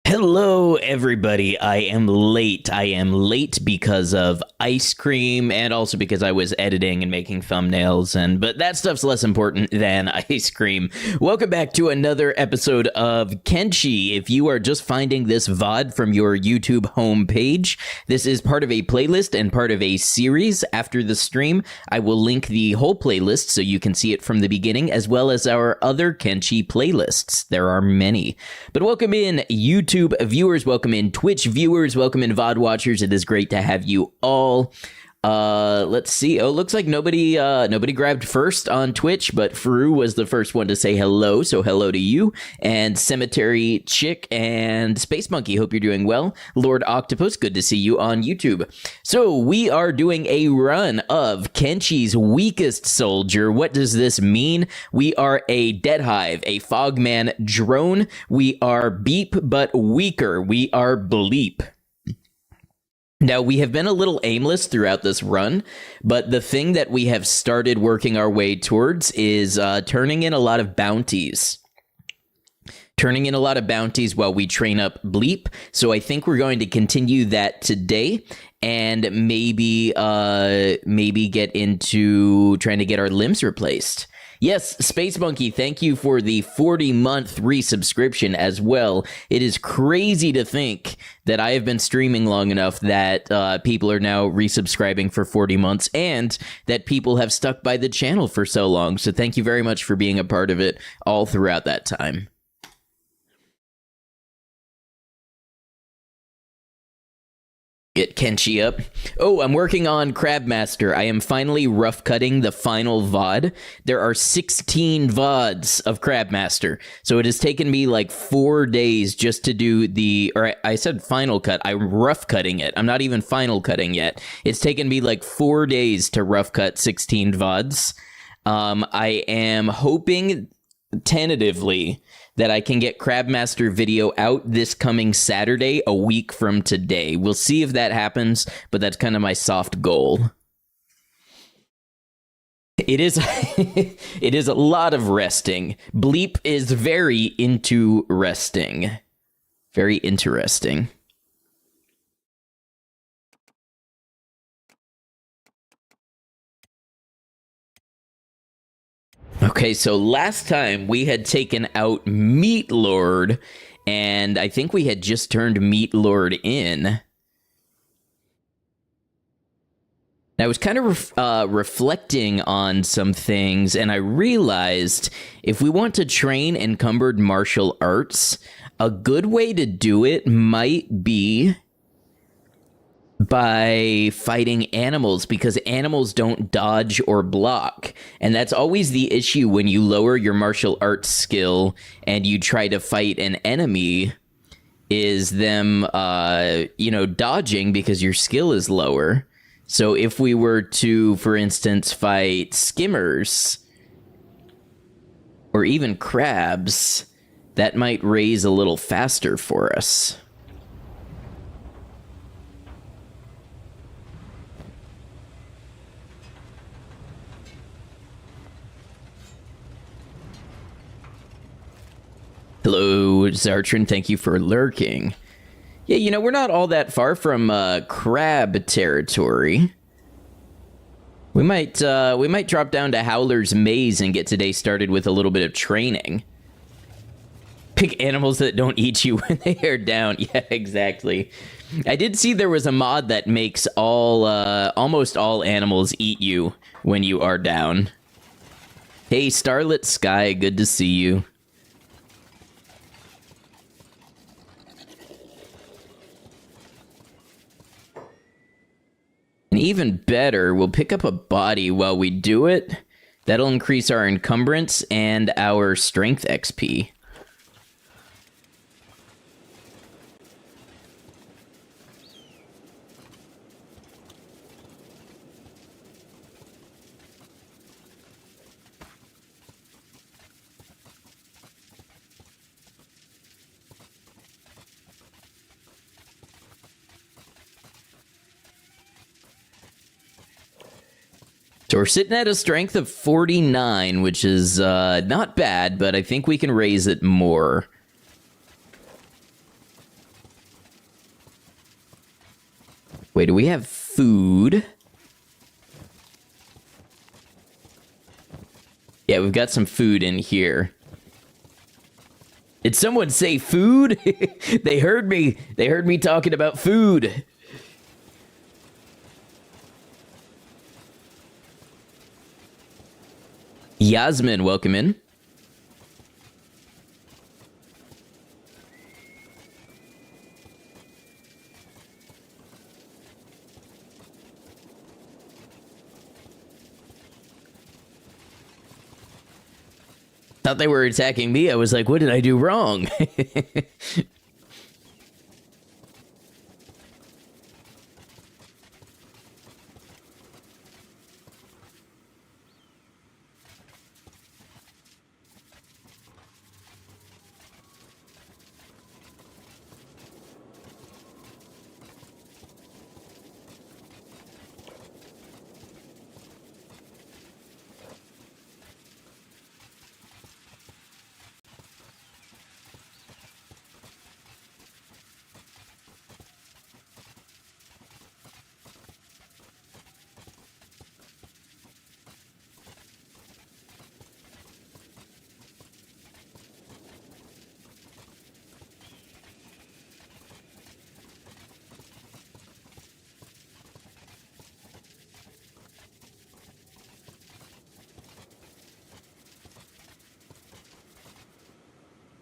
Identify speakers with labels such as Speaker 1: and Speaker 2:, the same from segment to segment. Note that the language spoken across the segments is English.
Speaker 1: Hello, everybody. I am late. I am late because of ice cream and also because I was editing and making thumbnails, but that stuff's less important than ice cream. Welcome back to another episode of Kenshi. If you are just finding this VOD from your YouTube homepage, this is part of a playlist and part of a series. After the stream, I will link the whole playlist so you can see it from the beginning, as well as our other Kenshi playlists. There are many. But welcome in, YouTube viewers, welcome in Twitch viewers, welcome in VOD watchers. It is great to have you all. Let's see. Oh, looks like nobody grabbed first on Twitch, but Fru was the first one to say hello, so hello to you. And Cemetery Chick and Space Monkey, hope you're doing well. Lord Octopus, good to see you on YouTube. So we are doing a run of Kenshi's Weakest Soldier. What does this mean? We are a Deadhive, a Fogman drone. We are Beep, but weaker. We are Bleep. Now, we have been a little aimless throughout this run, but the thing that we have started working our way towards is turning in a lot of bounties. Turning in a lot of bounties while we train up Bleep, so I think we're going to continue that today, and maybe get into trying to get our limbs replaced. Yes, Space Monkey, thank you for the 40-month resubscription as well. It is crazy to think that I have been streaming long enough that people are now resubscribing for 40 months and that people have stuck by the channel for so long. So thank you very much for being a part of it all throughout that time. Get Kenshi up. Oh, I'm working on Crabmaster. I am finally rough cutting the final VOD. There are 16 VODs of Crabmaster. So it has taken me like 4 days just to do I said final cut. I'm rough cutting it. I'm not even final cutting yet. It's taken me like 4 days to rough cut 16 VODs. I am hoping tentatively that I can get Crabmaster video out this coming Saturday, a week from today. We'll see if that happens, but that's kind of my soft goal. It is it is a lot of resting. Bleep is very into resting. Very interesting. Okay, so last time we had taken out Meat Lord, and I think we had just turned Meat Lord in. I was kind of reflecting on some things, and I realized if we want to train encumbered martial arts, a good way to do it might be by fighting animals, because animals don't dodge or block, and that's always the issue when you lower your martial arts skill and you try to fight an enemy, is them dodging because your skill is lower. So if we were to, for instance, fight skimmers or even crabs, that might raise a little faster for us. Hello, Zartrin, thank you for lurking. Yeah, we're not all that far from crab territory. We might drop down to Howler's Maze and get today started with a little bit of training. Pick animals that don't eat you when they are down. Yeah, exactly. I did see there was a mod that makes almost all animals eat you when you are down. Hey, Starlit Sky, good to see you. And even better, we'll pick up a body while we do it. That'll increase our encumbrance and our strength XP. So we're sitting at a strength of 49, which is not bad, but I think we can raise it more. Wait, do we have food? Yeah, we've got some food in here. Did someone say food? They heard me. They heard me talking about food. Yasmin, welcome in. Thought they were attacking me. I was like, what did I do wrong?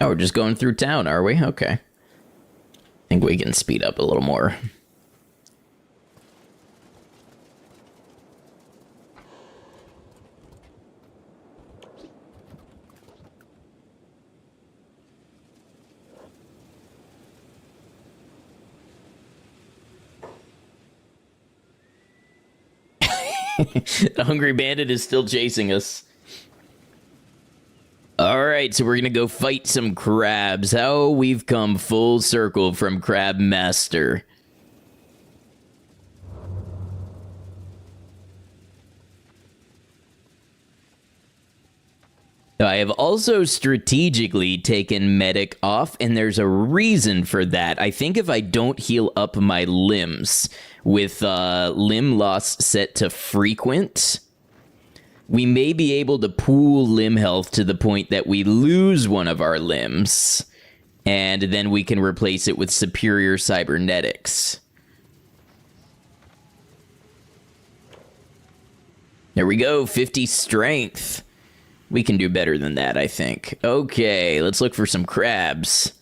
Speaker 1: Oh, we're just going through town, are we? Okay. I think we can speed up a little more. The Hungry Bandit is still chasing us. Alright, so we're gonna go fight some crabs. How we've come full circle from Crab Master. I have also strategically taken Medic off, and there's a reason for that. I think if I don't heal up my limbs with limb loss set to frequent, we may be able to pool limb health to the point that we lose one of our limbs, and then we can replace it with superior cybernetics. There we go, 50 strength. We can do better than that, I think. Okay, let's look for some crabs.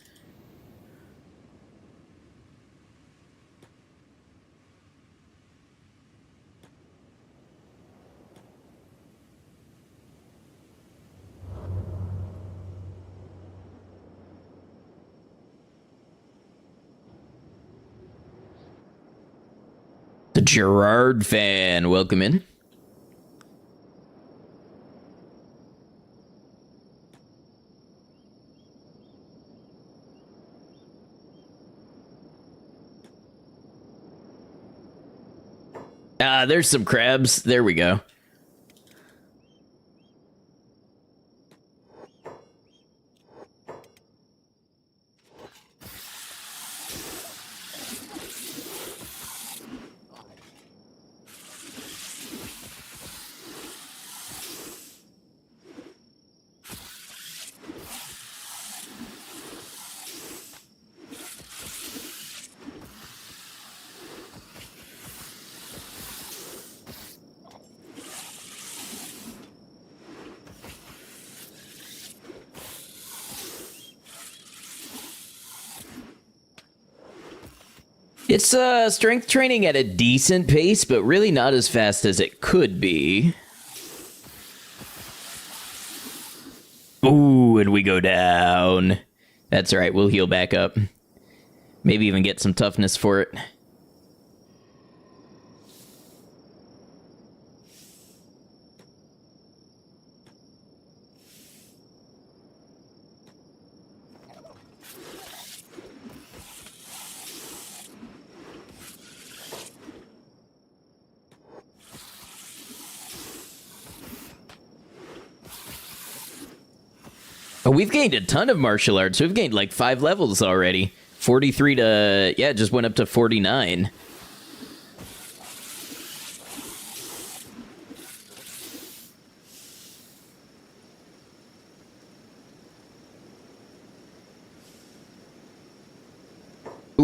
Speaker 1: The Gerard fan, welcome in. Ah, there's some crabs. There we go. It's strength training at a decent pace, but really not as fast as it could be. Ooh, and we go down. That's all right, we'll heal back up. Maybe even get some toughness for it. Oh, we've gained a ton of martial arts. We've gained like 5 levels already. 43 to... yeah, just went up to 49.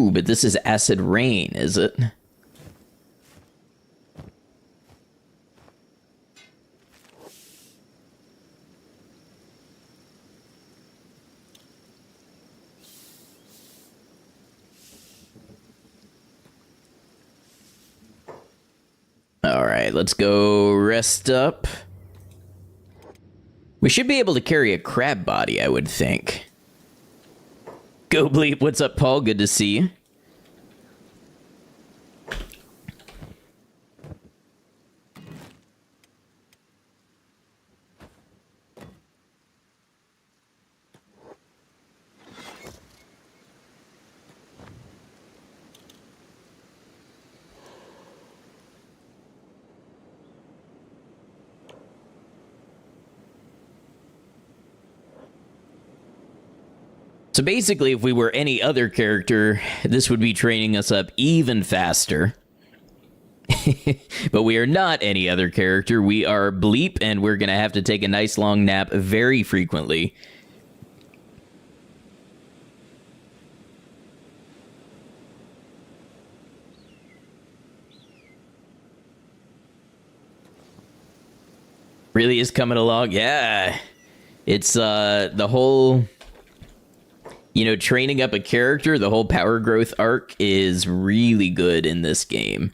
Speaker 1: Ooh, but this is acid rain, is it? All right, let's go rest up. We should be able to carry a crab body, I would think. Go Bleep, what's up, Paul? Good to see you. So basically, if we were any other character, this would be training us up even faster. But we are not any other character. We are Bleep, and we're going to have to take a nice long nap very frequently. Really is coming along? Yeah. It's the whole... You know, training up a character, the whole power growth arc is really good in this game.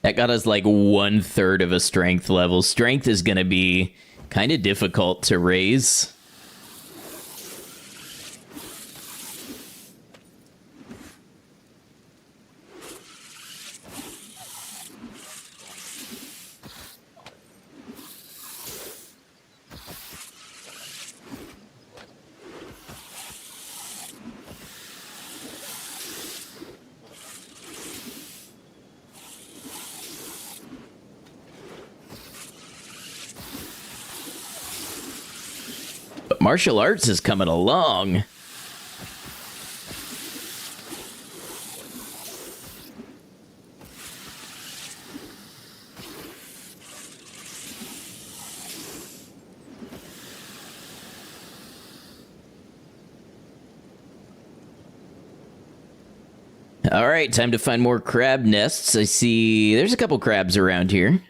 Speaker 1: That got us like 1/3 of a strength level. Strength is going to be kind of difficult to raise. Martial arts is coming along. All right, time to find more crab nests. I see there's a couple crabs around here.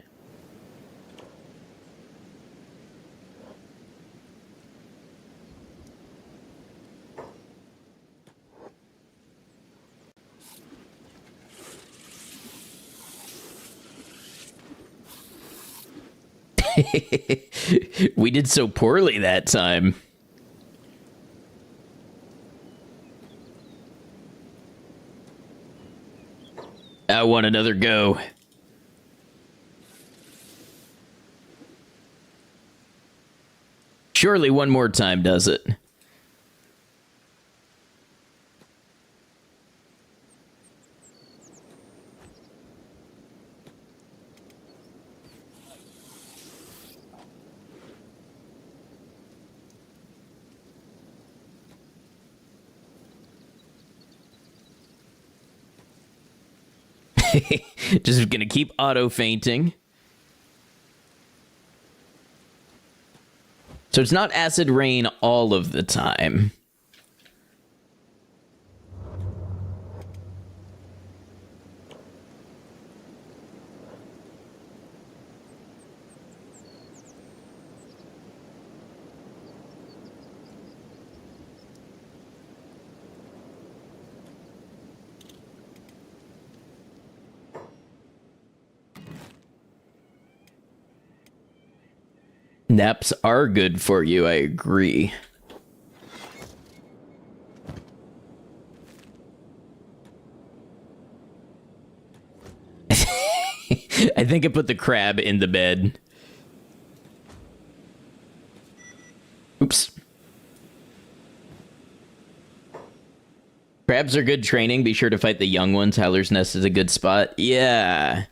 Speaker 1: We did so poorly that time. I want another go. Surely one more time does it. Just gonna keep auto fainting. So it's not acid rain all of the time. Naps are good for you, I agree. I think I put the crab in the bed. Oops. Crabs are good training. Be sure to fight the young ones. Howler's Nest is a good spot. Yeah.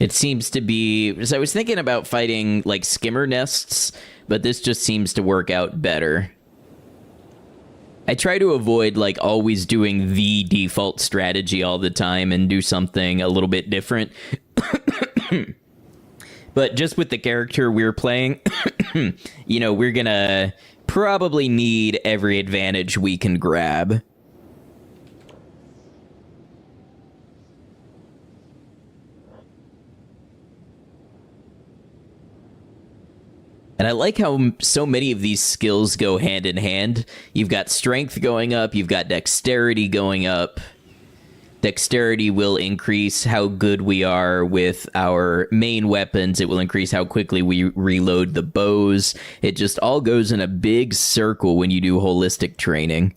Speaker 1: It seems to be... So I was thinking about fighting, like, skimmer nests, but this just seems to work out better. I try to avoid, like, always doing the default strategy all the time and do something a little bit different. But just with the character we're playing, you know, we're gonna probably need every advantage we can grab. And I like how so many of these skills go hand in hand. You've got strength going up, you've got dexterity going up. Dexterity will increase how good we are with our main weapons. It will increase how quickly we reload the bows. It just all goes in a big circle when you do holistic training.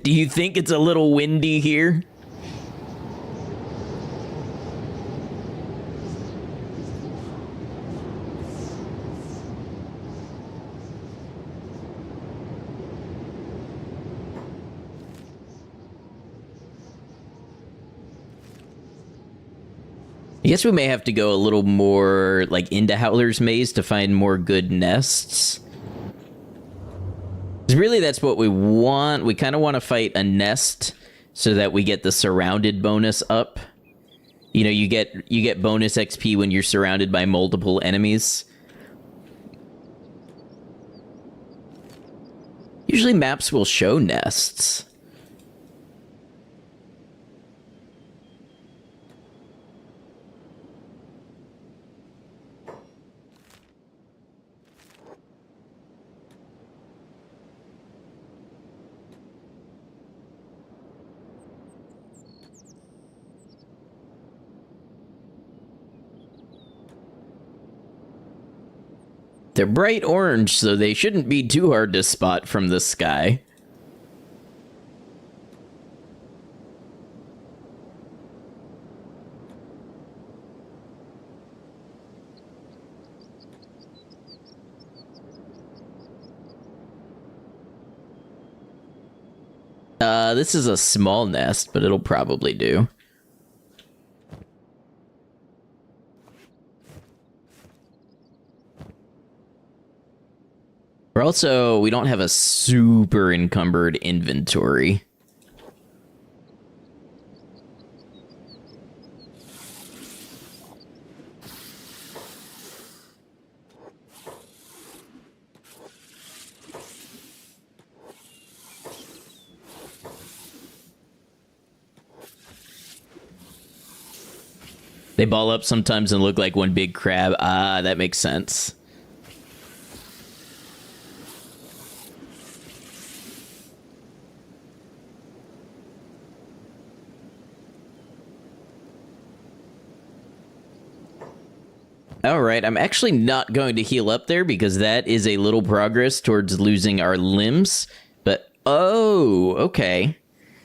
Speaker 1: Do you think it's a little windy here? I guess we may have to go a little more, like, into Howler's Maze to find more good nests. 'Cause really, that's what we want. We kind of want to fight a nest so that we get the surrounded bonus up. You know, you get bonus XP when you're surrounded by multiple enemies. Usually maps will show nests. They're bright orange, so they shouldn't be too hard to spot from the sky. This is a small nest, but it'll probably do. We don't have a super encumbered inventory. They ball up sometimes and look like one big crab. Ah, that makes sense. Alright, I'm actually not going to heal up there because that is a little progress towards losing our limbs. But, oh, okay.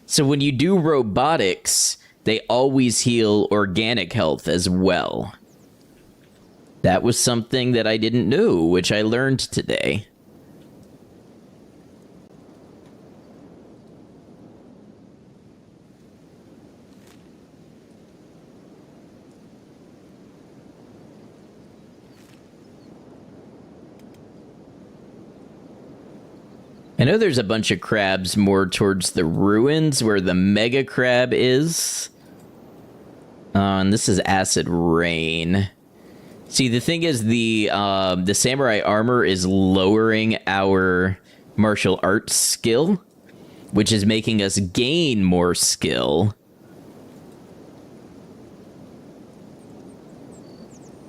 Speaker 1: So when you do robotics, they always heal organic health as well. That was something that I didn't know, which I learned today. I know there's a bunch of crabs more towards the ruins where the mega crab is. And this is acid rain. See, the thing is, the samurai armor is lowering our martial arts skill, which is making us gain more skill.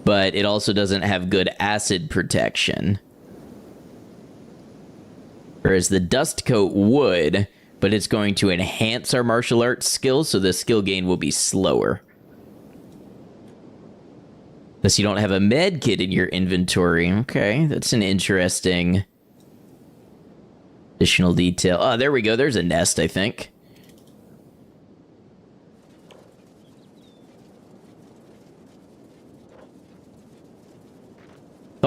Speaker 1: But it also doesn't have good acid protection. Whereas the dust coat would, but it's going to enhance our martial arts skills, so the skill gain will be slower. Unless you don't have a med kit in your inventory. Okay, that's an interesting additional detail. Oh, there we go. There's a nest, I think.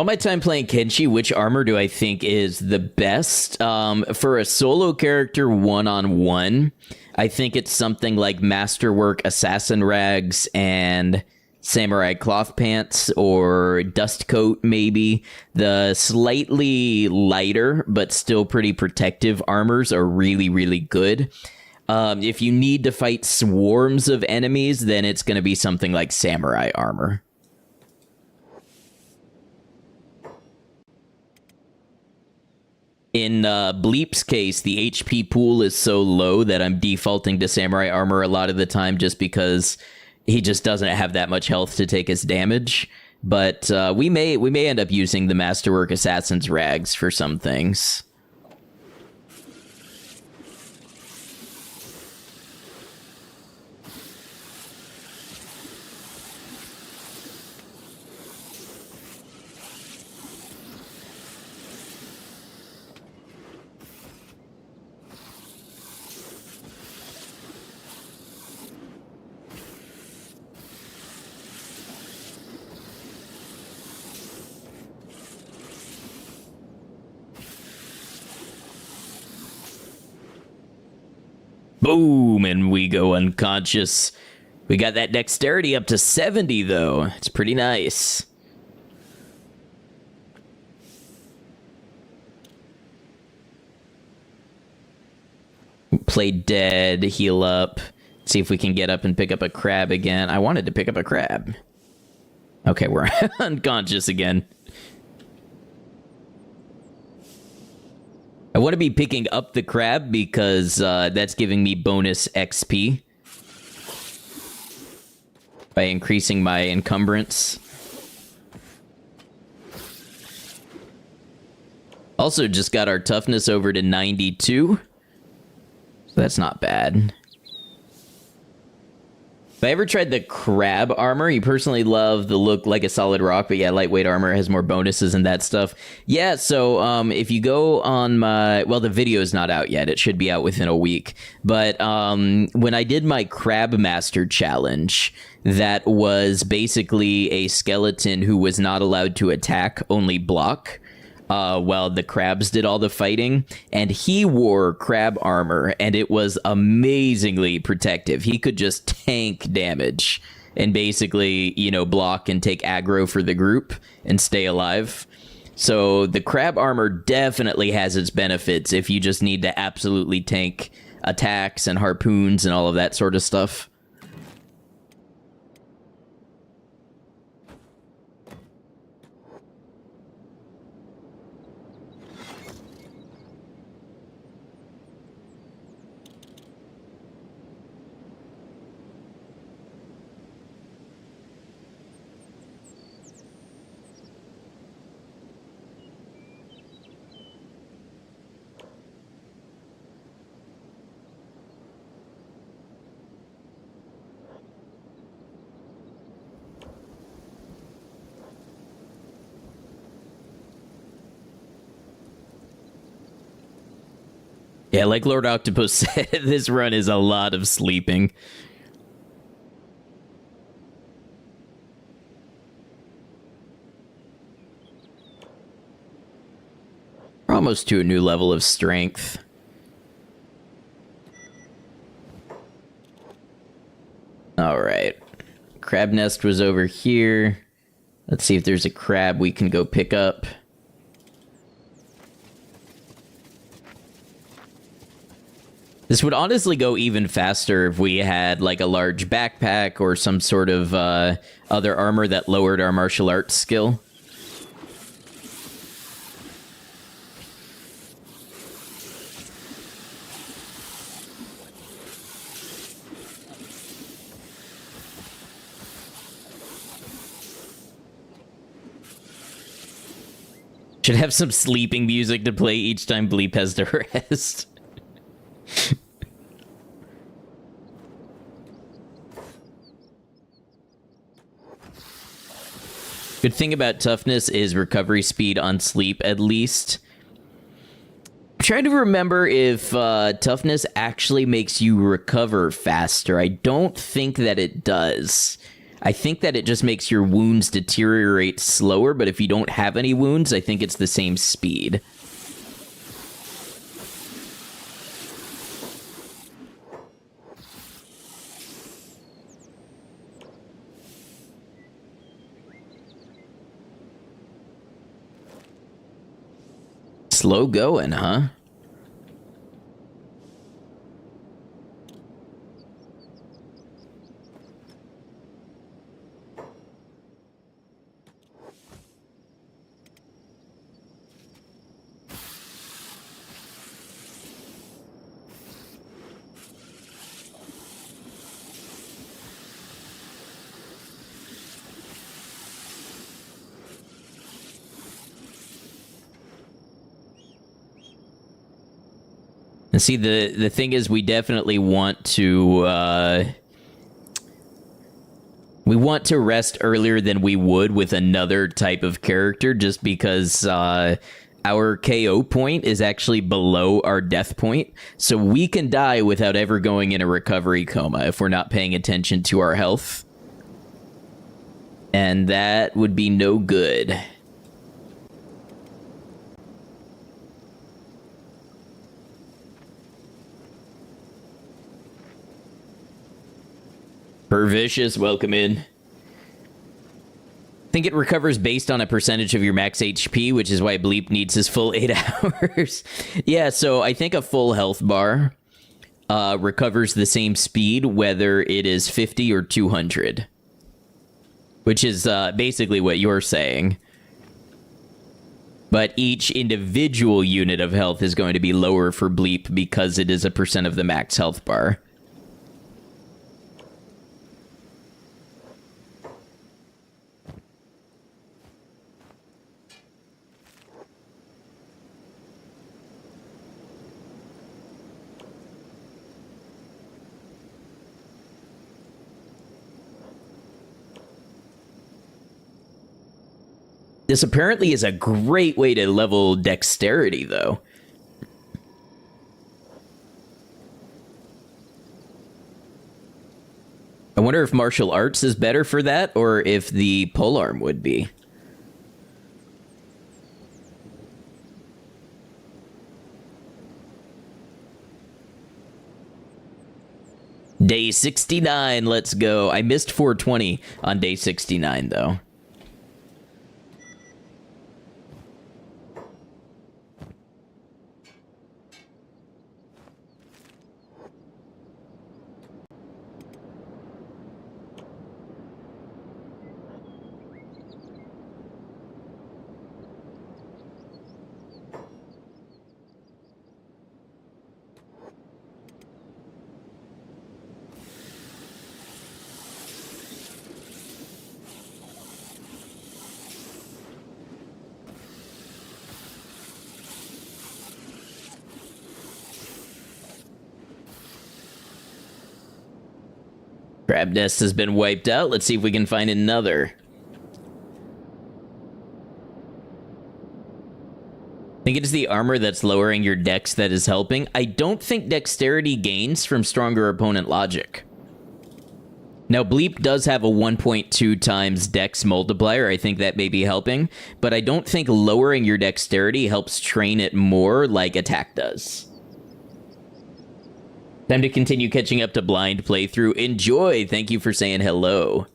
Speaker 1: All my time playing Kenshi, which armor do I think is the best? For a solo character one-on-one, I think it's something like Masterwork Assassin Rags and Samurai Cloth Pants or Dust Coat, maybe. The slightly lighter but still pretty protective armors are really, really good. If you need to fight swarms of enemies, then it's going to be something like Samurai armor. In Bleep's case, the HP pool is so low that I'm defaulting to Samurai armor a lot of the time just because he just doesn't have that much health to take his damage. But we may end up using the Masterwork Assassin's Rags for some things. Boom, and we go unconscious. We got that dexterity up to 70, though. It's pretty nice. Play dead, heal up. See if we can get up and pick up a crab again. I wanted to pick up a crab. Okay, we're unconscious again. I want to be picking up the crab because that's giving me bonus XP by increasing my encumbrance. Also just got our toughness over to 92. So that's not bad. If I ever tried the crab armor, you personally love the look like a solid rock, but yeah, lightweight armor has more bonuses and that stuff. Yeah, so if you go on my... Well, the video is not out yet. It should be out within a week. But when I did my Crab Master challenge, that was basically a skeleton who was not allowed to attack, only block. While the crabs did all the fighting, and he wore crab armor, and it was amazingly protective. He could just tank damage and basically, you know, block and take aggro for the group and stay alive. So the crab armor definitely has its benefits if you just need to absolutely tank attacks and harpoons and all of that sort of stuff. Yeah, like Lord Octopus said, this run is a lot of sleeping. We're almost to a new level of strength. Alright. Crab nest was over here. Let's see if there's a crab we can go pick up. This would honestly go even faster if we had, like, a large backpack or some sort of other armor that lowered our martial arts skill. Should have some sleeping music to play each time Bleep has to rest. Good thing about toughness is recovery speed on sleep, at least. I'm trying to remember if toughness actually makes you recover faster. I don't think that it does. I think that it just makes your wounds deteriorate slower, but if you don't have any wounds, I think it's the same speed. Slow going, huh? And see, the thing is, we definitely want to rest earlier than we would with another type of character, just because our KO point is actually below our death point, so we can die without ever going in a recovery coma if we're not paying attention to our health, and that would be no good. Pervicious, welcome in. I think it recovers based on a percentage of your max HP, which is why Bleep needs his full 8 hours. Yeah, so I think a full health bar recovers the same speed, whether it is 50 or 200. Which is basically what you're saying. But each individual unit of health is going to be lower for Bleep because it is a percent of the max health bar. This apparently is a great way to level dexterity, though. I wonder if martial arts is better for that, or if the polearm would be. Day 69, let's go. I missed 420 on day 69, though. Crab nest has been wiped out. Let's see if we can find another. I think it is the armor that's lowering your dex that is helping. I don't think dexterity gains from stronger opponent logic. Now, Bleep does have a 1.2 times dex multiplier. I think that may be helping. But I don't think lowering your dexterity helps train it more like attack does. Time to continue catching up to blind playthrough. Enjoy. Thank you for saying hello.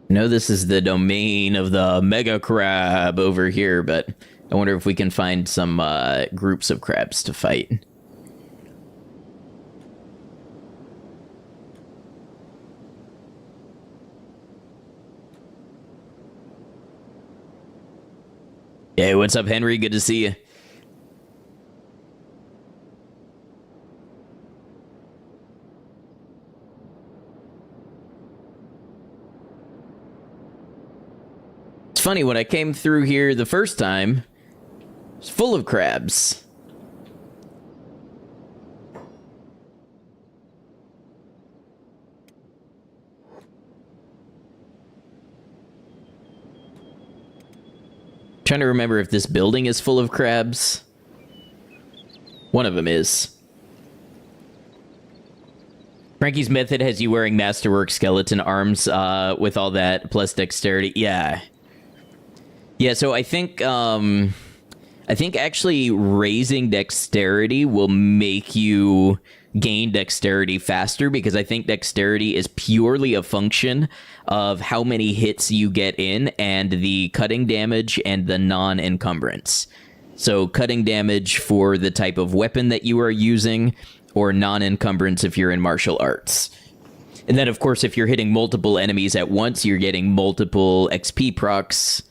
Speaker 1: I know this is the domain of the mega crab over here, but I wonder if we can find some groups of crabs to fight. Hey, what's up, Henry? Good to see you. It's funny, when I came through here the first time, it's full of crabs. Trying to remember if this building is full of crabs. One of them is. Frankie's method has you wearing masterwork skeleton arms with all that plus dexterity. Yeah. Yeah, so I think actually raising dexterity will make you gain dexterity faster, because I think dexterity is purely a function of how many hits you get in and the cutting damage and the non-encumbrance. So cutting damage for the type of weapon that you are using, or non-encumbrance if you're in martial arts. And then, of course, if you're hitting multiple enemies at once, you're getting multiple XP procs.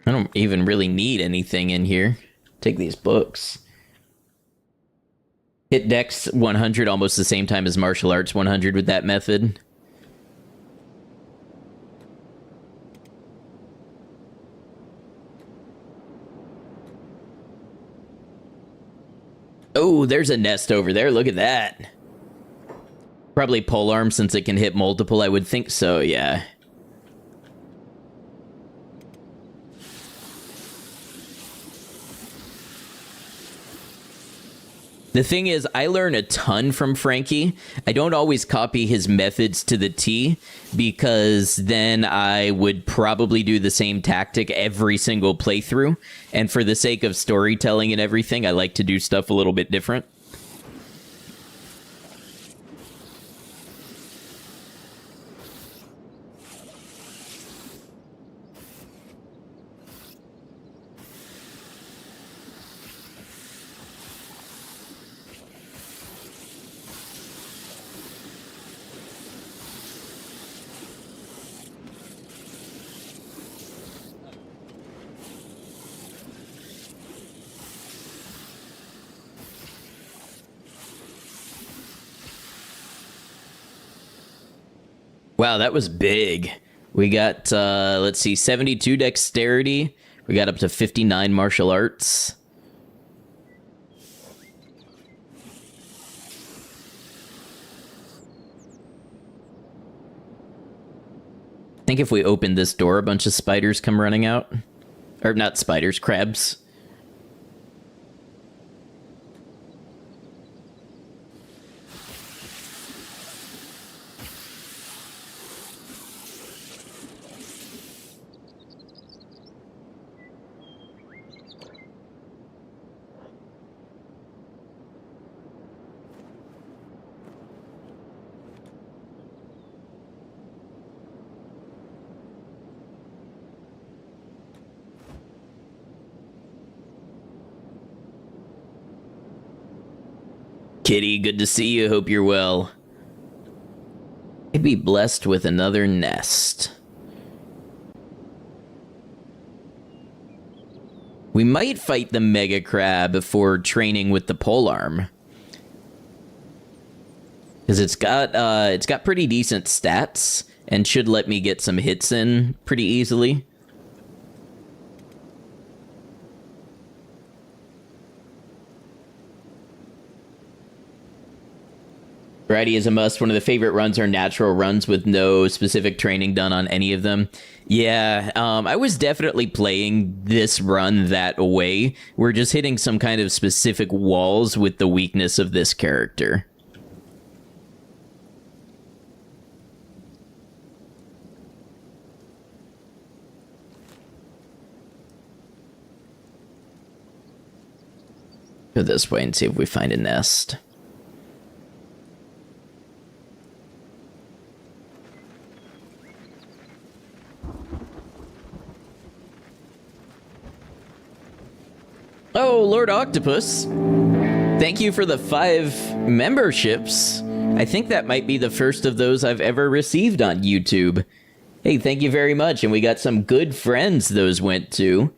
Speaker 1: I don't even really need anything in here. Take these books. Hit Dex 100 almost the same time as Martial Arts 100 with that method. Oh, there's a nest over there. Look at that. Probably polearm since it can hit multiple. I would think so, yeah. The thing is, I learn a ton from Frankie. I don't always copy his methods to the T, because then I would probably do the same tactic every single playthrough. And for the sake of storytelling and everything, I like to do stuff a little bit different. Wow, that was big. We got, let's see, 72 dexterity. We got up to 59 martial arts. I think if we open this door, a bunch of spiders come running out. Or not spiders, crabs. Kitty, good to see you. Hope you're well. I'd be blessed with another nest. We might fight the Mega Crab before training with the polearm, because it's got pretty decent stats and should let me get some hits in pretty easily. Variety is a must. One of the favorite runs are natural runs with no specific training done on any of them. Yeah, I was definitely playing this run that way. We're just hitting some kind of specific walls with the weakness of this character. Go this way and see if we find a nest. Oh, Lord Octopus. Thank you for the 5 memberships. I think that might be the first of those I've ever received on YouTube. Hey, thank you very much. And we got some good friends those went to,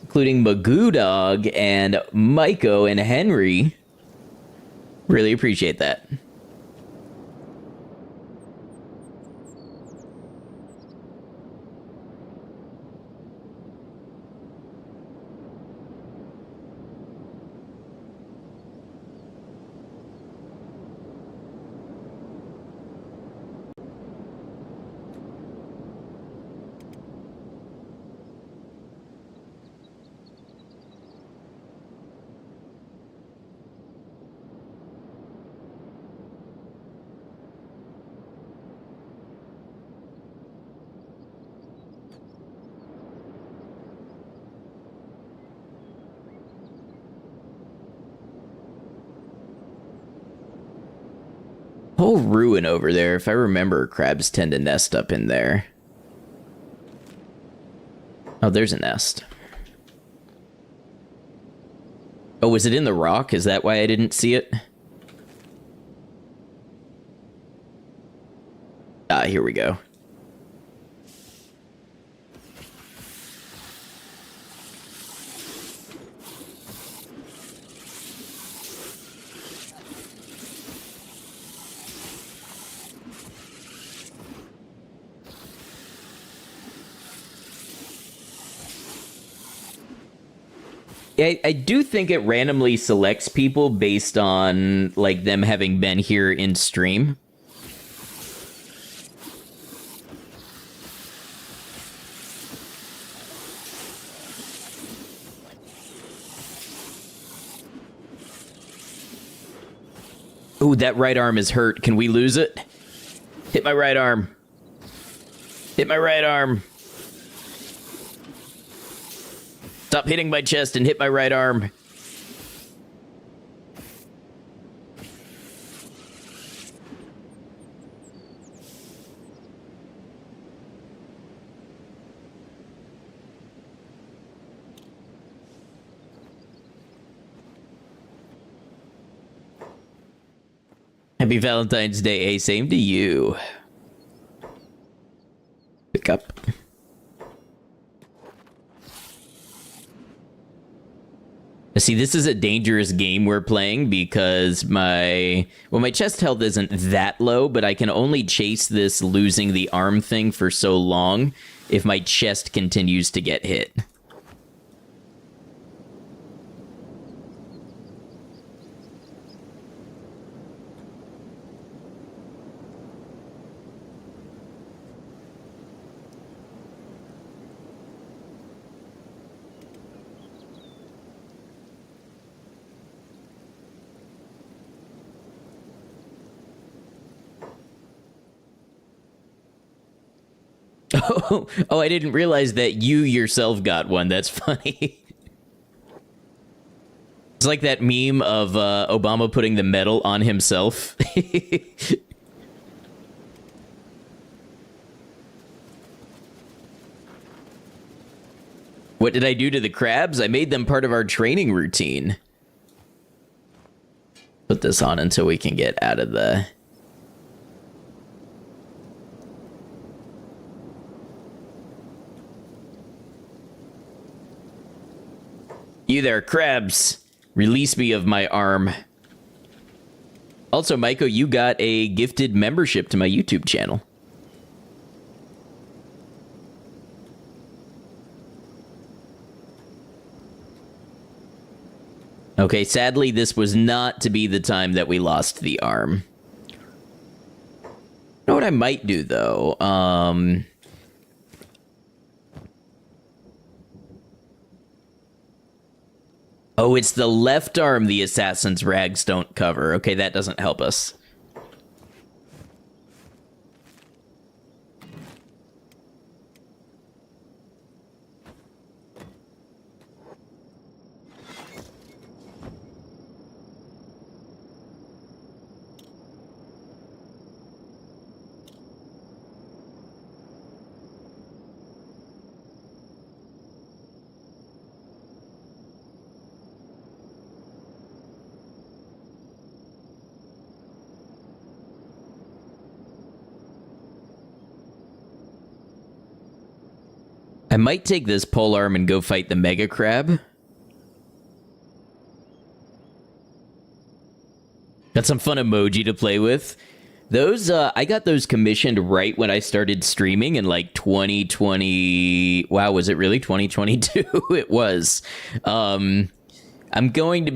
Speaker 1: including Magoo Dog and Maiko and Henry. Really appreciate that. whole ruin over there. If I remember, crabs tend to nest up in there. Oh, there's a nest. Oh, was it in the rock? Is that why I didn't see it? Ah, here we go. I do think it randomly selects people based on, like, them having been here in stream. Ooh, that right arm is hurt. Can we lose it? Hit my right arm. Hit my right arm. Stop hitting my chest and hit my right arm. Happy Valentine's Day, A. Same to you. Pick up. See, this is a dangerous game we're playing because my chest health isn't that low, but I can only chase this losing the arm thing for so long if my chest continues to get hit. Oh, I didn't realize that you yourself got one. That's funny. It's like that meme of Obama putting the medal on himself. What did I do to the crabs? I made them part of our training routine. Put this on until we can get out of the... You there, crabs. Release me of my arm. Also, Maiko, you got a gifted membership to my YouTube channel. Okay, sadly, this was not to be the time that we lost the arm. You know what I might do, though? Oh, it's the left arm the assassin's rags don't cover. Okay, that doesn't help us. I might take this polearm and go fight the mega crab. Got some fun emoji to play with. Those, I got those commissioned right when I started streaming in like 2020. Wow, was it really 2022? It was. I'm going to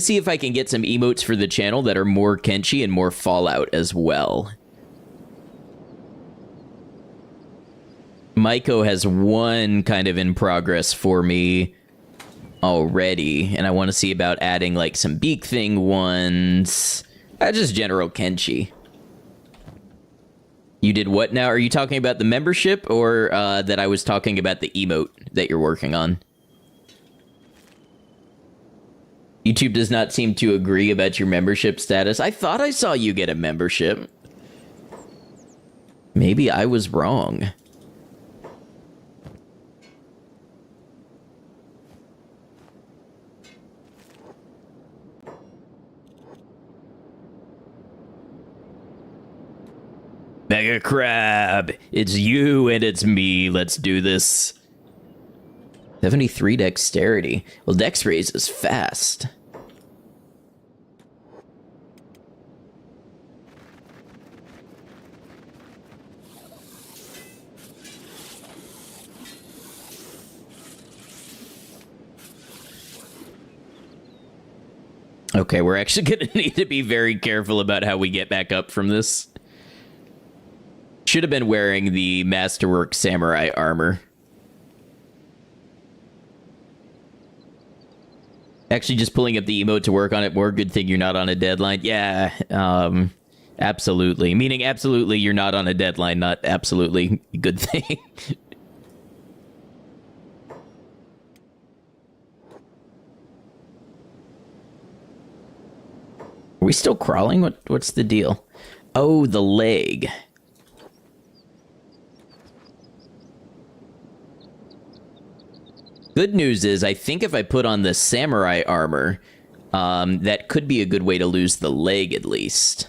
Speaker 1: see if I can get some emotes for the channel that are more Kenshi and more Fallout as well. Maiko has one kind of in progress for me already, and I want to see about adding like some beak thing ones. Just general Kenshi. You did what now? Are you talking about the membership or that I was talking about the emote that you're working on? YouTube does not seem to agree about your membership status. I thought I saw you get a membership. Maybe I was wrong. Mega Crab, it's you and it's me. Let's do this. 73 dexterity. Well, dex raise is fast. Okay, we're actually gonna need to be very careful about how we get back up from this. Should have been wearing the Masterwork Samurai armor. Actually, just pulling up the emote to work on it more. Good thing you're not on a deadline. Yeah, absolutely. Meaning absolutely you're not on a deadline, not absolutely good thing. Are we still crawling? What's the deal? Oh, the leg. Good news is, I think if I put on the samurai armor, that could be a good way to lose the leg, at least.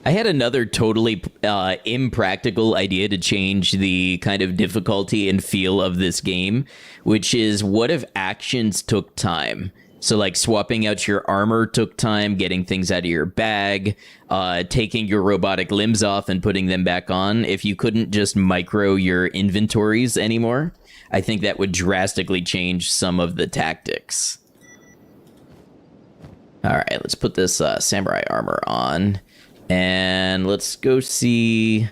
Speaker 1: I had another totally impractical idea to change the kind of difficulty and feel of this game, which is, what if actions took time? So, like, swapping out your armor took time, getting things out of your bag, taking your robotic limbs off and putting them back on. If you couldn't just micro your inventories anymore, I think that would drastically change some of the tactics. All right, let's put this samurai armor on. And let's go see...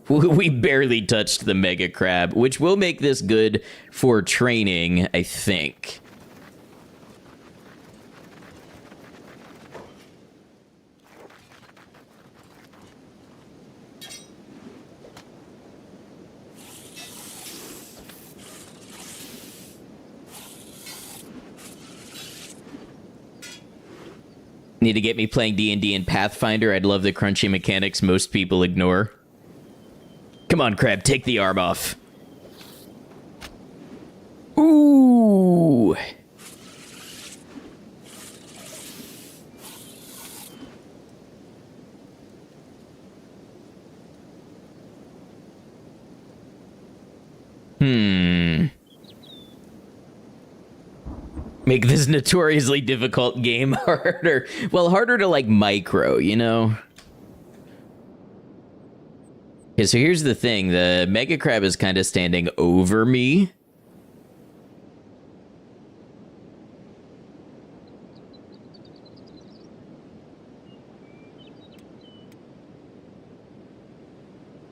Speaker 1: We barely touched the Mega Crab, which will make this good for training, I think. Need to get me playing D&D and Pathfinder. I'd love the crunchy mechanics most people ignore. Come on, Crab, take the arm off. Ooh. Make this notoriously difficult game harder. Well, harder to, like, micro, you know? Okay, so here's the thing. The Mega Crab is kind of standing over me.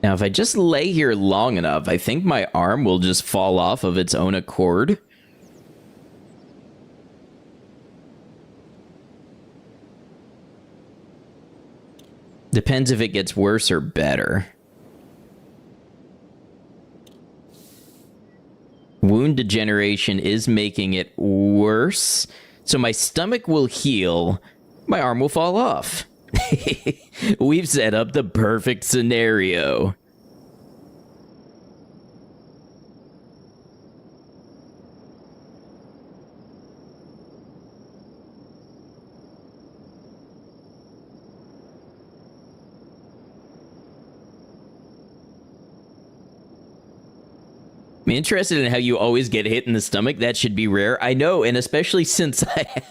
Speaker 1: Now, if I just lay here long enough, I think my arm will just fall off of its own accord. Depends if it gets worse or better. Wound degeneration is making it worse. So my stomach will heal. My arm will fall off. We've set up the perfect scenario. I'm interested in how you always get hit in the stomach. That should be rare. I know, and especially since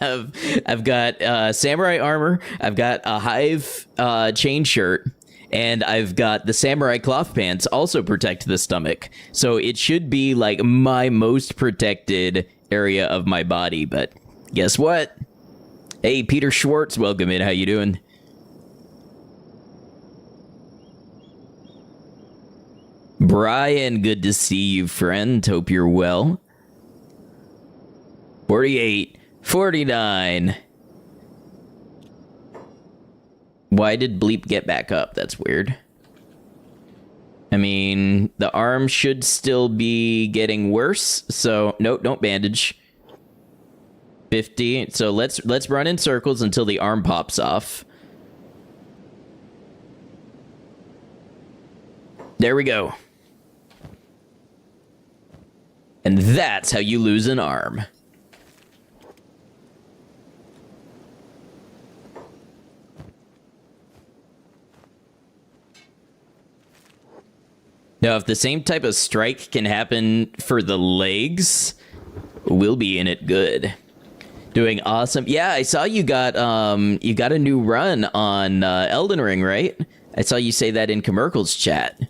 Speaker 1: I've got samurai armor, I've got a hive chain shirt, and I've got the samurai cloth pants also protect the stomach. So it should be like my most protected area of my body. But guess what? Hey, Peter Schwartz, welcome in. How you doing? Brian, good to see you, friend. Hope you're well. 48, 49. Why did Bleep get back up? That's weird. I mean, the arm should still be getting worse, so nope, don't bandage. 50. So let's run in circles until the arm pops off. There we go. And that's how you lose an arm. Now, if the same type of strike can happen for the legs, we'll be in it good. Doing awesome. Yeah, I saw you got a new run on Elden Ring, right? I saw you say that in Commercial's chat.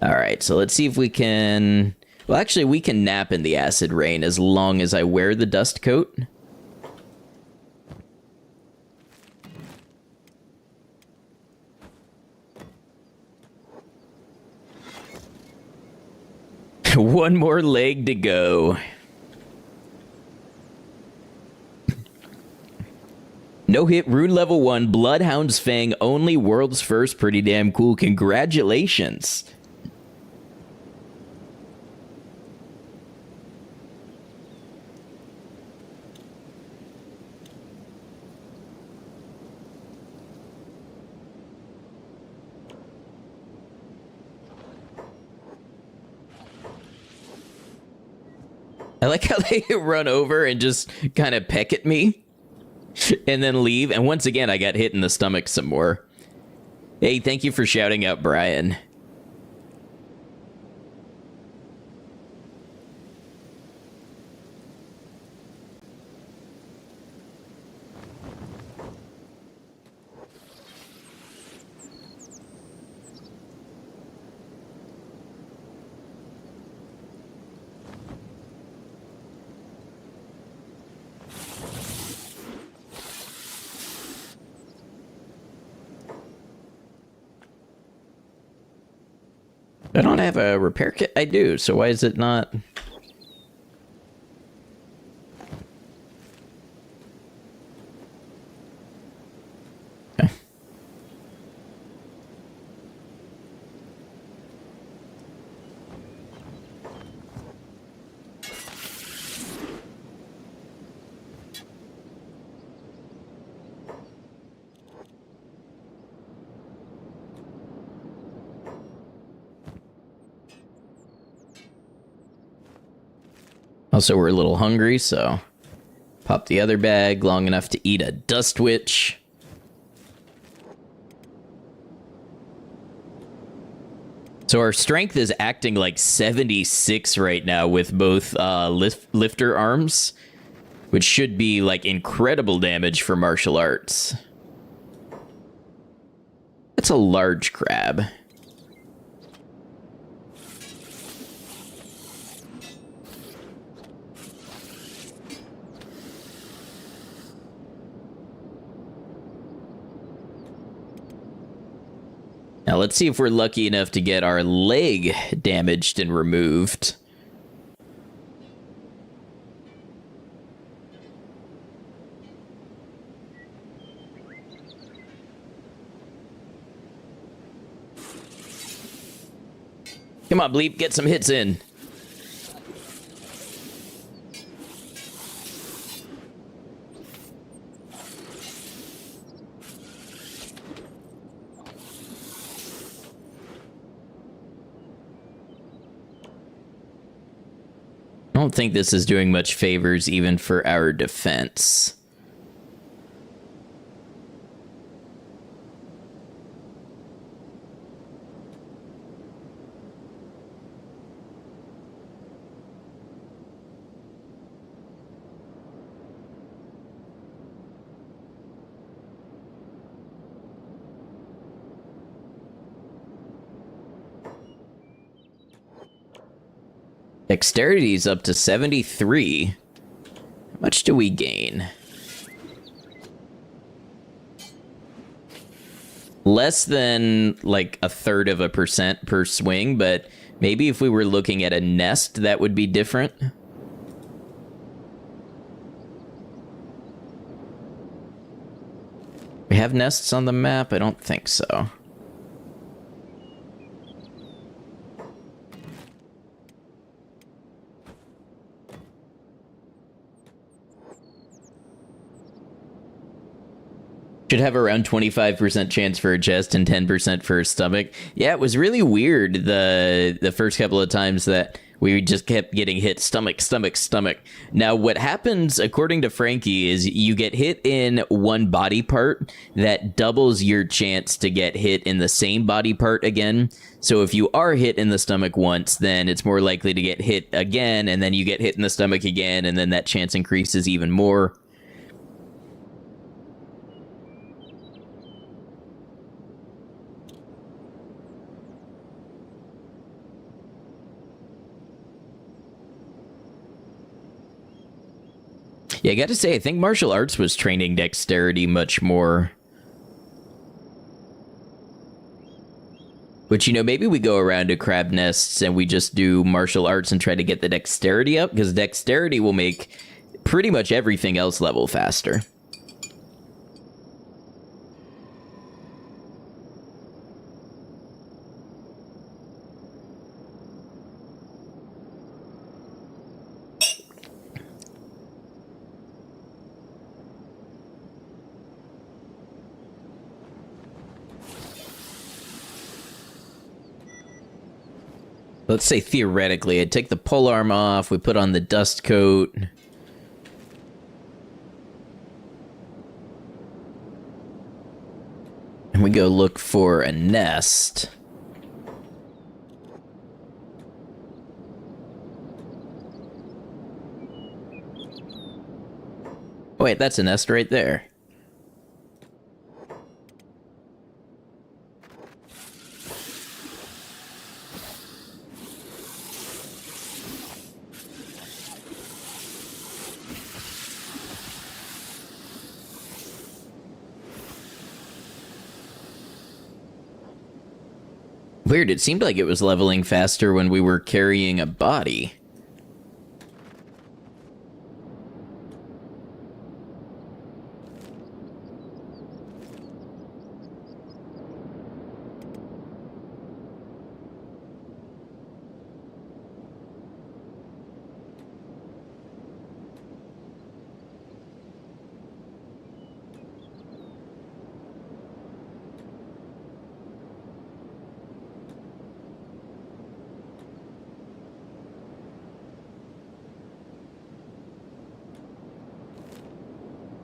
Speaker 1: All right, so let's see if we can... Well, actually, we can nap in the acid rain as long as I wear the dust coat. One more leg to go. No hit, rune level 1, Bloodhound's Fang, only world's first. Pretty damn cool. Congratulations. I like how they run over and just kind of peck at me and then leave. And once again, I got hit in the stomach some more. Hey, thank you for shouting out, Brian. I don't have a repair kit. I do, so why is it not? Okay. Also, we're a little hungry, so pop the other bag long enough to eat a dust witch. So our strength is acting like 76 right now with both lifter arms, which should be like incredible damage for martial arts. That's a large crab. Now let's see if we're lucky enough to get our leg damaged and removed. Come on, Bleep, get some hits in. I don't think this is doing much favors even for our defense. Dexterity is up to 73. How much do we gain? Less than like 1/3% per swing, but maybe if we were looking at a nest, that would be different. We have nests on the map? I don't think so. Should have around 25% chance for a chest and 10% for a stomach. Yeah, it was really weird the first couple of times that we just kept getting hit stomach, stomach, stomach. Now, what happens, according to Frankie, is you get hit in one body part that doubles your chance to get hit in the same body part again. So if you are hit in the stomach once, then it's more likely to get hit again, and then you get hit in the stomach again, and then that chance increases even more. Yeah, I gotta say, I think martial arts was training dexterity much more. Which, you know, maybe we go around to crab nests and we just do martial arts and try to get the dexterity up, because dexterity will make pretty much everything else level faster. Let's say theoretically, I'd take the polearm off, we put on the dust coat. And we go look for a nest. Wait, that's a nest right there. Weird, it seemed like it was leveling faster when we were carrying a body.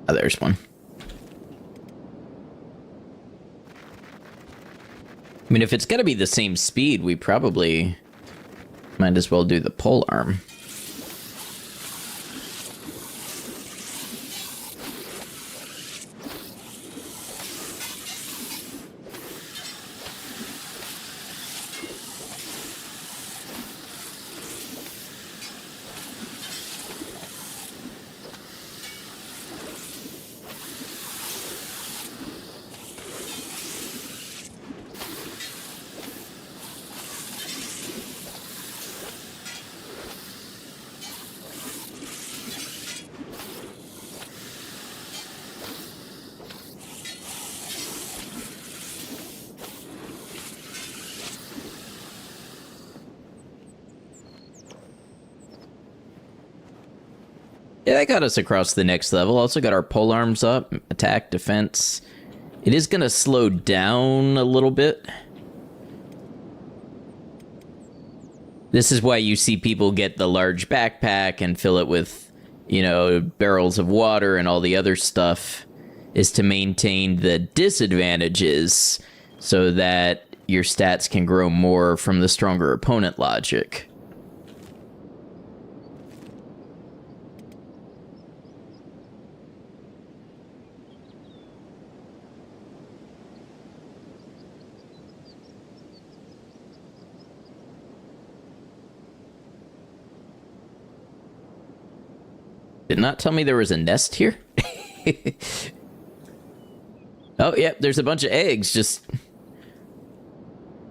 Speaker 1: Oh, there's one. I mean, if it's gonna be the same speed, we probably might as well do the polearm. Yeah, that got us across the next level. Also got our polearms up, attack, defense. It is gonna slow down a little bit. This is why you see people get the large backpack and fill it with, you know, barrels of water and all the other stuff, is to maintain the disadvantages so that your stats can grow more from the stronger opponent logic. Did not tell me there was a nest here. Oh, yeah, there's a bunch of eggs, just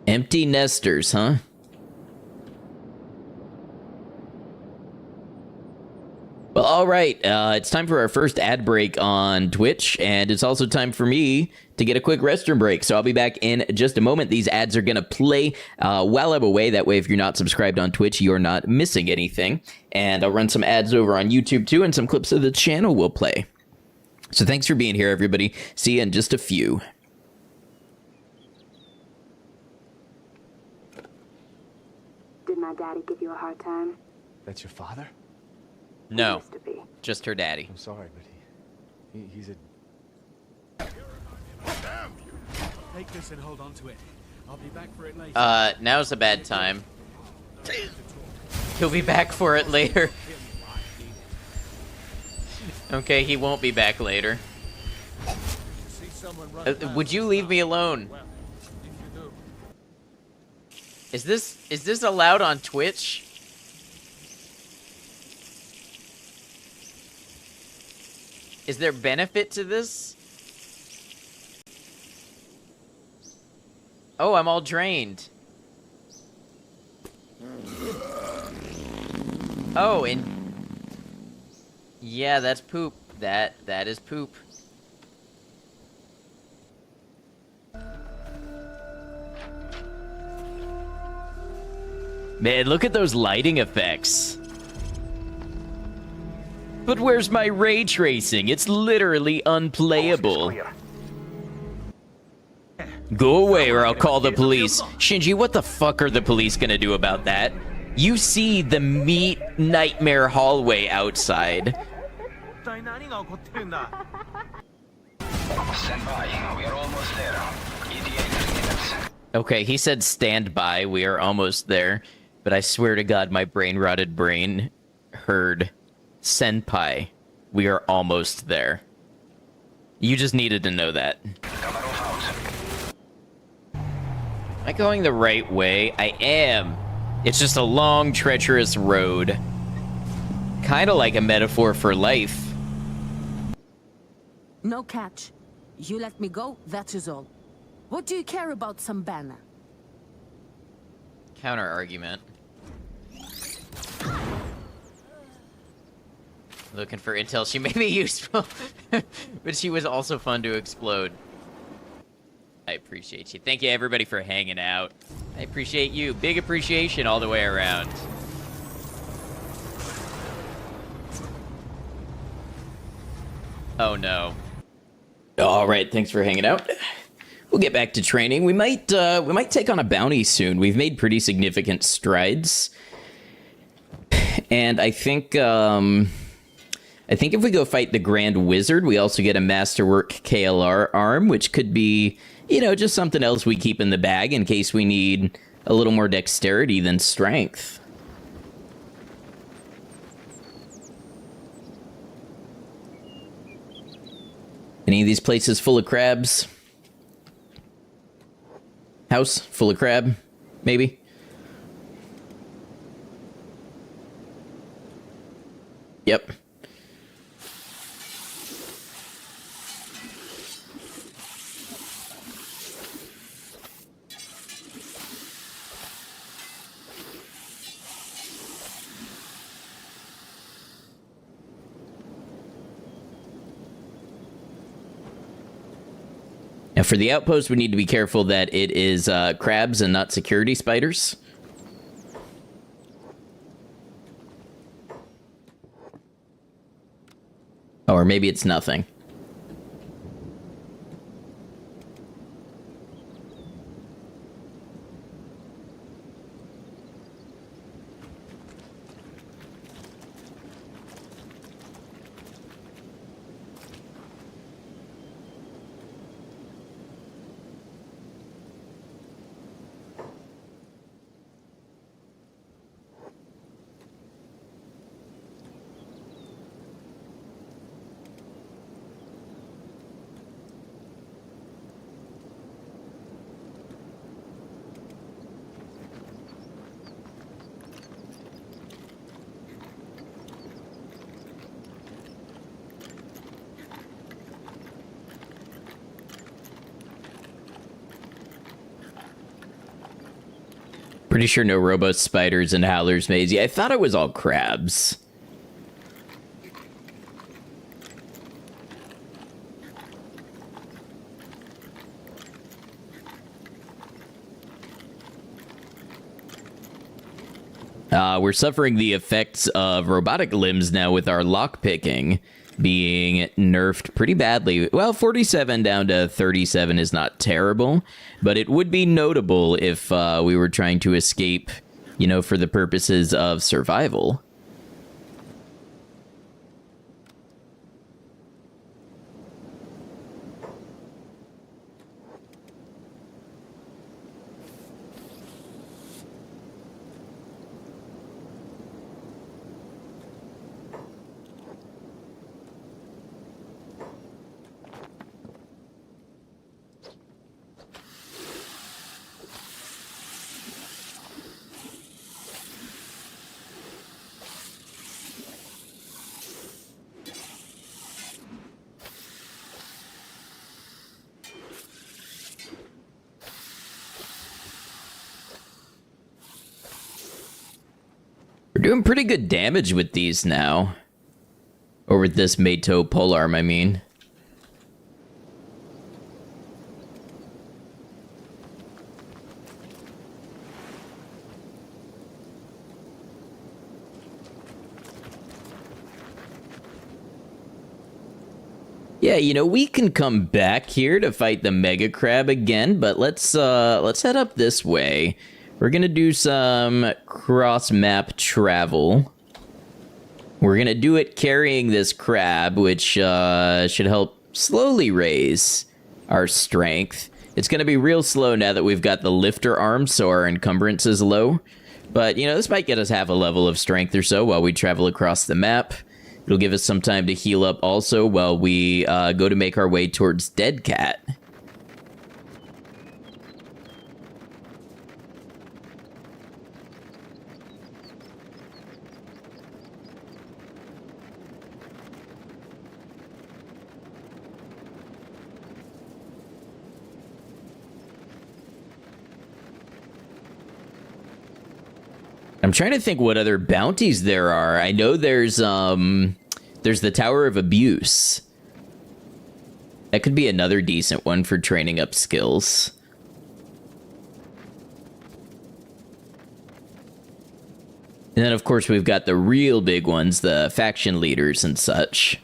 Speaker 1: empty nesters, huh? Well, all right, it's time for our first ad break on Twitch, and it's also time for me to get a quick restroom break, so I'll be back in just a moment. These ads are going to play while I'm away. That way, if you're not subscribed on Twitch, you're not missing anything. And I'll run some ads over on YouTube, too, and some clips of the channel will play. So thanks for being here, everybody. See you in just a few.
Speaker 2: Did my daddy give you a hard time?
Speaker 3: That's your father?
Speaker 1: No,
Speaker 2: Used to be.
Speaker 1: just her daddy.
Speaker 3: I'm sorry, but he's a...
Speaker 4: Take this and hold on to it. I'll be back for it later.
Speaker 1: Now's a bad time. He'll be back for it later. Okay, he won't be back later. Would you leave me alone? Is this allowed on Twitch? Is there benefit to this? Oh, I'm all drained. Oh, and yeah, that's poop. That is poop. Man, look at those lighting effects. But where's my ray tracing? It's literally unplayable. Go away or I'll call the police. Shinji, what the fuck are the police gonna do about that? You see the meat nightmare hallway outside. Okay, he said stand by, we are almost there. But I swear to God, my brain-rotted brain heard senpai, we are almost there. You just needed to know that. Am I going the right way? I am. It's just a long, treacherous road. Kind of like a metaphor for life.
Speaker 5: No catch. You let me go, that is all. What do you care about some banner?
Speaker 1: Counter argument. Looking for intel. She may be useful, but she was also fun to explode. I appreciate you. Thank you, everybody, for hanging out. I appreciate you. Big appreciation all the way around. Oh, no. All right, thanks for hanging out. We'll get back to training. We might take on a bounty soon. We've made pretty significant strides. And I think if we go fight the Grand Wizard, we also get a Masterwork KLR arm, which could be, you know, just something else we keep in the bag in case we need a little more dexterity than strength. Any of these places full of crabs? House full of crab, maybe? Yep. Now, for the outpost, we need to be careful that it is crabs and not security spiders. Or maybe it's nothing. Pretty sure no robot spiders and howlers maze. Yeah, I thought it was all crabs. We're suffering the effects of robotic limbs now with our lockpicking being nerfed pretty badly. Well, 47 down to 37 is not terrible, but it would be notable if we were trying to escape, you know, for the purposes of survival. We're doing pretty good damage with these now. Or with this Mato polearm, I mean. Yeah, you know, we can come back here to fight the Mega Crab again, but let's head up this way. We're gonna do some cross-map travel. We're gonna do it carrying this crab, which should help slowly raise our strength. It's gonna be real slow now that we've got the lifter arm, so our encumbrance is low. But, you know, this might get us half a level of strength or so while we travel across the map. It'll give us some time to heal up also while we go to make our way towards Dead Cat. I'm trying to think what other bounties there are. I know there's the Tower of Abuse. That could be another decent one for training up skills. And then, of course, we've got the real big ones, the faction leaders and such.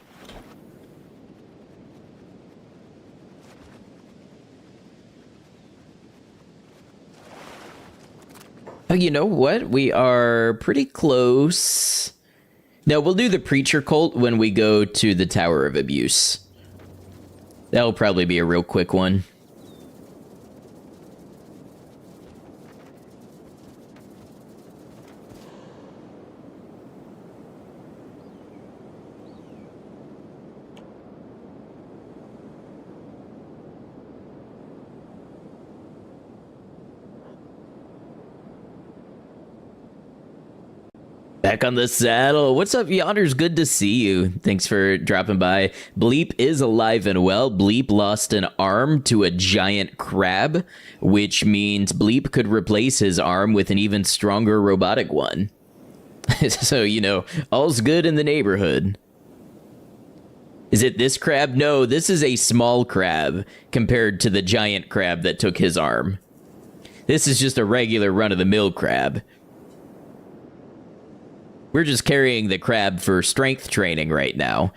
Speaker 1: Oh, you know what? We are pretty close. No, we'll do the Preacher Cult when we go to the Tower of Abuse. That'll probably be a real quick one. Back on the saddle. What's up, Yonders? Good to see you. Thanks for dropping by. Bleep is alive and well. Bleep lost an arm to a giant crab, which means Bleep could replace his arm with an even stronger robotic one. So, you know, all's good in the neighborhood. Is it this crab? No, this is a small crab compared to the giant crab that took his arm. This is just a regular run-of-the-mill crab. We're just carrying the crab for strength training right now.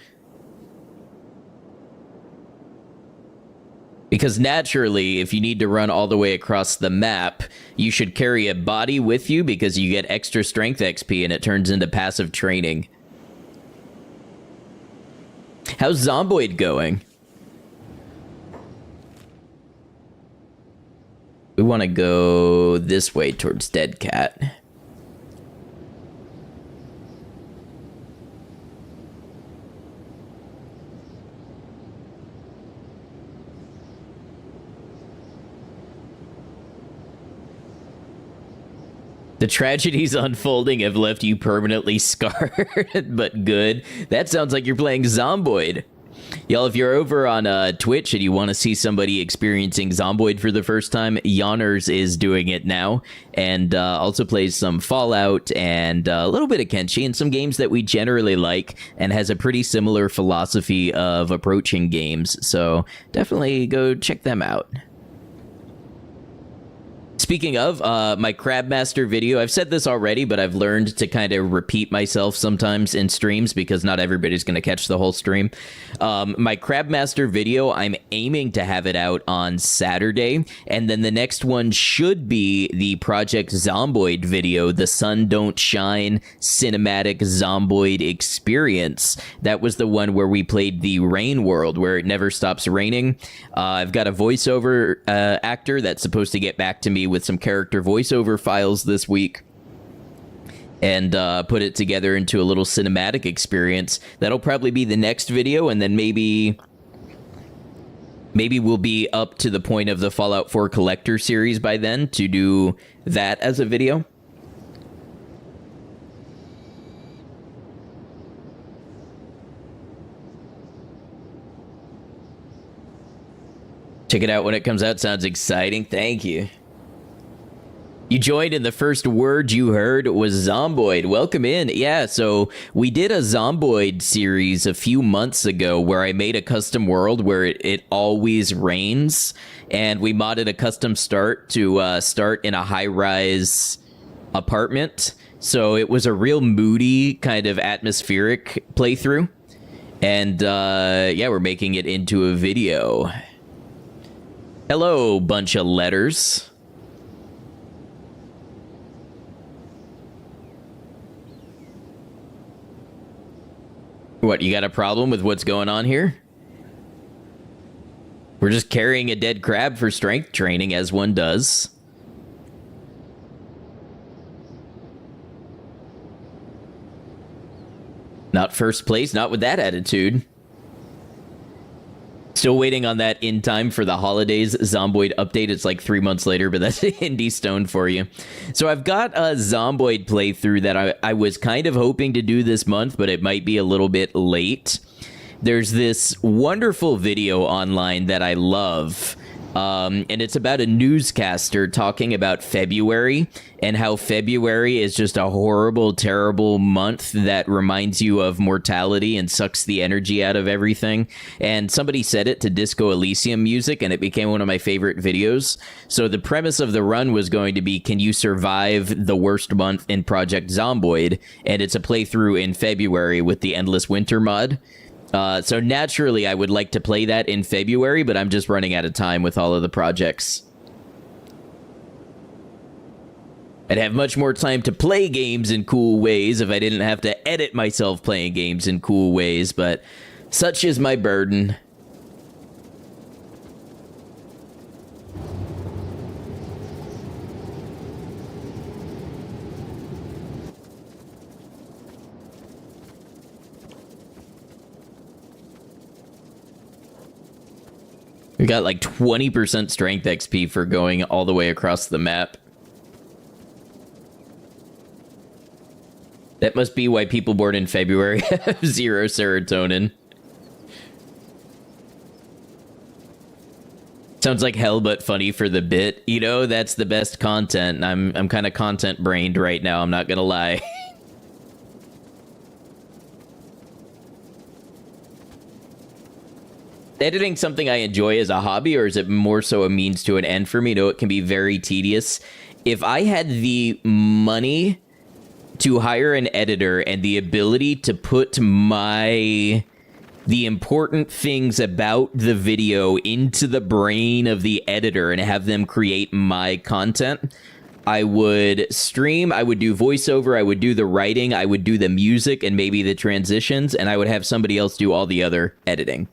Speaker 1: Because naturally, if you need to run all the way across the map, you should carry a body with you because you get extra strength XP and it turns into passive training. How's Zomboid going? We want to go this way towards Dead Cat. The tragedies unfolding have left you permanently scarred, but good. That sounds like you're playing Zomboid. Y'all, if you're over on Twitch and you want to see somebody experiencing Zomboid for the first time, Yonners is doing it now, and also plays some Fallout and a little bit of Kenshi and some games that we generally like, and has a pretty similar philosophy of approaching games, so definitely go check them out. Speaking of, my Crabmaster video, I've said this already, but I've learned to kind of repeat myself sometimes in streams because not everybody's going to catch the whole stream. My Crabmaster video, I'm aiming to have it out on Saturday, and then the next one should be the Project Zomboid video, the Sun Don't Shine Cinematic Zomboid Experience. That was the one where we played the rain world, where it never stops raining. I've got a voiceover actor that's supposed to get back to me with some character voiceover files this week and put it together into a little cinematic experience. That'll probably be the next video, and then maybe we'll be up to the point of the Fallout 4 Collector series by then to do that as a video. Check it out when it comes out. Sounds exciting. Thank you. You joined and the first word you heard was Zomboid. Welcome in. Yeah, so we did a Zomboid series a few months ago where I made a custom world where it always rains, and we modded a custom start to start in a high-rise apartment. So it was a real moody, kind of atmospheric playthrough. And yeah, we're making it into a video. Hello, bunch of letters. What, you got a problem with what's going on here? We're just carrying a dead crab for strength training, as one does. Not first place, not with that attitude. Still waiting on that in time for the holidays Zomboid update. It's like 3 months later, but that's Indie Stone for you. So I've got a Zomboid playthrough that I was kind of hoping to do this month, but it might be a little bit late. There's this wonderful video online that I love. And it's about a newscaster talking about February and how February is just a horrible, terrible month that reminds you of mortality and sucks the energy out of everything. And somebody said it to Disco Elysium music, and it became one of my favorite videos. So the premise of the run was going to be, can you survive the worst month in Project Zomboid? And it's a playthrough in February with the Endless Winter mod. So naturally, I would like to play that in February, but I'm just running out of time with all of the projects. I'd have much more time to play games in cool ways if I didn't have to edit myself playing games in cool ways, but such is my burden. We got like 20% strength XP for going all the way across the map. That must be why people born in February have 0 serotonin. Sounds like hell but funny for the bit. You know, that's the best content. I'm kind of content brained right now, I'm not gonna lie. Editing something I enjoy as a hobby, or is it more so a means to an end for me? No, it can be very tedious. If I had the money to hire an editor and the ability to put the important things about the video into the brain of the editor and have them create my content, I would stream, I would do voiceover, I would do the writing, I would do the music and maybe the transitions, and I would have somebody else do all the other editing.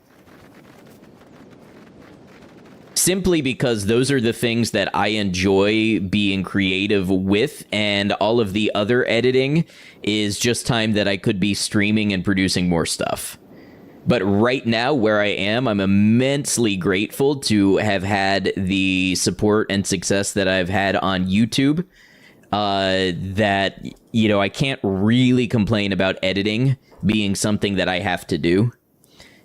Speaker 1: Simply because those are the things that I enjoy being creative with, and all of the other editing is just time that I could be streaming and producing more stuff. But right now, where I am, I'm immensely grateful to have had the support and success that I've had on YouTube. That, you know, I can't really complain about editing being something that I have to do.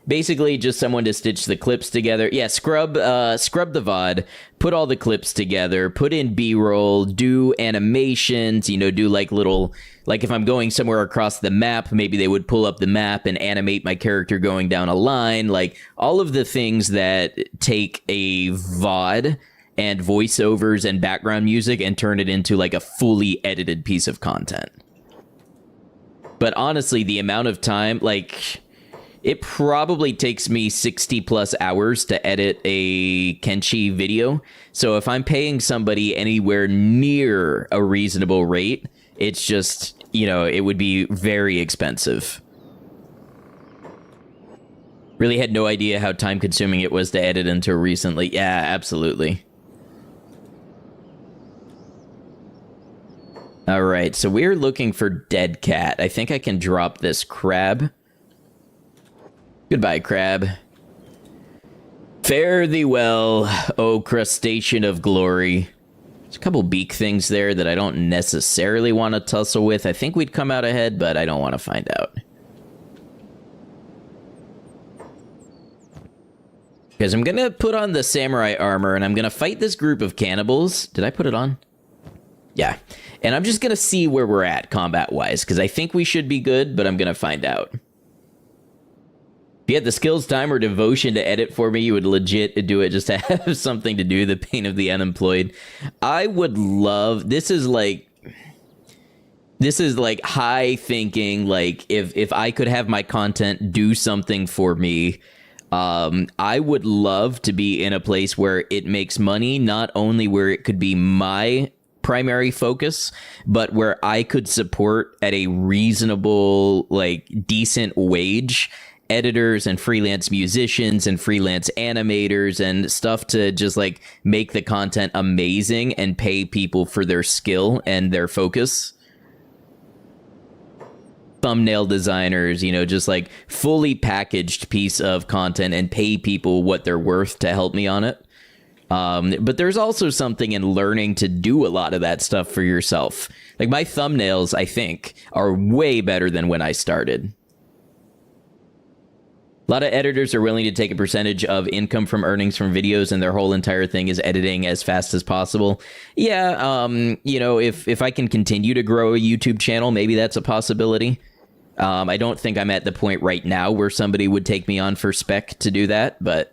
Speaker 1: Basically, just someone to stitch the clips together. Yeah, scrub the VOD, put all the clips together, put in B-roll, do animations, you know, do like little, like if I'm going somewhere across the map, maybe they would pull up the map and animate my character going down a line, like all of the things that take a VOD and voiceovers and background music and turn it into like a fully edited piece of content. But honestly, the amount of time, like, it probably takes me 60 plus hours to edit a Kenshi video. So if I'm paying somebody anywhere near a reasonable rate, it's just, you know, it would be very expensive. Really had no idea how time consuming it was to edit until recently. Yeah, absolutely. All right, so we're looking for dead cat. I think I can drop this crab. Goodbye, crab. Fare thee well, O crustacean of glory. There's a couple beak things there that I don't necessarily want to tussle with. I think we'd come out ahead, but I don't want to find out. Because I'm going to put on the samurai armor, and I'm going to fight this group of cannibals. Did I put it on? Yeah. And I'm just going to see where we're at combat-wise, because I think we should be good, but I'm going to find out. If you had the skills, time, or devotion to edit for me, you would legit do it just to have something to do, the pain of the unemployed. I would love... This is like high thinking, like, if I could have my content do something for me, I would love to be in a place where it makes money, not only where it could be my primary focus, but where I could support at a reasonable, like, decent wage editors and freelance musicians and freelance animators and stuff to just like make the content amazing and pay people for their skill and their focus. Thumbnail designers, you know, just like fully packaged piece of content and pay people what they're worth to help me on it. But there's also something in learning to do a lot of that stuff for yourself. Like my thumbnails, I think, are way better than when I started. A lot of editors are willing to take a percentage of income from earnings from videos, and their whole entire thing is editing as fast as possible. Yeah, you know, if I can continue to grow a YouTube channel, maybe that's a possibility. I don't think I'm at the point right now where somebody would take me on for spec to do that, but...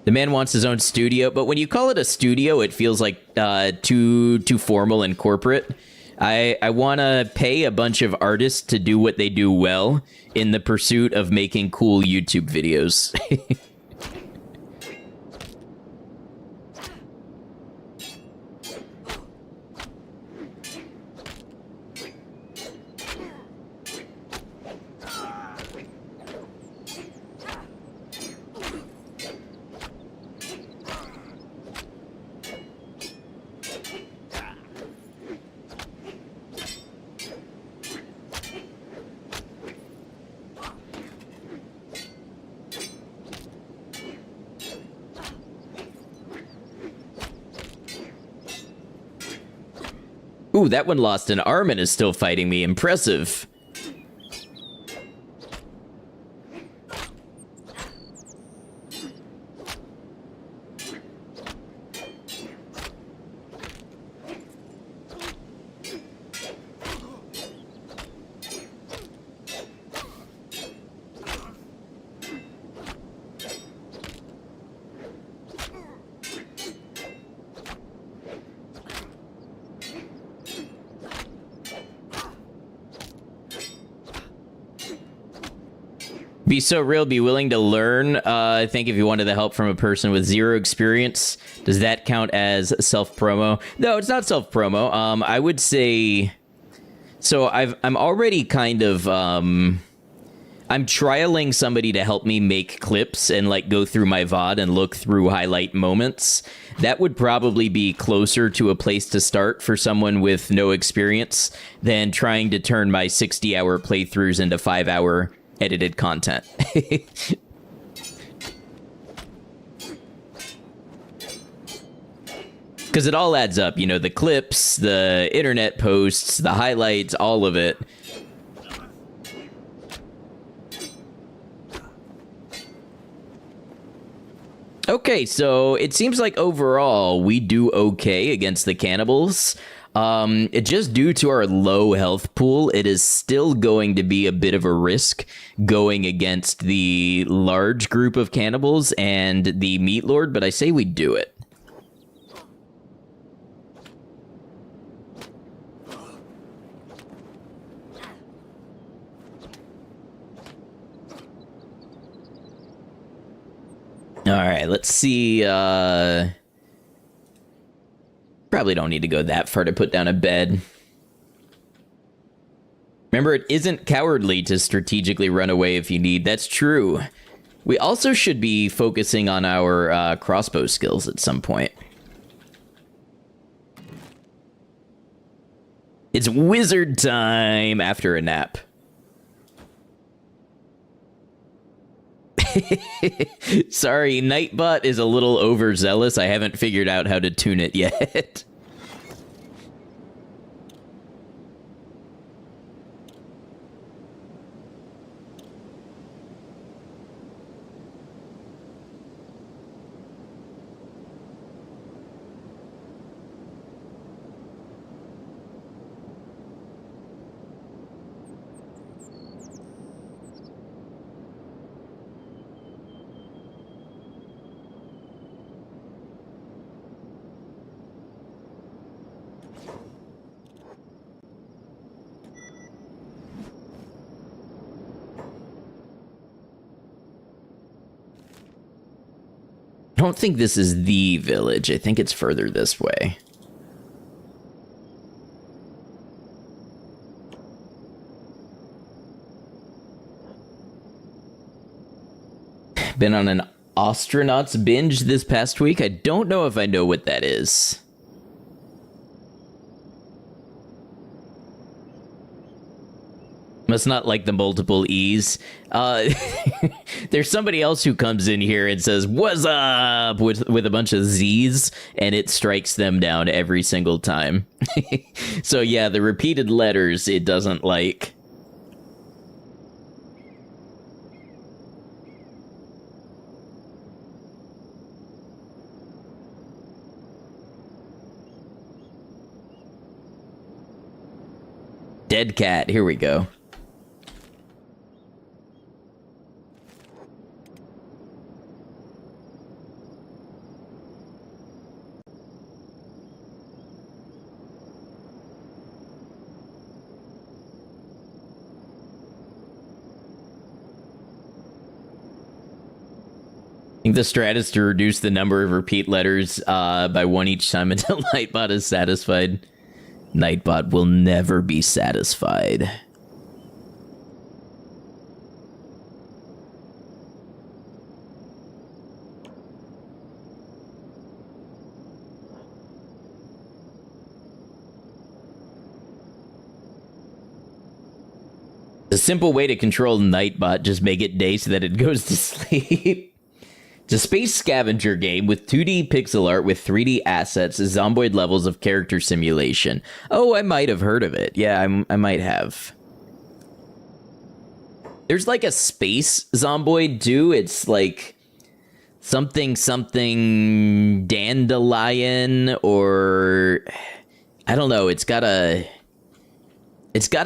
Speaker 1: The man wants his own studio, but when you call it a studio, it feels like too formal and corporate. I want to pay a bunch of artists to do what they do well in the pursuit of making cool YouTube videos. Ooh, that one lost an arm and is still fighting me. Impressive. Be so real, be willing to learn. I think if you wanted the help from a person with zero experience, does that count as self-promo? No, it's not self-promo. I would say... So I'm already kind of... I'm trialing somebody to help me make clips and like go through my VOD and look through highlight moments. That would probably be closer to a place to start for someone with no experience than trying to turn my 60-hour playthroughs into 5-hour edited content. Because it all adds up, you know, the clips, the internet posts, the highlights, all of it. Okay, so it seems like overall we do okay against the cannibals. Just due to our low health pool, it is still going to be a bit of a risk going against the large group of cannibals and the meat lord, but I say we do it. All right, let's see. Probably don't need to go that far to put down a bed. Remember, it isn't cowardly to strategically run away if you need. That's true. We also should be focusing on our crossbow skills at some point. It's wizard time after a nap. Sorry, Nightbot is a little overzealous. I haven't figured out how to tune it yet. I don't think this is the village. I think it's further this way. Been on an astronauts binge this past week. I don't know if I know what that is. Must not like the multiple E's. There's somebody else who comes in here and says, "What's up?" with a bunch of Z's, and it strikes them down every single time. So yeah, the repeated letters it doesn't like. Dead cat, here we go. I think the strat is to reduce the number of repeat letters by one each time until Nightbot is satisfied. Nightbot will never be satisfied. A simple way to control Nightbot, just make it day so that it goes to sleep. It's a space scavenger game with 2D pixel art with 3D assets, zomboid levels of character simulation. Oh, I might have heard of it. Yeah, I might have. There's like a space zomboid too. It's like something dandelion or I don't know. It's got a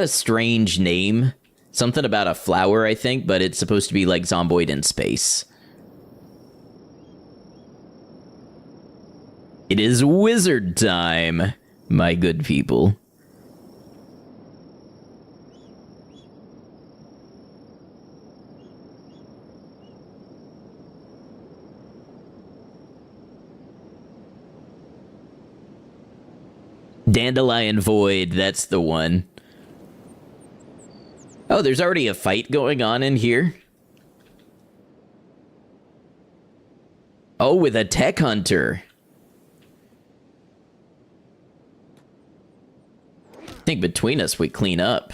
Speaker 1: strange name. Something about a flower, I think, but it's supposed to be like zomboid in space. It is wizard time, my good people. Dandelion Void, that's the one. Oh, there's already a fight going on in here? Oh, with a tech hunter. I think between us we clean up.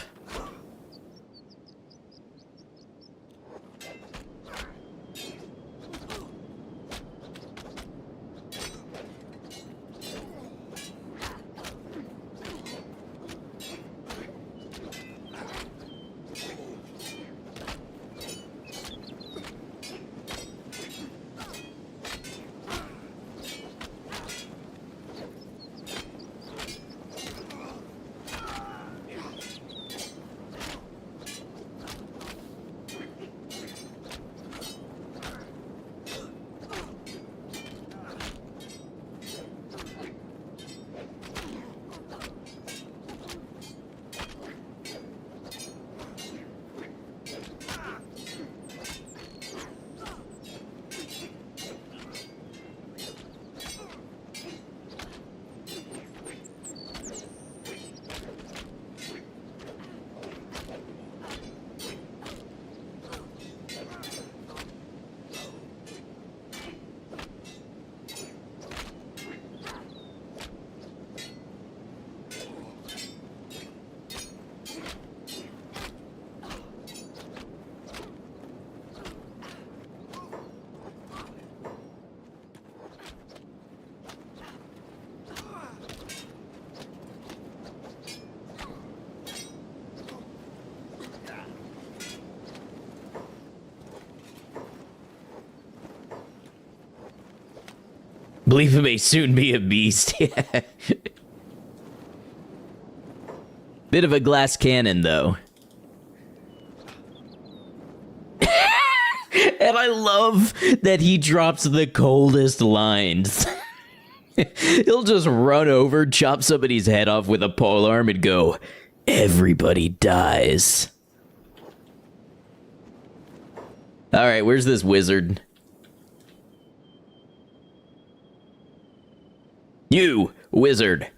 Speaker 1: Bleep may soon be a beast. Bit of a glass cannon, though. And I love that he drops the coldest lines. He'll just run over, chop somebody's head off with a polearm and go, "Everybody dies." Alright, where's this wizard? You, wizard.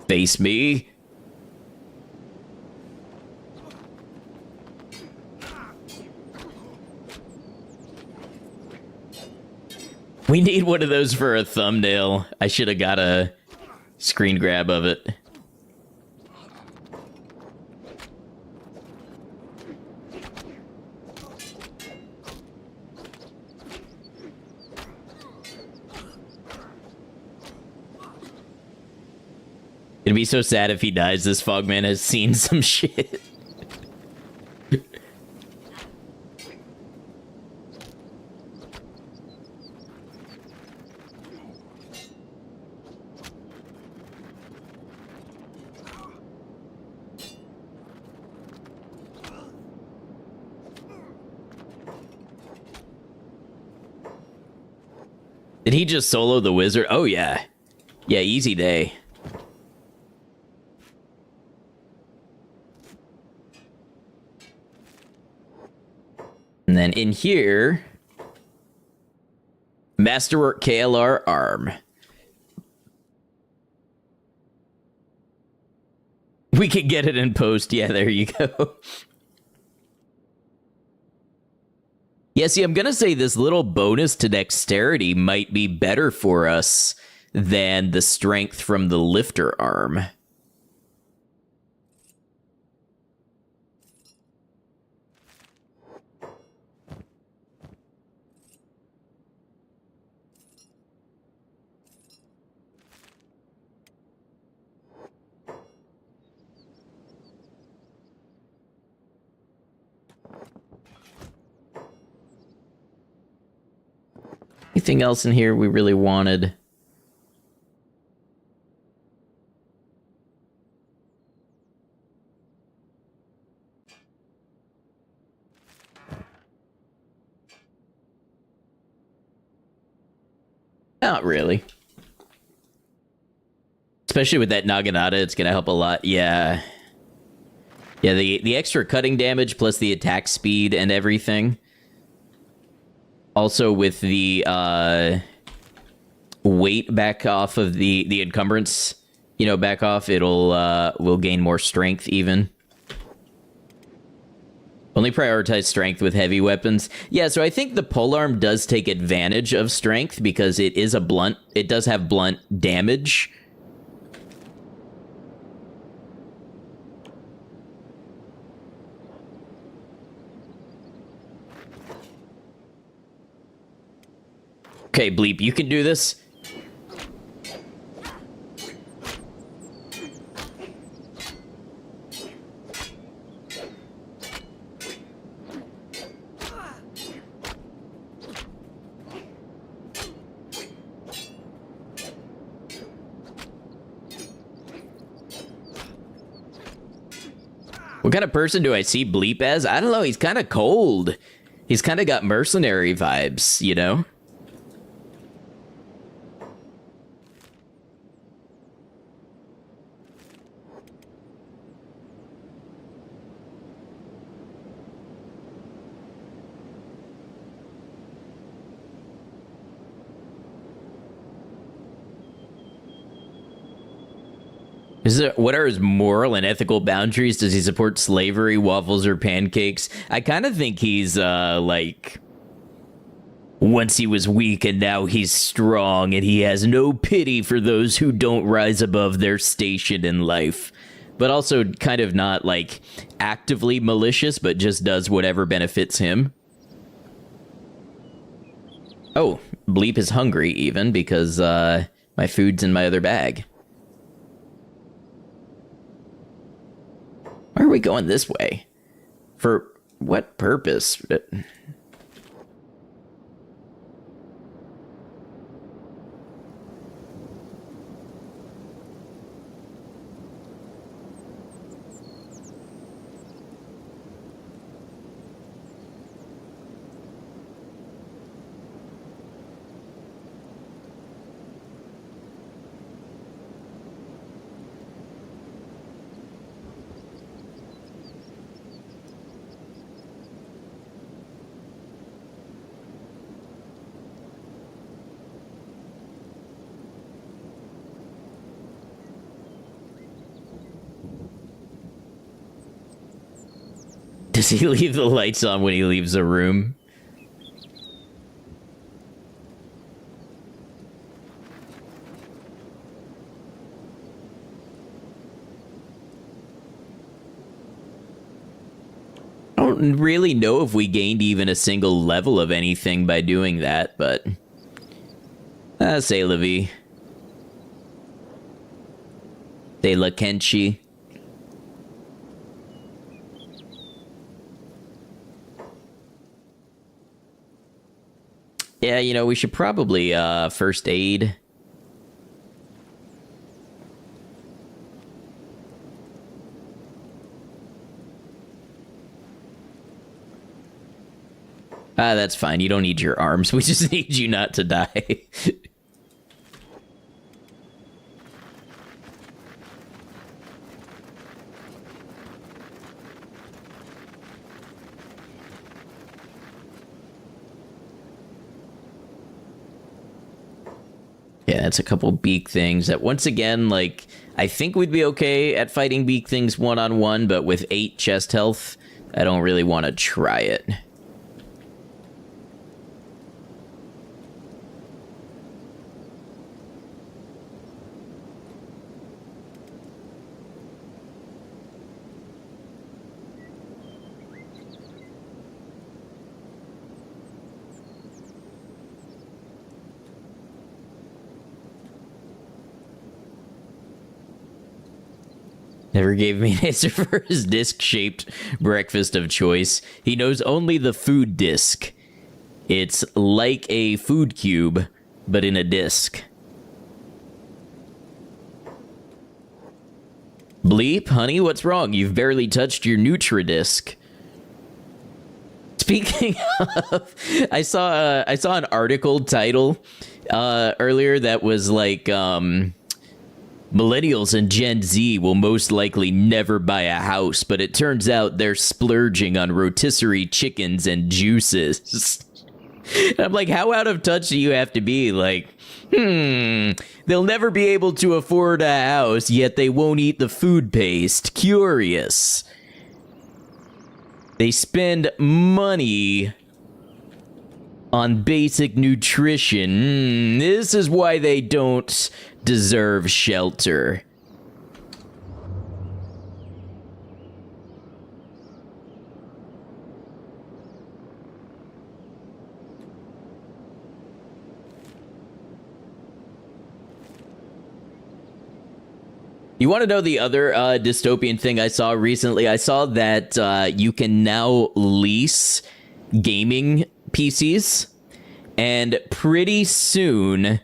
Speaker 1: Face me. We need one of those for a thumbnail. I should have got a screen grab of it. It'd be so sad if he dies. This Fogman has seen some shit. Did he just solo the wizard? Oh, yeah. Yeah, easy day. And then in here, Masterwork KLR arm. We could get it in post. Yeah, there you go. Yeah, see, I'm going to say this little bonus to dexterity might be better for us than the strength from the lifter arm. Anything else in here we really wanted? Not really. Especially with that Naginata, it's going to help a lot. Yeah. Yeah, the extra cutting damage plus the attack speed and everything. Also with the weight back off of the encumbrance, you know, back off, will gain more strength even. Only prioritize strength with heavy weapons. Yeah, so I think the polearm does take advantage of strength because it is a blunt. It does have blunt damage. Okay, Bleep, you can do this. What kind of person do I see Bleep as? I don't know, he's kind of cold. He's kind of got mercenary vibes, you know? What are his moral and ethical boundaries? Does he support slavery, waffles, or pancakes? I kind of think he's, like... Once he was weak and now he's strong, and he has no pity for those who don't rise above their station in life. But also kind of not, like, actively malicious, but just does whatever benefits him. Oh, Bleep is hungry, even, because, my food's in my other bag. Why are we going this way? For what purpose? Does he leave the lights on when he leaves a room? I don't really know if we gained even a single level of anything by doing that, but... c'est la vie. C'est la Kenshi. Yeah, you know, we should probably, first aid. That's fine. You don't need your arms. We just need you not to die. Yeah, that's a couple beak things that, once again, like, I think we'd be okay at fighting beak things one-on-one, but with 8 chest health, I don't really want to try it. Never gave me an answer for his disc-shaped breakfast of choice. He knows only the food disc. It's like a food cube, but in a disc. Bleep, honey, what's wrong? You've barely touched your Nutri-Disc. Speaking of, I saw an article title earlier that was like, millennials and Gen Z will most likely never buy a house, but it turns out they're splurging on rotisserie chickens and juices. And I'm like, how out of touch do you have to be? Like, they'll never be able to afford a house, yet they won't eat the food paste. Curious. They spend money on basic nutrition. This is why they don't deserve shelter. You want to know the other dystopian thing I saw recently? I saw that you can now lease gaming PCs, and pretty soon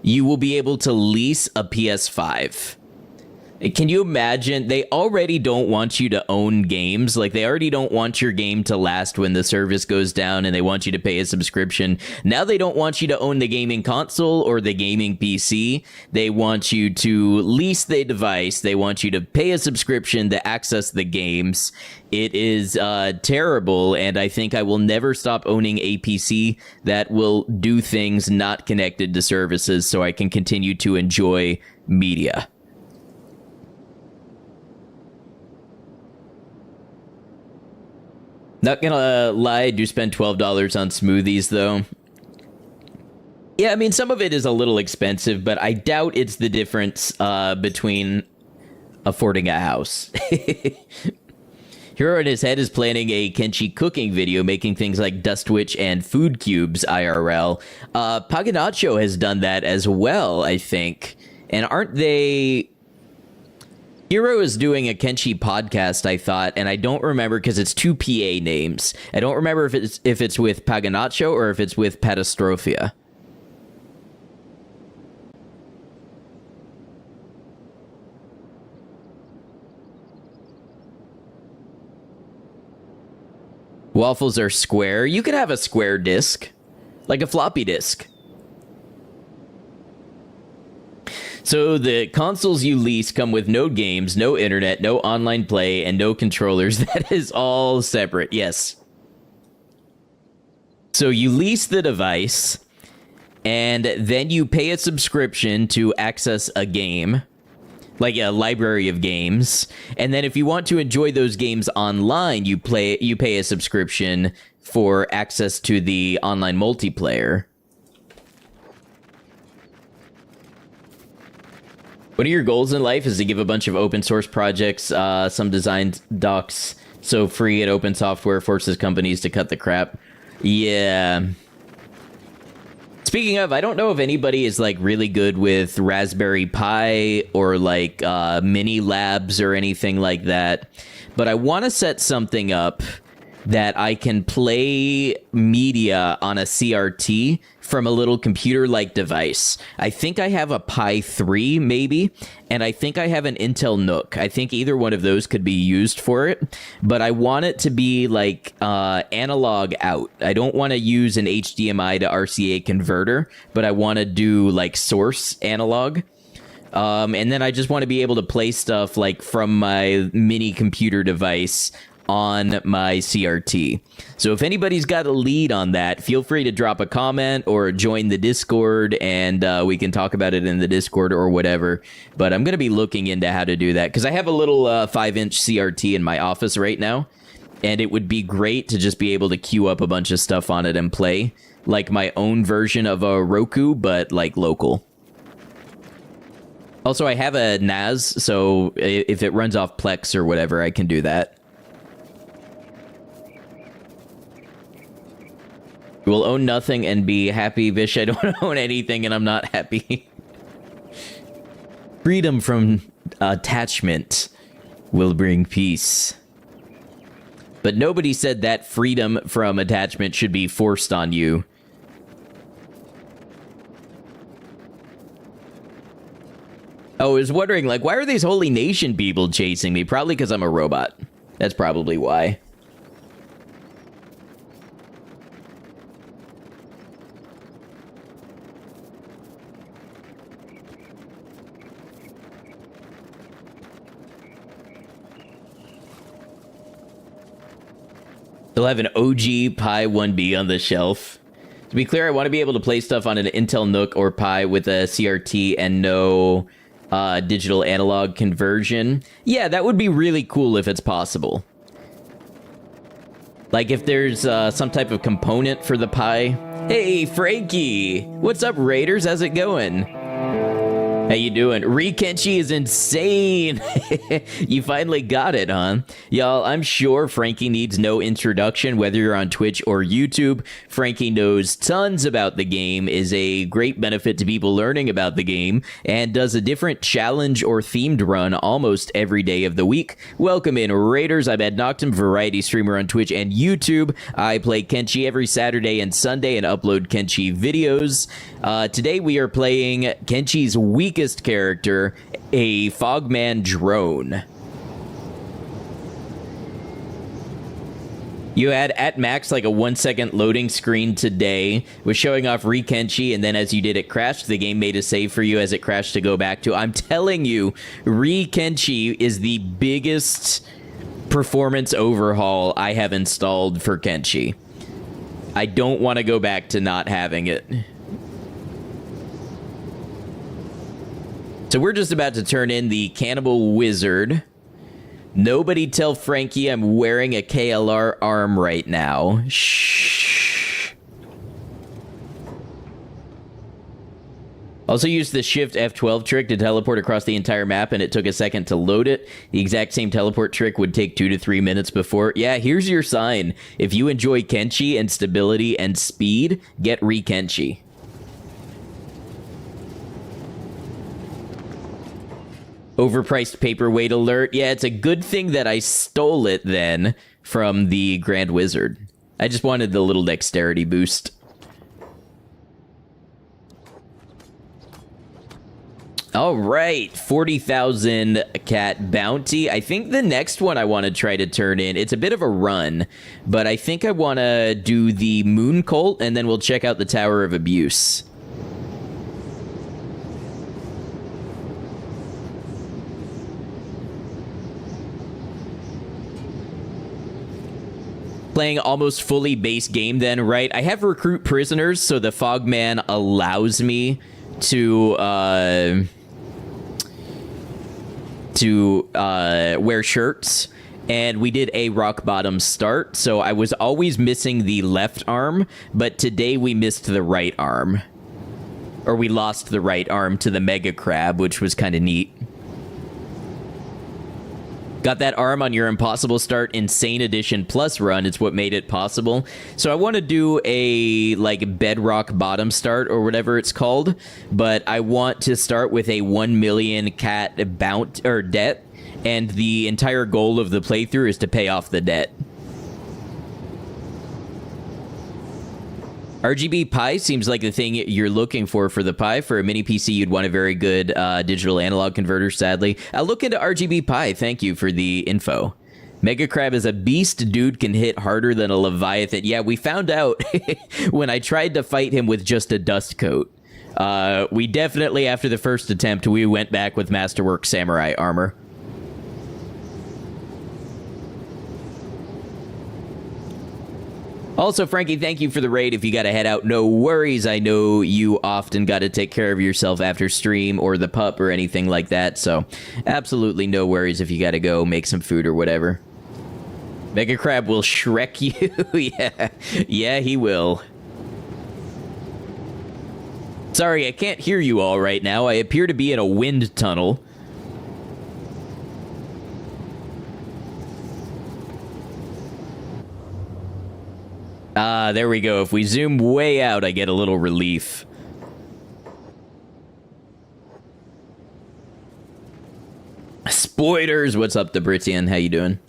Speaker 1: you will be able to lease a PS5. Can you imagine? They already don't want you to own games. Like, they already don't want your game to last when the service goes down, and they want you to pay a subscription. Now they don't want you to own the gaming console or the gaming PC. They want you to lease the device. They want you to pay a subscription to access the games. It is terrible, and I think I will never stop owning a PC that will do things not connected to services so I can continue to enjoy media. Not gonna lie, I do spend $12 on smoothies, though. Yeah, I mean, some of it is a little expensive, but I doubt it's the difference between affording a house. Hero in his head is planning a Kenshi cooking video, making things like Dust Witch and Food Cubes IRL. Paganacho has done that as well, I think. And aren't they... Hero is doing a Kenshi podcast, I thought, and I don't remember because it's 2 PA names. I don't remember if it's with Paganacho or if it's with Patastrophia. Waffles are square. You could have a square disc, like a floppy disk. So the consoles you lease come with no games, no internet, no online play, and no controllers. That is all separate, yes. So you lease the device, and then you pay a subscription to access a game. like a library of games. And then if you want to enjoy those games online, you pay a subscription for access to the online multiplayer. One of your goals in life is to give a bunch of open source projects some design docs so free and open software forces companies to cut the crap. Yeah. Speaking of, I don't know if anybody is like really good with Raspberry Pi or like mini labs or anything like that, but I want to set something up that I can play media on a CRT from a little computer-like device. I think I have a Pi 3, maybe, and I think I have an Intel NUC. I think either one of those could be used for it, but I want it to be, like, analog out. I don't want to use an HDMI to RCA converter, but I want to do, like, source analog. And then I just want to be able to play stuff, like, from my mini computer device on my CRT. So if anybody's got a lead on that, feel free to drop a comment or join the Discord, and we can talk about it in the Discord or whatever. But I'm going to be looking into how to do that, because I have a little 5-inch CRT in my office right now, and it would be great to just be able to queue up a bunch of stuff on it and play, like my own version of a Roku, but like local. Also, I have a NAS, so if it runs off Plex or whatever, I can do that. You will own nothing and be happy. Bish, I don't own anything and I'm not happy. Freedom from attachment will bring peace. But nobody said that freedom from attachment should be forced on you. Oh, I was wondering, like, why are these Holy Nation people chasing me? Probably because I'm a robot. That's probably why. They'll have an OG Pi 1B on the shelf. To be clear, I want to be able to play stuff on an Intel NUC or Pi with a CRT and no digital analog conversion. Yeah, that would be really cool if it's possible. Like if there's some type of component for the Pi. Hey, Frankie! What's up, Raiders? How's it going? How you doing? Kenshi is insane. You finally got it, huh? Y'all, I'm sure Frankie needs no introduction, whether you're on Twitch or YouTube. Frankie knows tons about the game, is a great benefit to people learning about the game, and does a different challenge or themed run almost every day of the week. Welcome in, Raiders. I'm Ed Noctum, variety streamer on Twitch and YouTube. I play Kenshi every Saturday and Sunday and upload Kenshi videos. Today we are playing Kenshi's weekest character, a Fogman drone. You had at max like a 1-second loading screen today, was showing off Kenshi, and then as you did it crashed. The game made a save for you as it crashed to go back to. I'm telling you, Kenshi is the biggest performance overhaul I have installed for Kenshi. I don't want to go back to not having it. So we're just about to turn in the Cannibal Wizard. Nobody tell Frankie I'm wearing a KLR arm right now. Shh. Also used the Shift F12 trick to teleport across the entire map, and it took a second to load it. The exact same teleport trick would take 2 to 3 minutes before. Yeah, here's your sign. If you enjoy Kenshi and stability and speed, get Kenshi. Overpriced paperweight alert. Yeah, it's a good thing that I stole it then from the Grand Wizard. I just wanted the little dexterity boost. All right, 40,000 cat bounty. I think the next one I want to try to turn in, it's a bit of a run, but I think I want to do the Moon Cult, and then we'll check out the Tower of Abuse. Playing almost fully base game then, right? I have recruit prisoners, so the Fogman allows me to to wear shirts, and we did a rock bottom start, so I was always missing the left arm, but today we missed the right arm. Or we lost the right arm to the mega crab, which was kind of neat. Got that arm on your Impossible Start Insane Edition Plus run. It's what made it possible. So I want to do a, like, bedrock bottom start or whatever it's called. But I want to start with a 1 million cat debt. And the entire goal of the playthrough is to pay off the debt. RGB Pi seems like the thing you're looking for the Pi. For a mini PC, you'd want a very good digital analog converter, sadly. I'll look into RGB Pi. Thank you for the info. Mega Crab is a beast. Dude can hit harder than a Leviathan. Yeah, we found out when I tried to fight him with just a dust coat. We definitely, after the first attempt, we went back with Masterwork Samurai armor. Also, Frankie, thank you for the raid. If you got to head out, no worries. I know you often got to take care of yourself after stream or the pup or anything like that, so absolutely no worries if you got to go make some food or whatever. Mega Crab will Shrek you. Yeah, he will. Sorry, I can't hear you all right now. I appear to be in a wind tunnel. Ah, there we go. If we zoom way out, I get a little relief. Spoilers! What's up, Debritian? How you doing?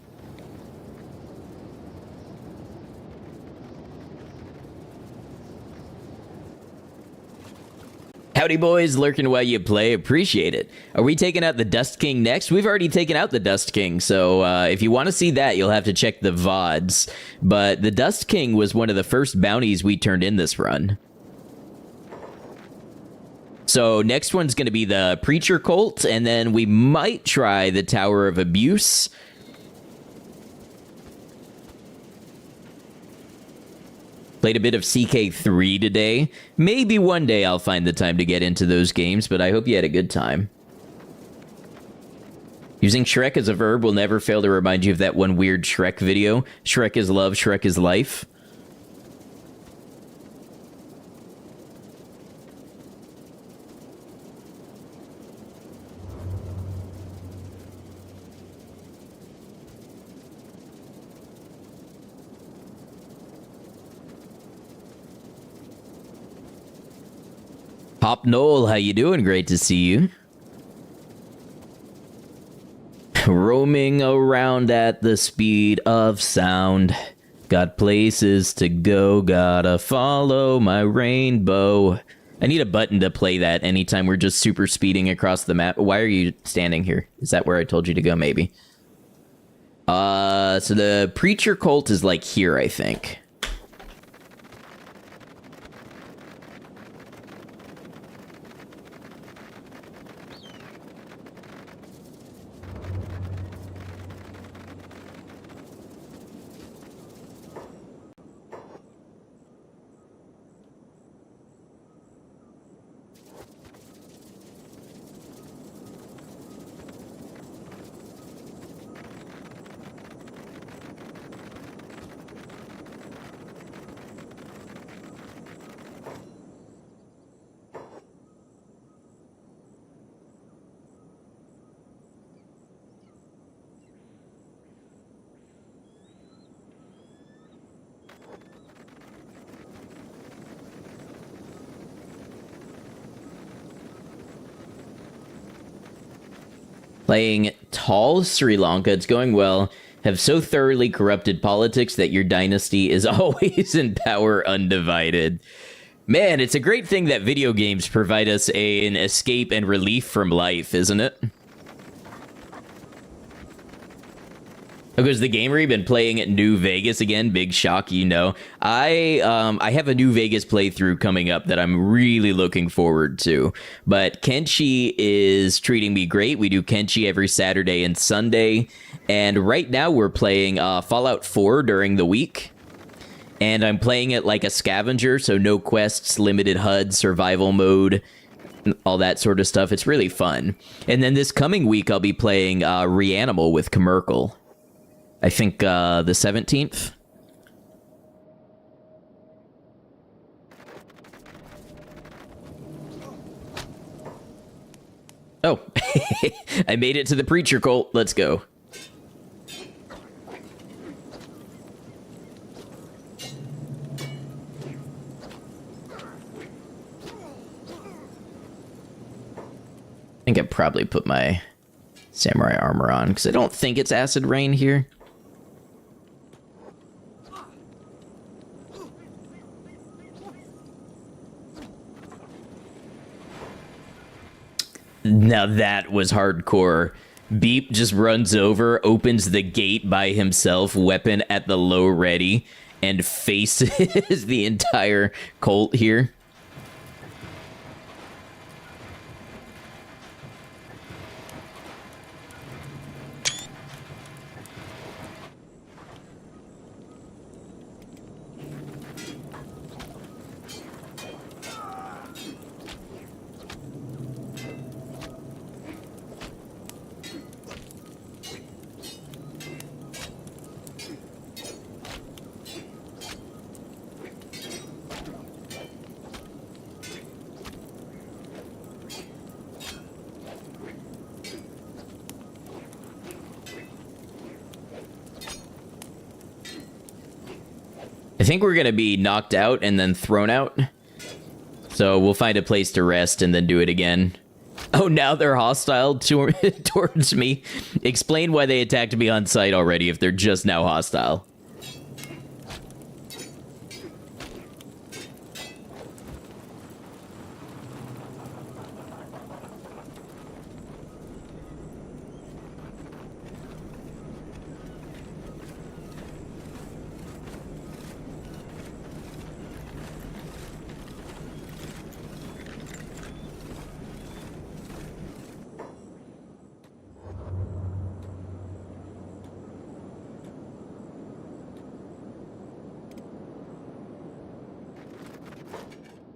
Speaker 1: Howdy, boys. Lurking while you play. Appreciate it. Are we taking out the Dust King next? We've already taken out the Dust King, so if you want to see that, you'll have to check the VODs. But the Dust King was one of the first bounties we turned in this run. So next one's going to be the Preacher Cult, and then we might try the Tower of Abuse. Played a bit of CK3 today. Maybe one day I'll find the time to get into those games, but I hope you had a good time. Using Shrek as a verb will never fail to remind you of that one weird Shrek video. Shrek is love, Shrek is life. Pop Noel, how you doing? Great to see you. Roaming around at the speed of sound. Got places to go, gotta follow my rainbow. I need a button to play that anytime we're just super speeding across the map. Why are you standing here? Is that where I told you to go? Maybe. So the Preacher Cult is like here, I think. Playing Tall Sri Lanka, it's going well. Have so thoroughly corrupted politics that your dynasty is always in power undivided. Man, it's a great thing that video games provide us an escape and relief from life, isn't it? Because the gamer you've been playing at New Vegas again, big shock, you know. I have a New Vegas playthrough coming up that I'm really looking forward to. But Kenshi is treating me great. We do Kenshi every Saturday and Sunday. And right now we're playing Fallout 4 during the week. And I'm playing it like a scavenger, so no quests, limited HUD, survival mode. all that sort of stuff. It's really fun. And then this coming week, I'll be playing Reanimal with Commerkle. I think the 17th. Oh, I made it to the Preacher Cult. Let's go. I think I probably put my samurai armor on because I don't think it's acid rain here. Now that was hardcore. Beep just runs over, opens the gate by himself, weapon at the low ready, and faces the entire cult here. I think we're going to be knocked out and then thrown out. So we'll find a place to rest and then do it again. Oh, now they're hostile towards me. Explain why they attacked me on sight already if they're just now hostile.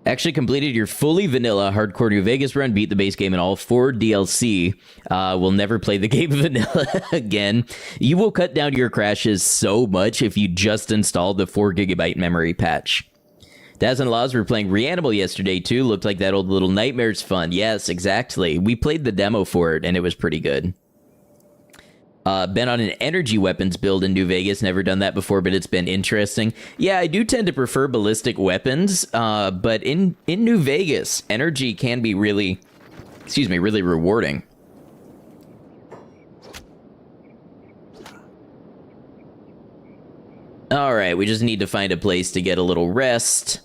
Speaker 1: Actually completed your fully vanilla hardcore New Vegas run, beat the base game and all 4 DLC. Will never play the game vanilla again. You will cut down your crashes so much if you just installed the 4 GB memory patch. Daz and Laws were playing Reanimal yesterday too. Looked like that old Little Nightmares fun. Yes, exactly. We played the demo for it and it was pretty good. Been on an energy weapons build in New Vegas. Never done that before, but it's been interesting. Yeah, I do tend to prefer ballistic weapons, but in New Vegas, energy can be really, really rewarding. All right, we just need to find a place to get a little rest,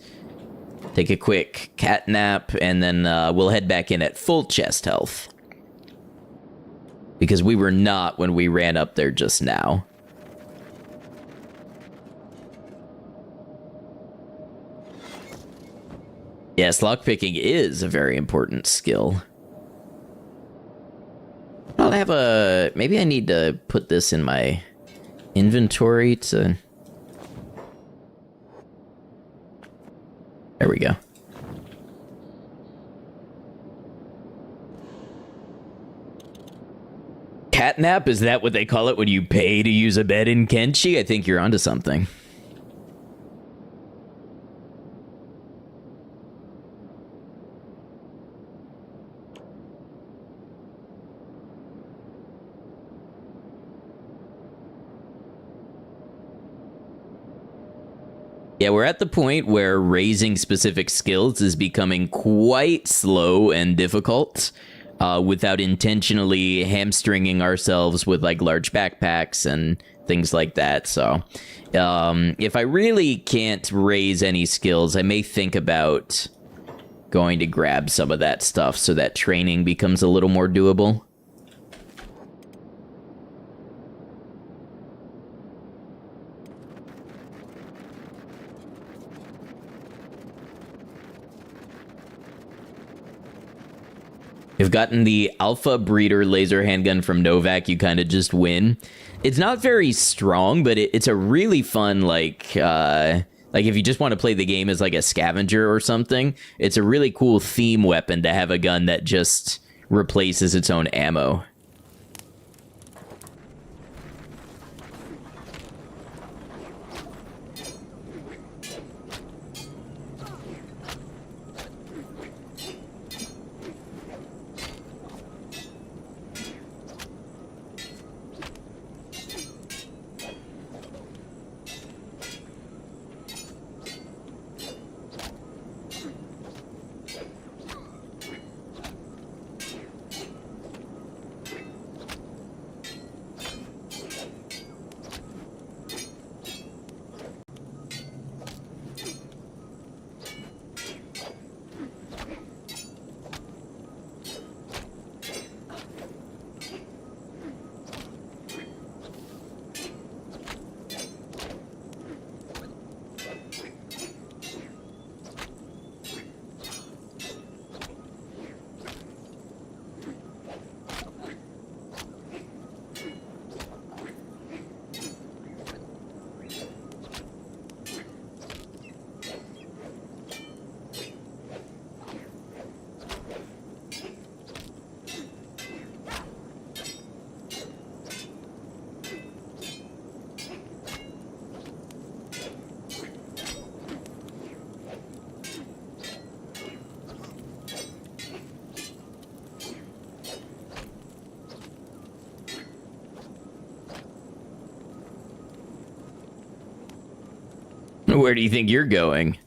Speaker 1: take a quick cat nap, and then we'll head back in at full chest health. Because we were not when we ran up there just now. Yes, lockpicking is a very important skill. I'll have a... Maybe I need to put this in my inventory to... There we go. Catnap? Is that what they call it when you pay to use a bed in Kenshi? I think you're onto something. Yeah, we're at the point where raising specific skills is becoming quite slow and difficult. Without intentionally hamstringing ourselves with like large backpacks and things like that. So if I really can't raise any skills, I may think about going to grab some of that stuff so that training becomes a little more doable. You've gotten the Alpha Breeder laser handgun from Novak, you kind of just win. It's not very strong, but it's a really fun, like, Like, if you just want to play the game as, like, a scavenger or something, it's a really cool theme weapon to have a gun that just replaces its own ammo. Where do you think you're going?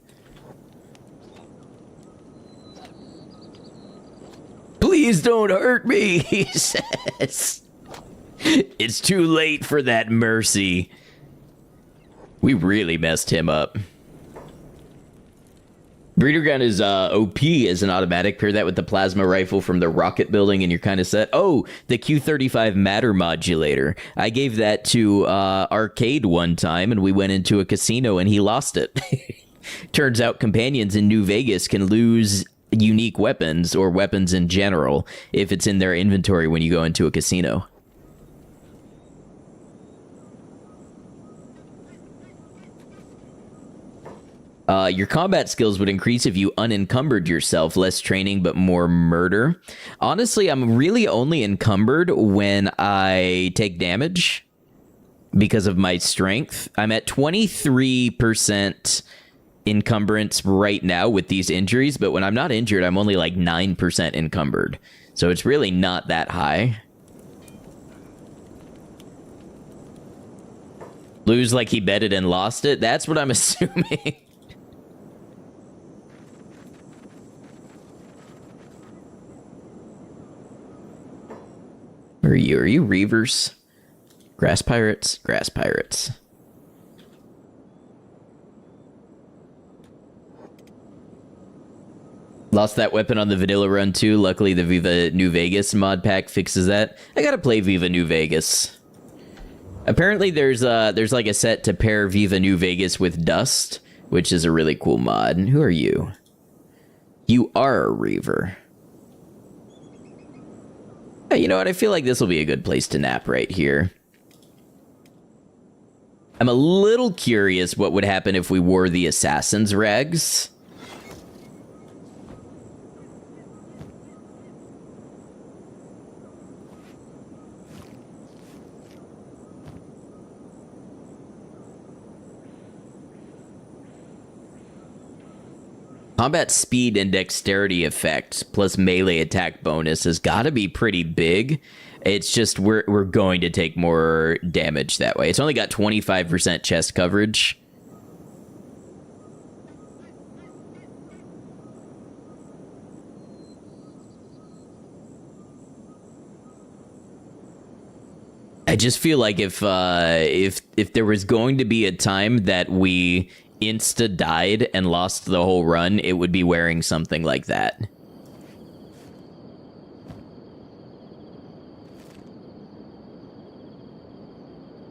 Speaker 1: Please don't hurt me, he says. It's too late for that mercy. We really messed him up. Breeder gun is OP as an automatic. Pair that with the plasma rifle from the rocket building and you're kind of set. Oh, the Q35 matter modulator. I gave that to Arcade one time and we went into a casino and he lost it. Turns out companions in New Vegas can lose unique weapons or weapons in general if it's in their inventory when you go into a casino. Your combat skills would increase if you unencumbered yourself. Less training, but more murder. Honestly, I'm really only encumbered when I take damage because of my strength. I'm at 23% encumbrance right now with these injuries, but when I'm not injured, I'm only like 9% encumbered. So it's really not that high. Lose like he betted and lost it? That's what I'm assuming. Where are you? Are you Reavers? Grass Pirates? Grass Pirates. Lost that weapon on the vanilla run too. Luckily the Viva New Vegas mod pack fixes that. I gotta play Viva New Vegas. Apparently there's like a set to pair Viva New Vegas with Dust, which is a really cool mod. And who are you? You are a Reaver. You know what? I feel like this will be a good place to nap right here. I'm a little curious what would happen if we wore the Assassin's rags. Combat speed and dexterity effect plus melee attack bonus has got to be pretty big. It's just we're going to take more damage that way. It's only got 25% chest coverage. I just feel like if there was going to be a time that we insta died and lost the whole run, it would be wearing something like that.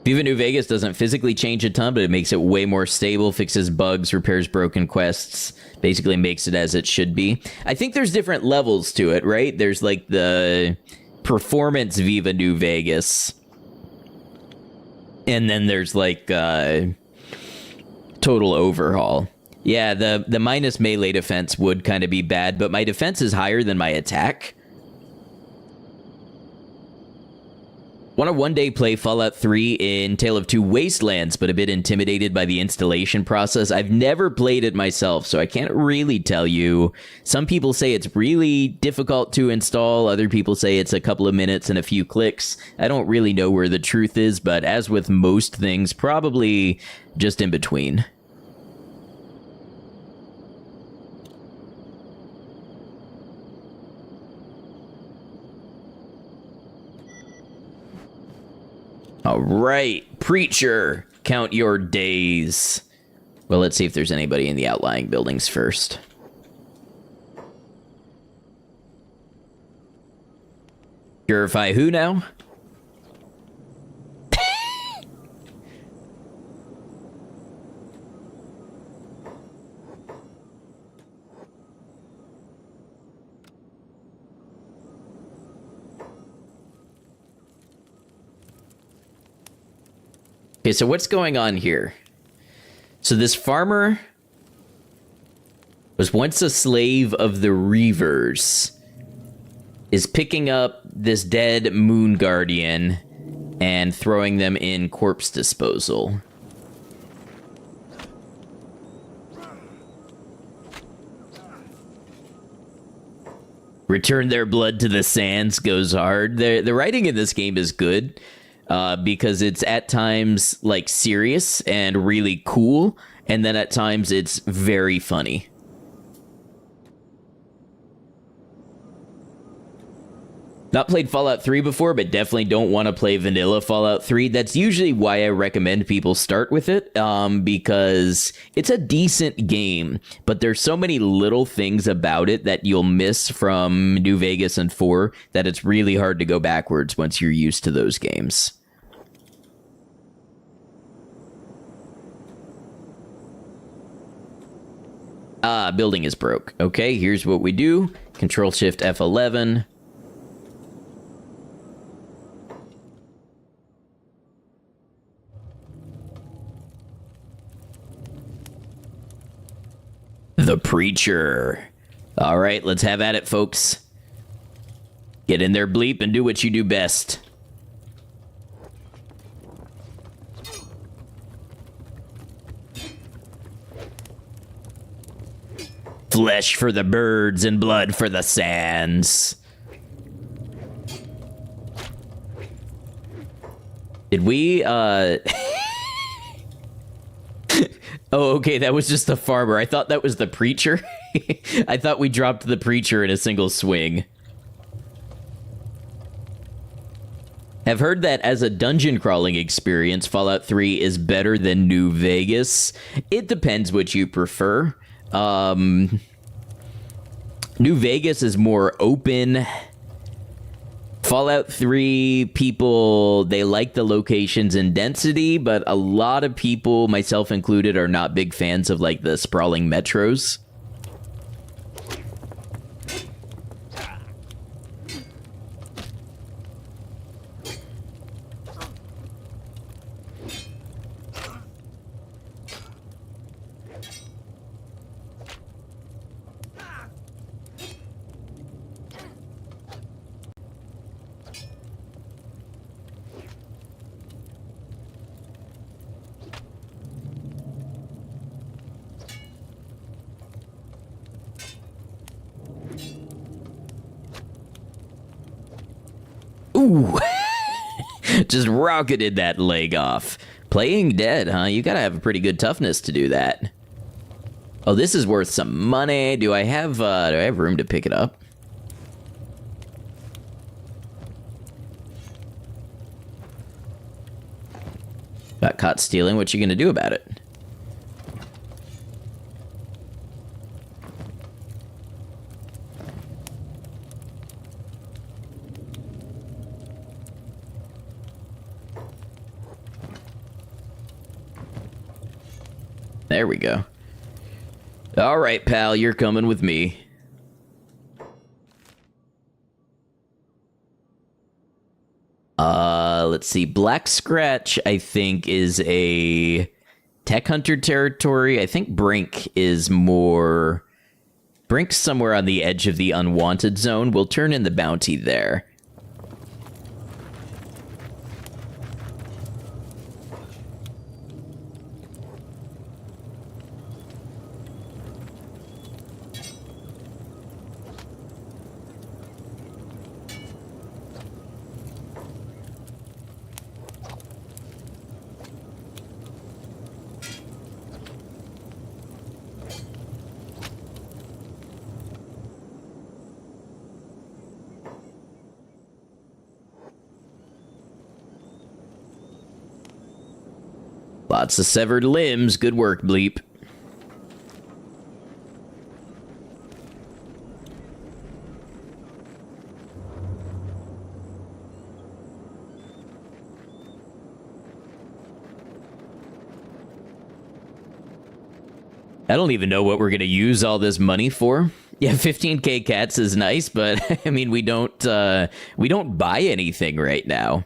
Speaker 1: Viva New Vegas doesn't physically change a ton, but it makes it way more stable, fixes bugs, repairs broken quests, basically makes it as it should be. I think there's different levels to it, right? There's like the performance Viva New Vegas, and then there's like total overhaul. Yeah, the minus melee defense would kind of be bad, but my defense is higher than my attack. Want to one day play Fallout 3 in Tale of Two Wastelands, but a bit intimidated by the installation process. I've never played it myself, so I can't really tell you. Some people say it's really difficult to install. Other people say it's a couple of minutes and a few clicks. I don't really know where the truth is, but as with most things, probably just in between. All right, Preacher, count your days. Well, let's see if there's anybody in the outlying buildings first. Purify who now? Okay, so what's going on here? So this farmer was once a slave of the Reavers, is picking up this dead moon guardian and throwing them in corpse disposal. Return their blood to the sands goes hard. The writing in this game is good. Because it's at times like serious and really cool, and then at times it's very funny. Not played Fallout 3 before, but definitely don't want to play vanilla Fallout 3. That's usually why I recommend people start with it, because it's a decent game, but there's so many little things about it that you'll miss from New Vegas and 4 that it's really hard to go backwards once you're used to those games. Building is broke. Okay, here's what we do. Control-Shift F11. The Preacher. All right, let's have at it, folks. Get in there, Bleep, and do what you do best. Flesh for the birds and blood for the sands. Did we, Oh, okay, that was just the farmer. I thought that was the Preacher. I thought we dropped the Preacher in a single swing. I've heard that as a dungeon crawling experience, Fallout 3 is better than New Vegas. It depends what you prefer. New Vegas is more open. Fallout 3 people, they like the locations and density, but a lot of people, myself included, are not big fans of like the sprawling metros. Ooh. Just rocketed that leg off. Playing dead, huh? You gotta have a pretty good toughness to do that. Oh, this is worth some money. Do I have room to pick it up? Got caught stealing. What you gonna do about it? There we go. All right, pal, you're coming with me. Let's see. Black Scratch, I think, is a Tech Hunter territory. I think Brink is more... Brink's somewhere on the edge of the unwanted zone. We'll turn in the bounty there. Lots of severed limbs. Good work, Bleep. I don't even know what we're going to use all this money for. Yeah, 15k cats is nice, but I mean, we don't buy anything right now.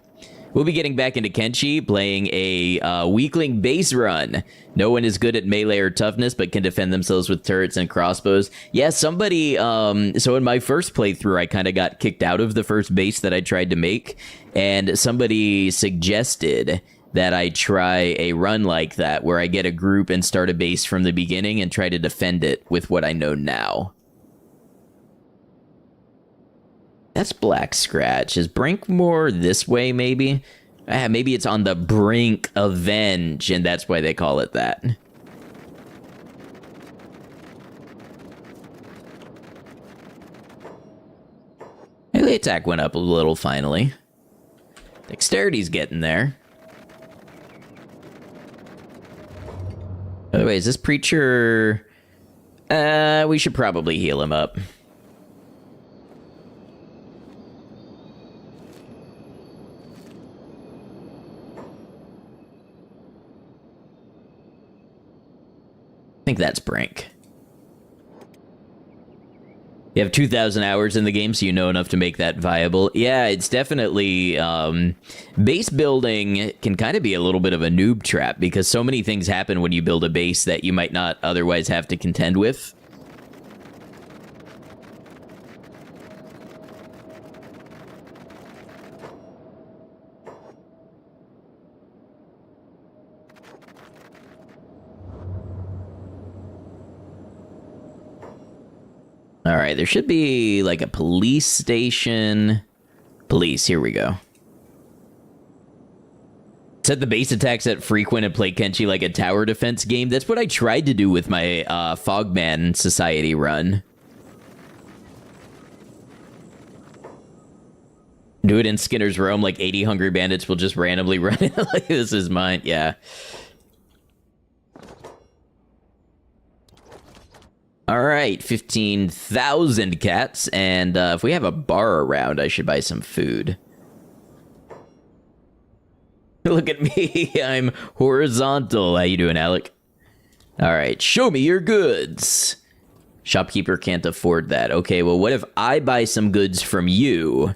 Speaker 1: We'll be getting back into Kenshi, playing a weakling base run. No one is good at melee or toughness, but can defend themselves with turrets and crossbows. Yeah, somebody... so in my first playthrough, I kind of got kicked out of the first base that I tried to make, and somebody suggested that I try a run like that, where I get a group and start a base from the beginning and try to defend it with what I know now. That's Black Scratch. Is Brink more this way, maybe? Maybe it's on the brink of Venge, and that's why they call it that. Melee attack went up a little, finally. Dexterity's getting there. By the way, is this preacher... we should probably heal him up. I think that's Brink. You have 2,000 hours in the game, so you know enough to make that viable. Yeah, it's definitely... base building can kind of be a little bit of a noob trap, because so many things happen when you build a base that you might not otherwise have to contend with. All right, there should be like a police station. Police, here we go. Set the base attacks at frequent and play Kenshi like a tower defense game. That's what I tried to do with my Fogman Society run. Do it in Skinner's Realm, like 80 hungry bandits will just randomly run it like this is mine. Yeah. All right, 15,000 cats, and if we have a bar around, I should buy some food. Look at me, I'm horizontal. How you doing, Alec? All right, show me your goods. Shopkeeper can't afford that. Okay, well, what if I buy some goods from you,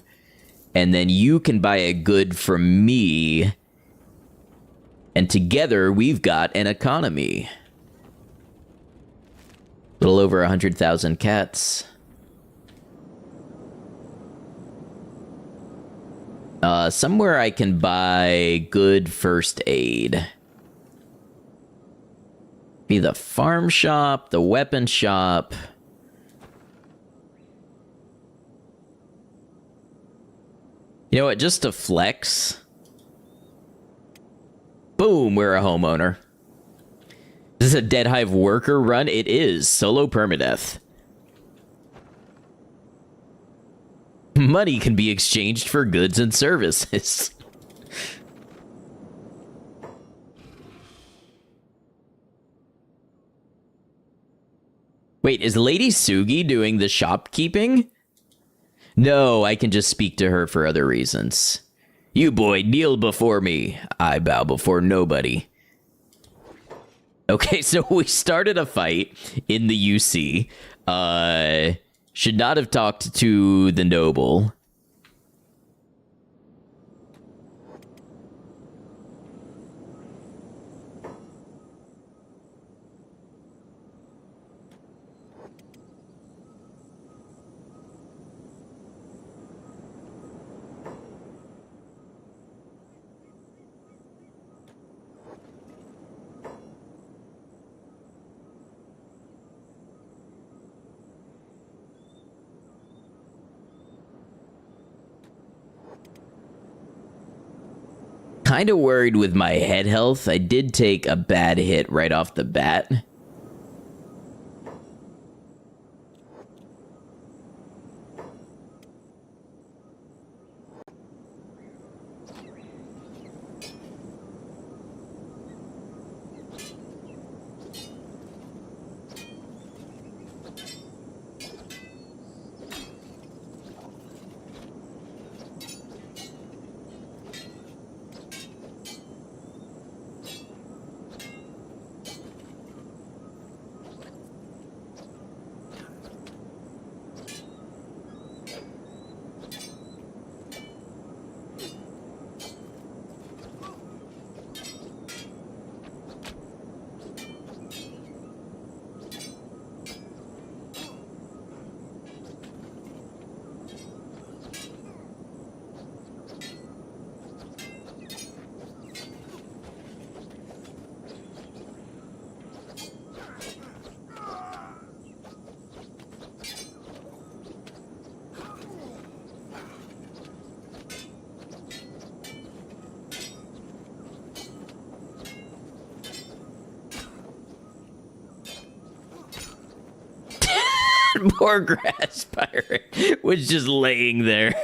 Speaker 1: and then you can buy a good from me, and together we've got an economy. A little over 100,000 cats. Somewhere I can buy good first aid. Be the farm shop, the weapon shop. You know what, just to flex. Boom, we're a homeowner. Is this a Deadhive worker run? It is. Solo permadeath. Money can be exchanged for goods and services. Wait, is Lady Sugi doing the shopkeeping? No, I can just speak to her for other reasons. You boy, kneel before me. I bow before nobody. Okay, so we started a fight in the UC. Should not have talked to the noble. kind of worried with my head health. I did take a bad hit right off the bat. Poor grass pirate was just laying there.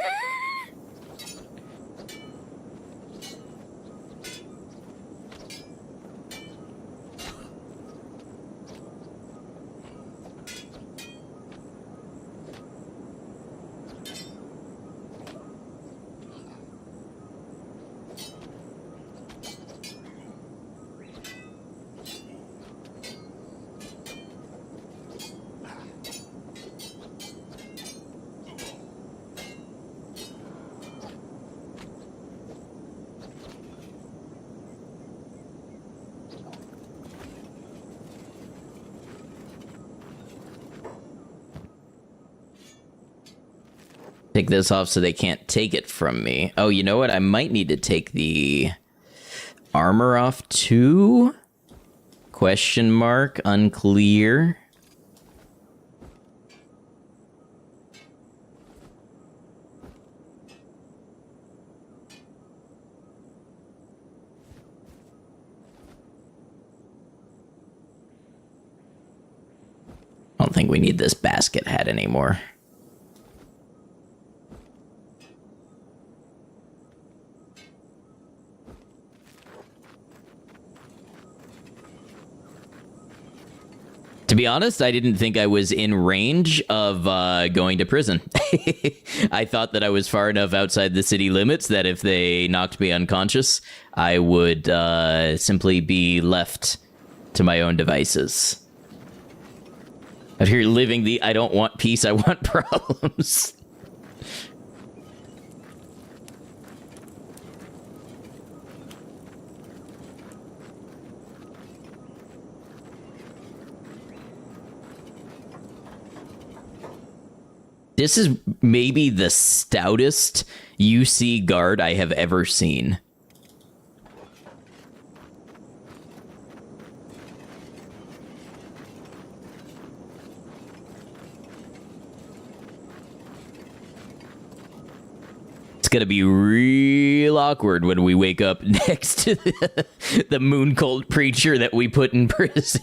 Speaker 1: Take this off so they can't take it from me. Oh, you know what? I might need to take the armor off too? Question mark, unclear. I don't think we need this basket hat anymore. To be honest, I didn't think I was in range of going to prison. I thought that I was far enough outside the city limits that if they knocked me unconscious, I would simply be left to my own devices. Out here living the I don't want peace, I want problems. This is maybe the stoutest UC guard I have ever seen. It's gonna be real awkward when we wake up next to the moon cult preacher that we put in prison.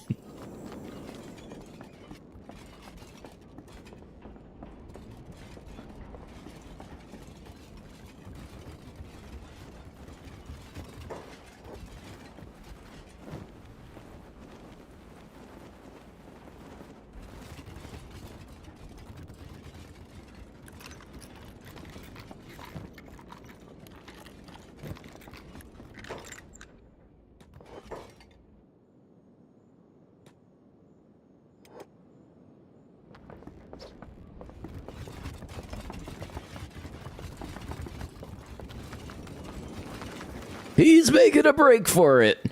Speaker 1: He's making a break for it.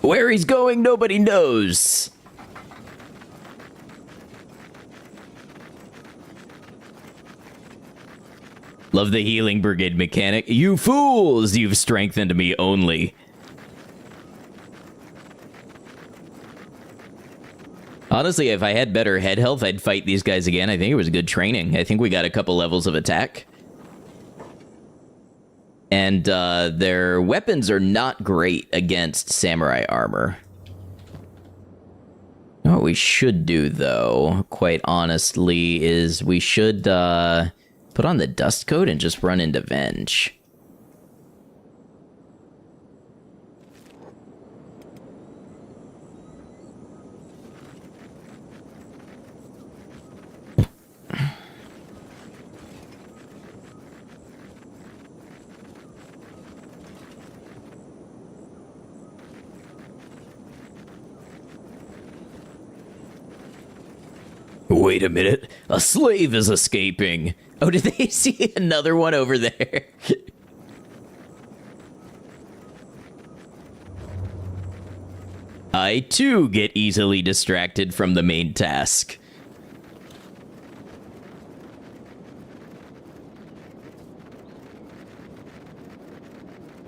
Speaker 1: Where he's going, nobody knows. Love the healing brigade mechanic. You fools, you've strengthened me only. Honestly, if I had better head health, I'd fight these guys again. I think it was good training. I think we got a couple levels of attack. And their weapons are not great against samurai armor. What we should do, though, quite honestly, is we should put on the dust coat and just run into Venge. Wait a minute. A slave is escaping. Oh, did they see another one over there? I, too, get easily distracted from the main task.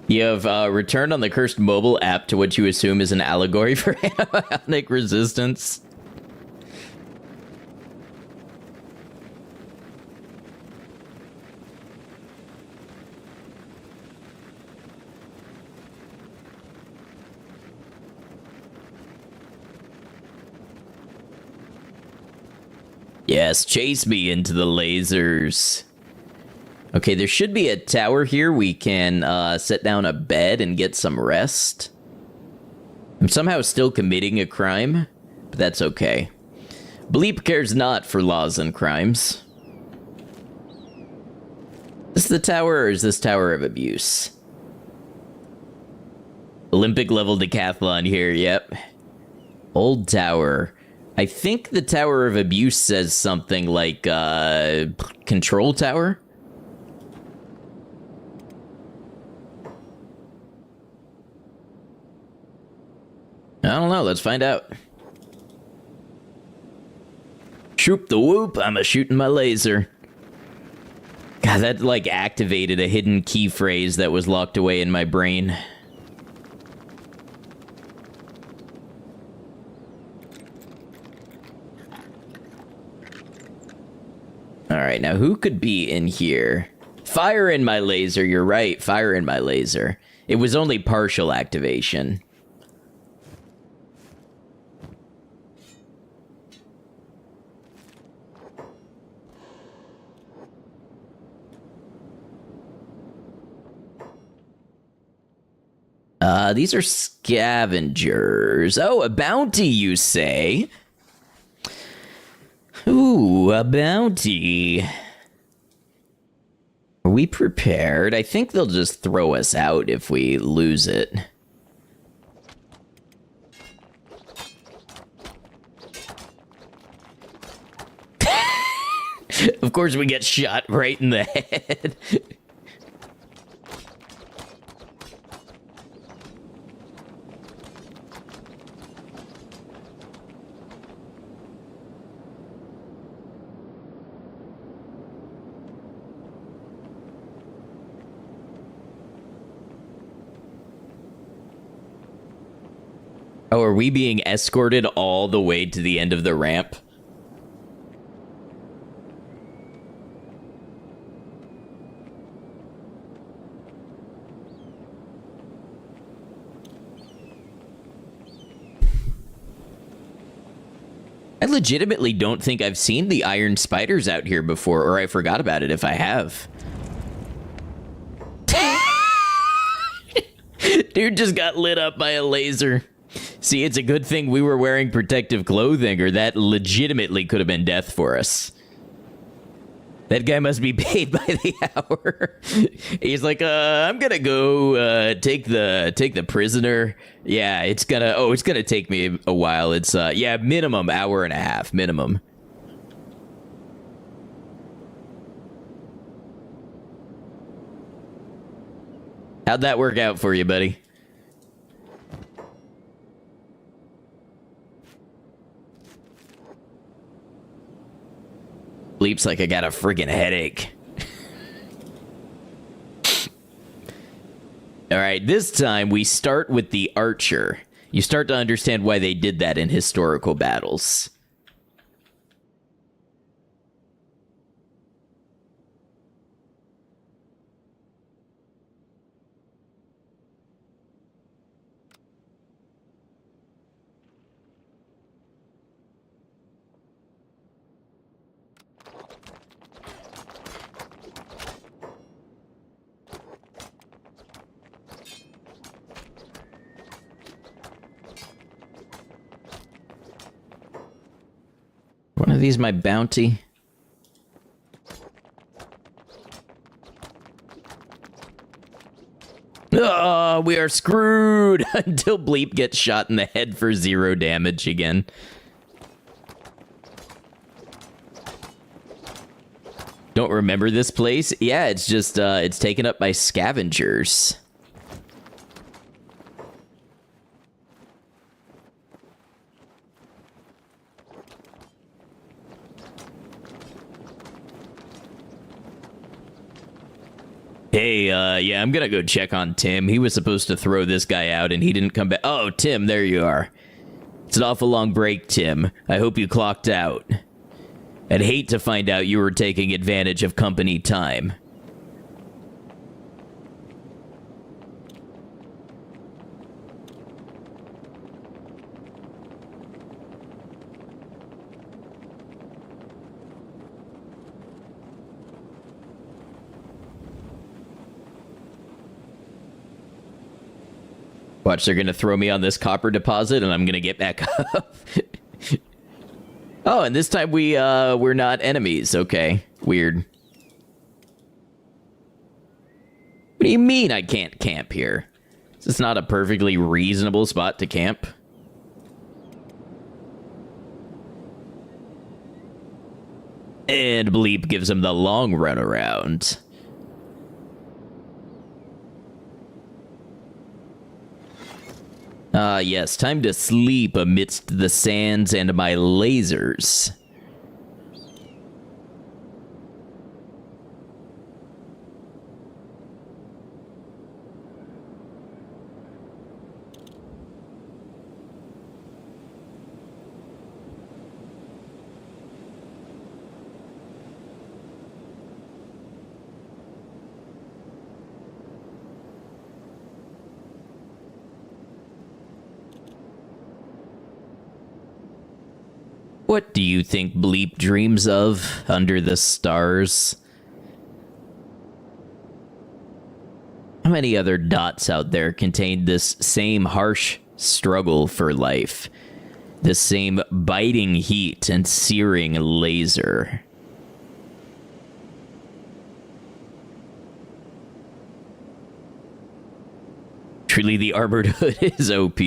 Speaker 1: You have returned on the cursed mobile app to what you assume is an allegory for antibiotic resistance. Yes, chase me into the lasers. Okay, there should be a tower here. We can set down a bed and get some rest. I'm somehow still committing a crime, but that's okay. Bleep cares not for laws and crimes. Is this the tower, or is this Tower of Abuse? Olympic level decathlon here, yep. Old tower. I think the Tower of Abuse says something like, Control Tower? I don't know, let's find out. Shoop the whoop, I'm a-shooting my laser. God, that, like, activated a hidden key phrase that was locked away in my brain. Alright, now who could be in here? Fire in my laser, you're right. Fire in my laser. It was only partial activation. These are scavengers. Oh, a bounty, you say? Ooh, a bounty. Are we prepared? I think they'll just throw us out if we lose it. Of course we get shot right in the head. Oh, are we being escorted all the way to the end of the ramp? I legitimately don't think I've seen the iron spiders out here before, or I forgot about it if I have. Dude just got lit up by a laser. See, it's a good thing we were wearing protective clothing, or that legitimately could have been death for us. That guy must be paid by the hour. He's like, I'm gonna go take the prisoner. Yeah, it's gonna take me a while. It's yeah, minimum hour and a half, minimum. How'd that work out for you, buddy? Bleep's like, I got a friggin' headache. Alright, this time we start with the archer. You start to understand why they did that in historical battles. One of these my bounty. Oh, we are screwed until Bleep gets shot in the head for 0 damage again. Don't remember this place? Yeah, it's just, it's taken up by scavengers. Hey, yeah, I'm gonna go check on Tim. He was supposed to throw this guy out and he didn't come back. Oh, Tim, there you are. It's an awful long break, Tim. I hope you clocked out. I'd hate to find out you were taking advantage of company time. Watch, they're gonna throw me on this copper deposit and I'm gonna get back up. Oh, and this time we're not enemies. Okay, weird. What do you mean I can't camp here? Is this not a perfectly reasonable spot to camp? And Bleep gives him the long runaround. Ah, yes, time to sleep amidst the sands and my lasers. What do you think Bleep dreams of under the stars? How many other dots out there contain this same harsh struggle for life? This same biting heat and searing laser? Truly, the armored hood is OP.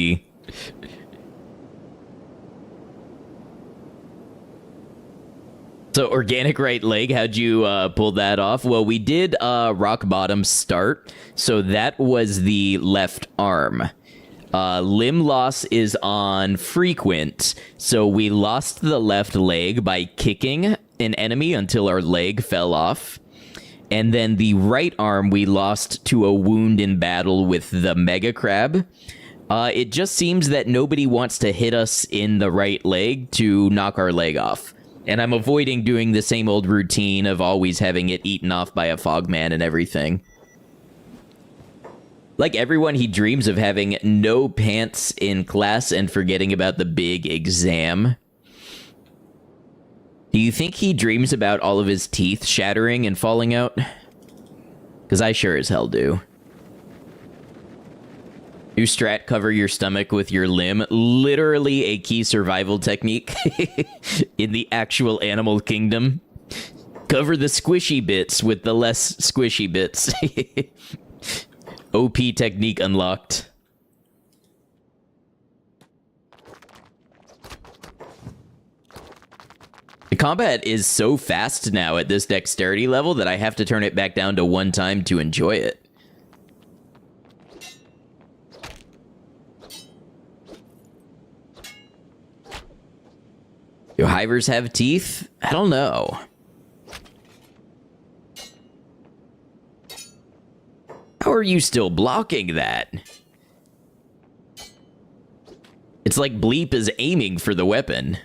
Speaker 1: So, organic right leg, how'd you pull that off? Well, we did rock bottom start, so that was the left arm. Limb loss is on frequent, so we lost the left leg by kicking an enemy until our leg fell off. And then the right arm we lost to a wound in battle with the Mega Crab. It just seems that nobody wants to hit us in the right leg to knock our leg off. And I'm avoiding doing the same old routine of always having it eaten off by a Fogman and everything. Like everyone, he dreams of having no pants in class and forgetting about the big exam. Do you think he dreams about all of his teeth shattering and falling out? Because I sure as hell do. New strat, cover your stomach with your limb. Literally a key survival technique in the actual animal kingdom. Cover the squishy bits with the less squishy bits. OP technique unlocked. The combat is so fast now at this dexterity level that I have to turn it back down to 1 time to enjoy it. Do hivers have teeth? I don't know. How are you still blocking that? It's like Bleep is aiming for the weapon.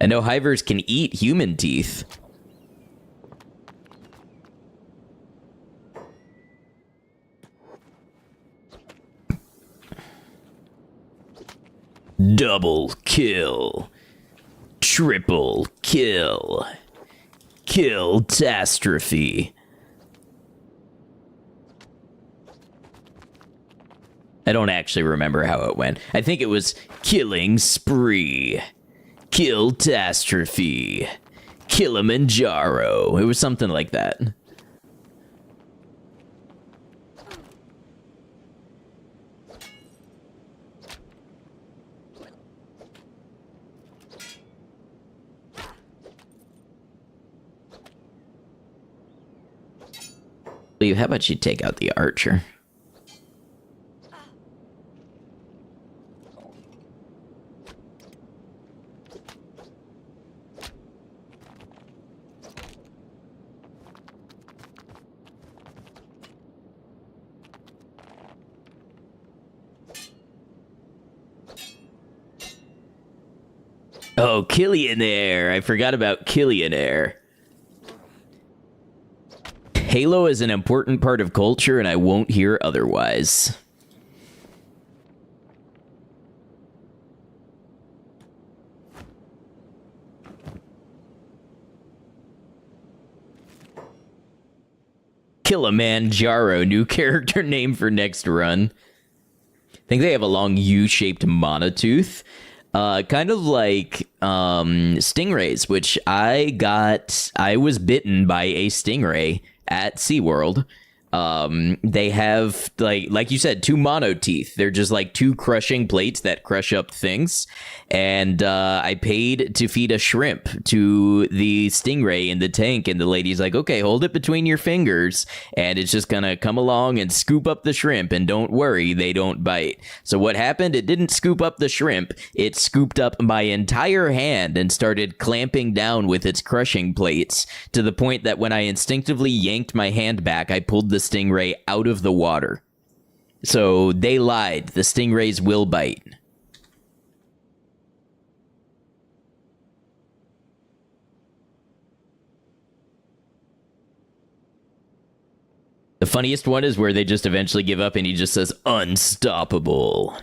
Speaker 1: I know hivers can eat human teeth. Double kill. Triple kill. Kill-tastrophe. I don't actually remember how it went. I think it was Killing Spree, Killtastrophe, Kilimanjaro. It was something like that. Bleep, how about you take out the archer? Oh, Killionaire. I forgot about Killionaire. Halo is an important part of culture, and I won't hear otherwise. Kilimanjaro, new character name for next run. I think they have a long U-shaped monotooth. Kind of like stingrays, which I was bitten by a stingray at SeaWorld. They have, like you said, two mono teeth. They're just like two crushing plates that crush up things. And I paid to feed a shrimp to the stingray in the tank, and the lady's like, okay, hold it between your fingers, and it's just gonna come along and scoop up the shrimp, and don't worry, they don't bite. So what happened? It didn't scoop up the shrimp, it scooped up my entire hand and started clamping down with its crushing plates, to the point that when I instinctively yanked my hand back, I pulled the stingray out of the water. So they lied. The stingrays will bite. The funniest one is where they just eventually give up and he just says, unstoppable.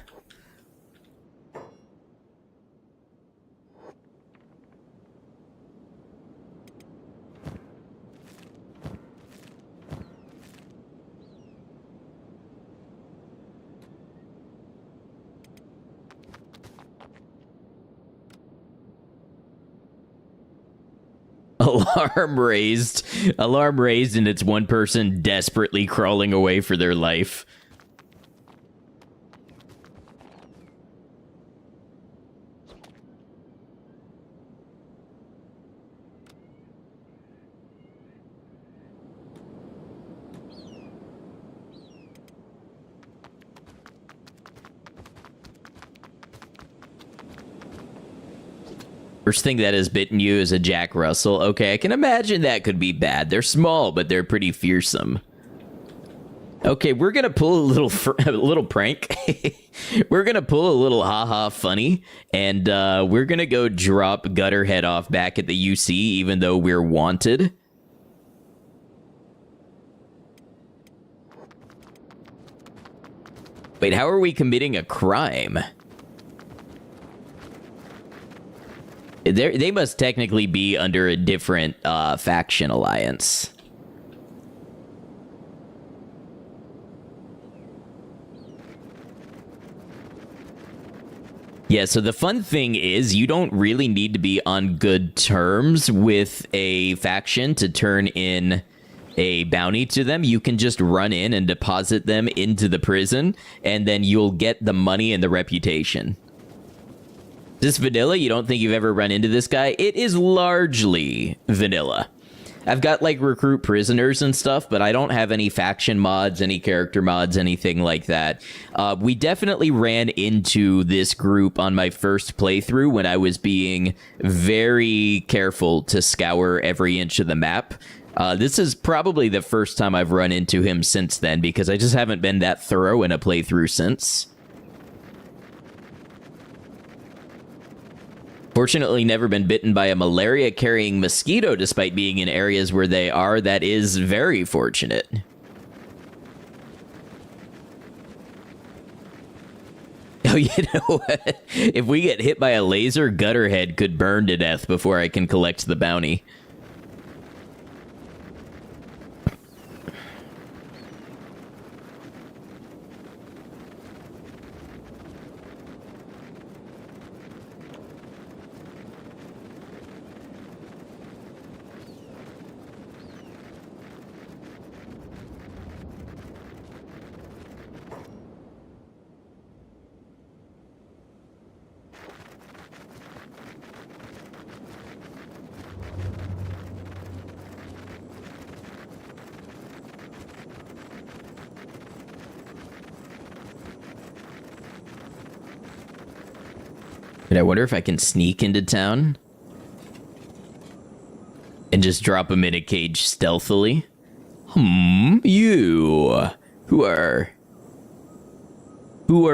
Speaker 1: Alarm raised, and it's one person desperately crawling away for their life. First thing that has bitten you is a Jack Russell. Okay, I can imagine that could be bad. They're small, but they're pretty fearsome. Okay, we're gonna pull a little prank. We're gonna pull a little haha funny, and we're gonna go drop Gutterhead off back at the UC, even though we're wanted. Wait, how are we committing a crime? They must technically be under a different faction alliance. Yeah, so the fun thing is you don't really need to be on good terms with a faction to turn in a bounty to them. You can just run in and deposit them into the prison, and then you'll get the money and the reputation. Is this vanilla? You don't think you've ever run into this guy? It is largely vanilla. I've got, like, recruit prisoners and stuff, but I don't have any faction mods, any character mods, anything like that. We definitely ran into this group on my first playthrough when I was being very careful to scour every inch of the map. This is probably the first time I've run into him since then, because I just haven't been that thorough in a playthrough since. Fortunately, never been bitten by a malaria-carrying mosquito, despite being in areas where they are. That is very fortunate. Oh, you know what? If we get hit by a laser, Gutterhead could burn to death before I can collect the bounty. But I wonder if I can sneak into town and just drop him in a cage stealthily. You. Who are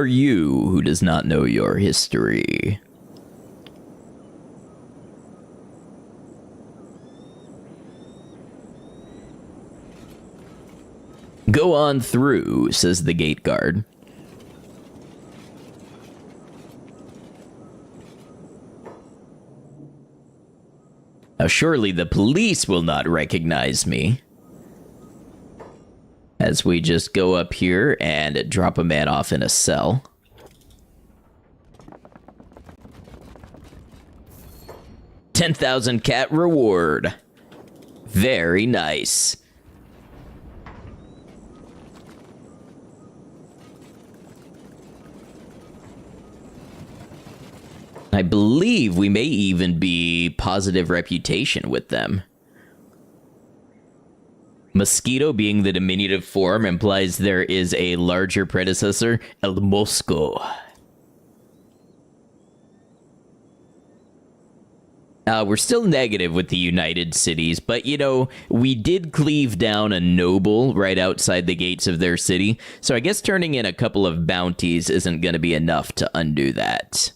Speaker 1: you who does not know your history? Go on through, says the gate guard. Now, surely the police will not recognize me. As we just go up here and drop a man off in a cell. $10,000 cat reward. Very nice. I believe we may even be positive reputation with them. Mosquito being the diminutive form implies there is a larger predecessor, El Mosco. We're still negative with the United Cities, but you know, we did cleave down a noble right outside the gates of their city, so I guess turning in a couple of bounties isn't going to be enough to undo that.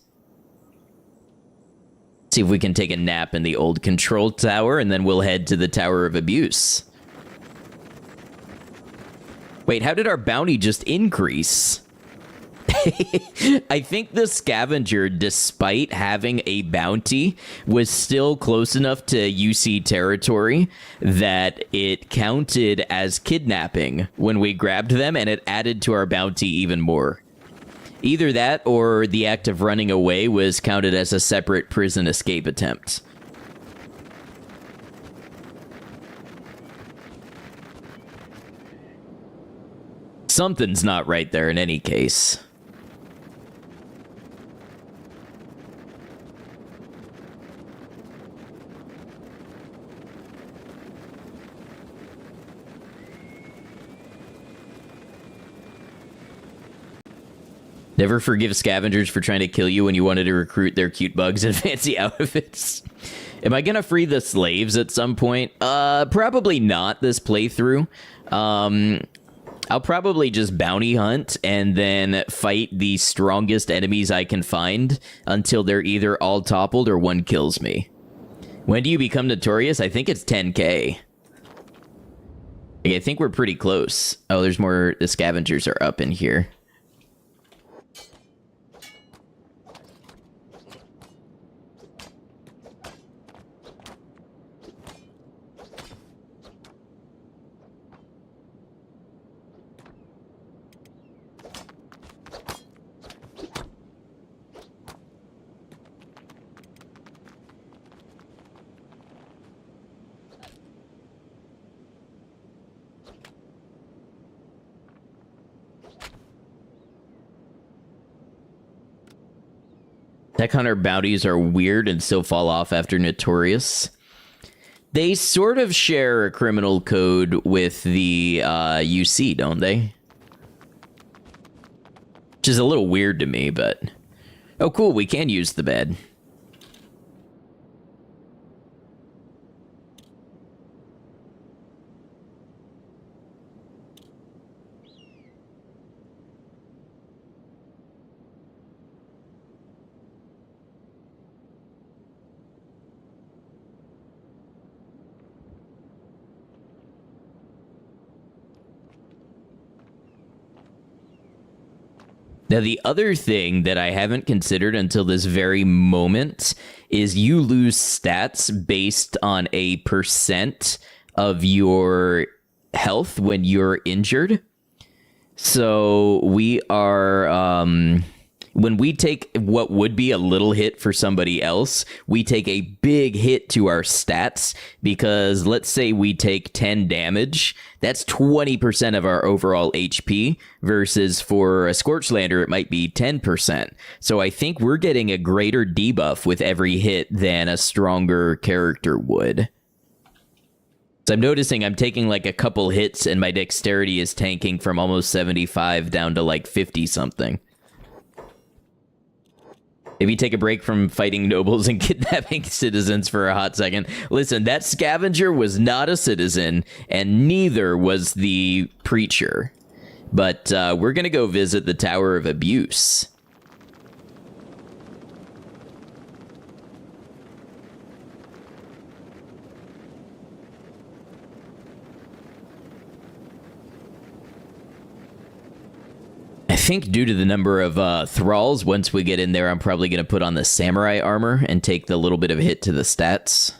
Speaker 1: See if we can take a nap in the old control tower, and then we'll head to the Tower of Abuse. Wait, how did our bounty just increase? I think the scavenger, despite having a bounty, was still close enough to UC territory that it counted as kidnapping when we grabbed them, and it added to our bounty even more. Either that or the act of running away was counted as a separate prison escape attempt. Something's not right there in any case. Never forgive scavengers for trying to kill you when you wanted to recruit their cute bugs and fancy outfits. Am I gonna free the slaves at some point? Probably not this playthrough. I'll probably just bounty hunt and then fight the strongest enemies I can find until they're either all toppled or one kills me. When do you become notorious? I think it's 10K. I think we're pretty close. Oh, there's more. The scavengers are up in here. Tech Hunter bounties are weird and still fall off after Notorious. They sort of share a criminal code with the UC, don't they? Which is a little weird to me, but... Oh, cool, we can use the bed. Now, the other thing that I haven't considered until this very moment is you lose stats based on a percent of your health when you're injured. So we are... when we take what would be a little hit for somebody else, we take a big hit to our stats because let's say we take 10 damage. That's 20% of our overall HP versus for a Scorchlander, it might be 10%. So I think we're getting a greater debuff with every hit than a stronger character would. So I'm noticing I'm taking like a couple hits and my dexterity is tanking from almost 75 down to like 50 something. Maybe take a break from fighting nobles and kidnapping citizens for a hot second. Listen, that scavenger was not a citizen, and neither was the preacher. But we're going to go visit the Tower of Abuse. I think due to the number of thralls, once we get in there, I'm probably going to put on the samurai armor and take the little bit of a hit to the stats.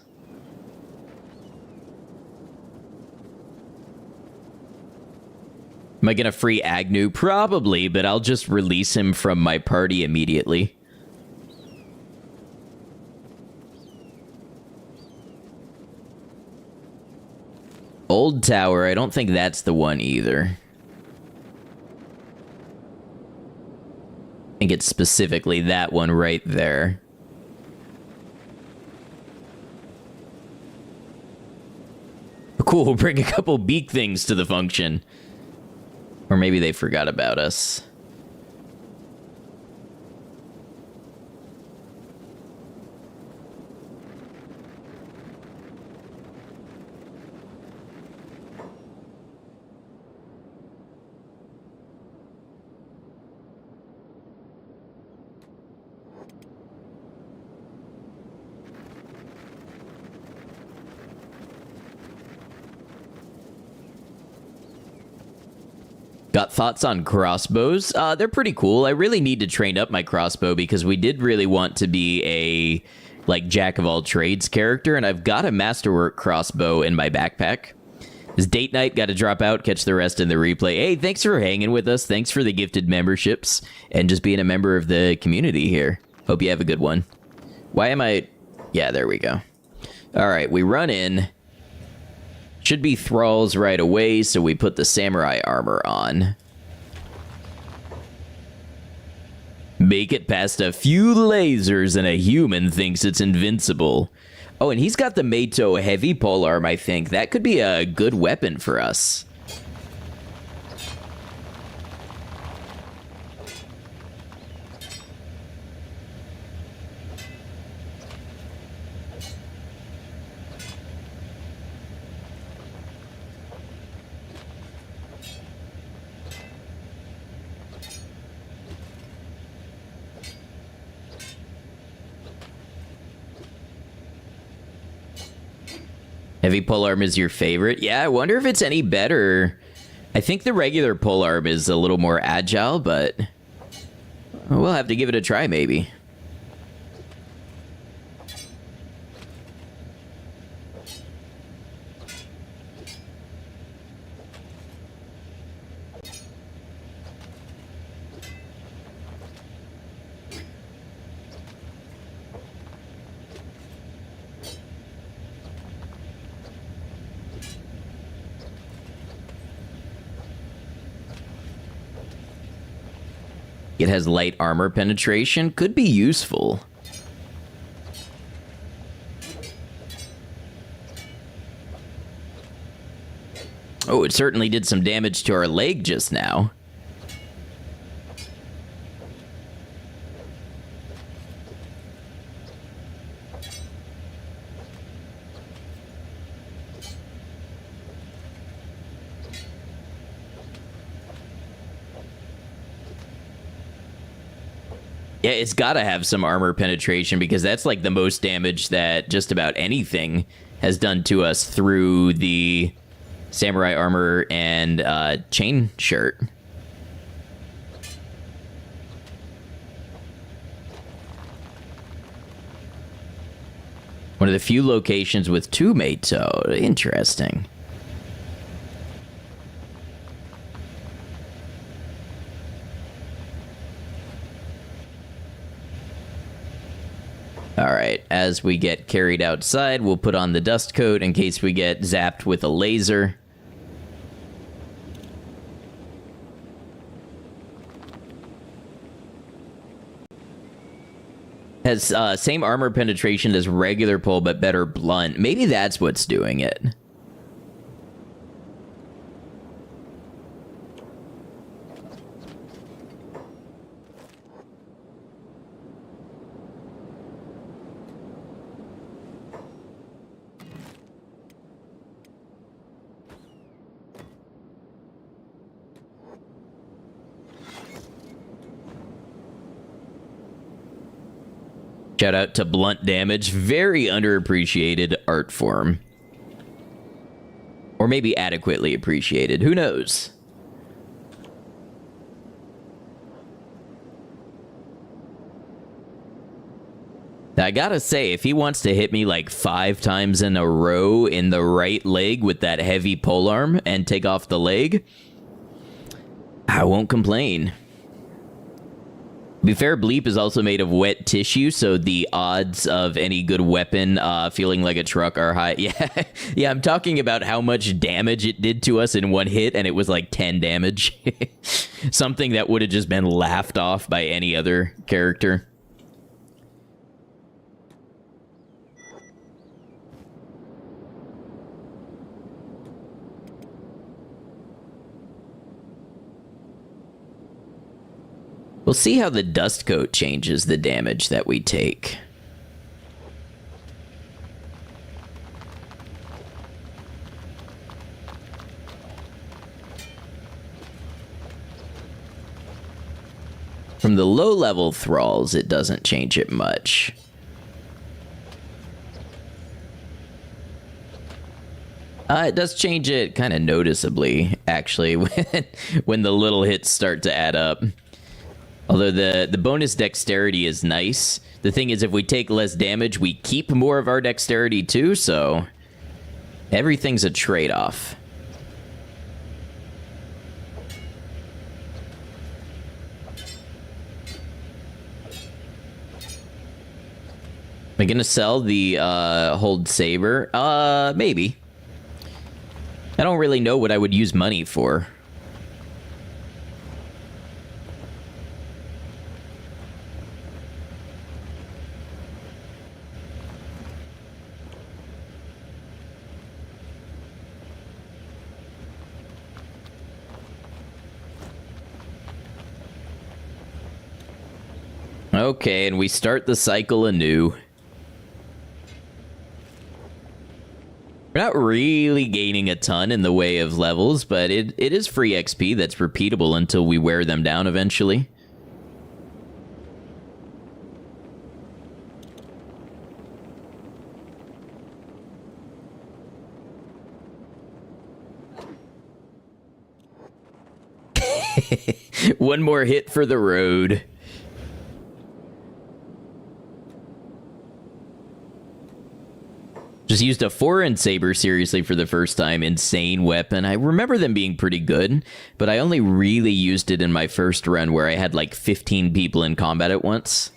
Speaker 1: Am I going to free Agnew? Probably, but I'll just release him from my party immediately. Old Tower, I don't think that's the one either. I think it's specifically that one right there. Cool, we'll bring a couple beak things to the function. Or maybe they forgot about us. Got thoughts on crossbows? They're pretty cool. I really need to train up my crossbow because we did really want to be a, like, jack-of-all-trades character, and I've got a masterwork crossbow in my backpack. This date night, got to drop out, catch the rest in the replay. Hey, thanks for hanging with us. Thanks for the gifted memberships and just being a member of the community here. Hope you have a good one. Why am I... Yeah, there we go. All right, we run in. Should be thralls right away, so we put the samurai armor on. Make it past a few lasers and a human thinks it's invincible. Oh, and he's got the Meito heavy polearm, I think. That could be a good weapon for us. Heavy polearm is your favorite? Yeah, I wonder if it's any better. I think the regular polearm is a little more agile, but we'll have to give it a try, maybe. It has light armor penetration. Could be useful. Oh, it certainly did some damage to our leg just now. Yeah, it's got to have some armor penetration because that's like the most damage that just about anything has done to us through the samurai armor and chain shirt. One of the few locations with two Meito. Interesting. All right, as we get carried outside, we'll put on the dust coat in case we get zapped with a laser. Has same armor penetration as regular pole, but better blunt. Maybe that's what's doing it. Shout out to blunt damage. Very underappreciated art form. Or maybe adequately appreciated. Who knows? I gotta say, if he wants to hit me like 5 times in a row in the right leg with that heavy polearm and take off the leg, I won't complain. To be fair, Bleep is also made of wet tissue, so the odds of any good weapon feeling like a truck are high. Yeah, yeah, I'm talking about how much damage it did to us in one hit, and it was like 10 damage. Something that would have just been laughed off by any other character. We'll see how the dust coat changes the damage that we take. From the low-level thralls, it doesn't change it much. It does change it kind of noticeably, actually, when the little hits start to add up. Although the bonus dexterity is nice. The thing is, if we take less damage, we keep more of our dexterity too, so everything's a trade-off. Am I gonna sell the hold saber? Maybe. I don't really know what I would use money for. Okay, and we start the cycle anew. We're not really gaining a ton in the way of levels, but it is free XP that's repeatable until we wear them down eventually. One more hit for the road. Just used a foreign saber seriously for the first time. Insane weapon. I remember them being pretty good, but I only really used it in my first run where I had like 15 people in combat at once.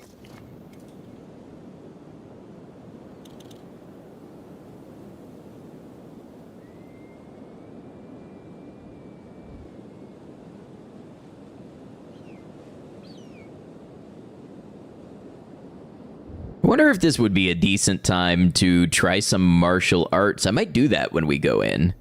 Speaker 1: I wonder if this would be a decent time to try some martial arts. I might do that when we go in.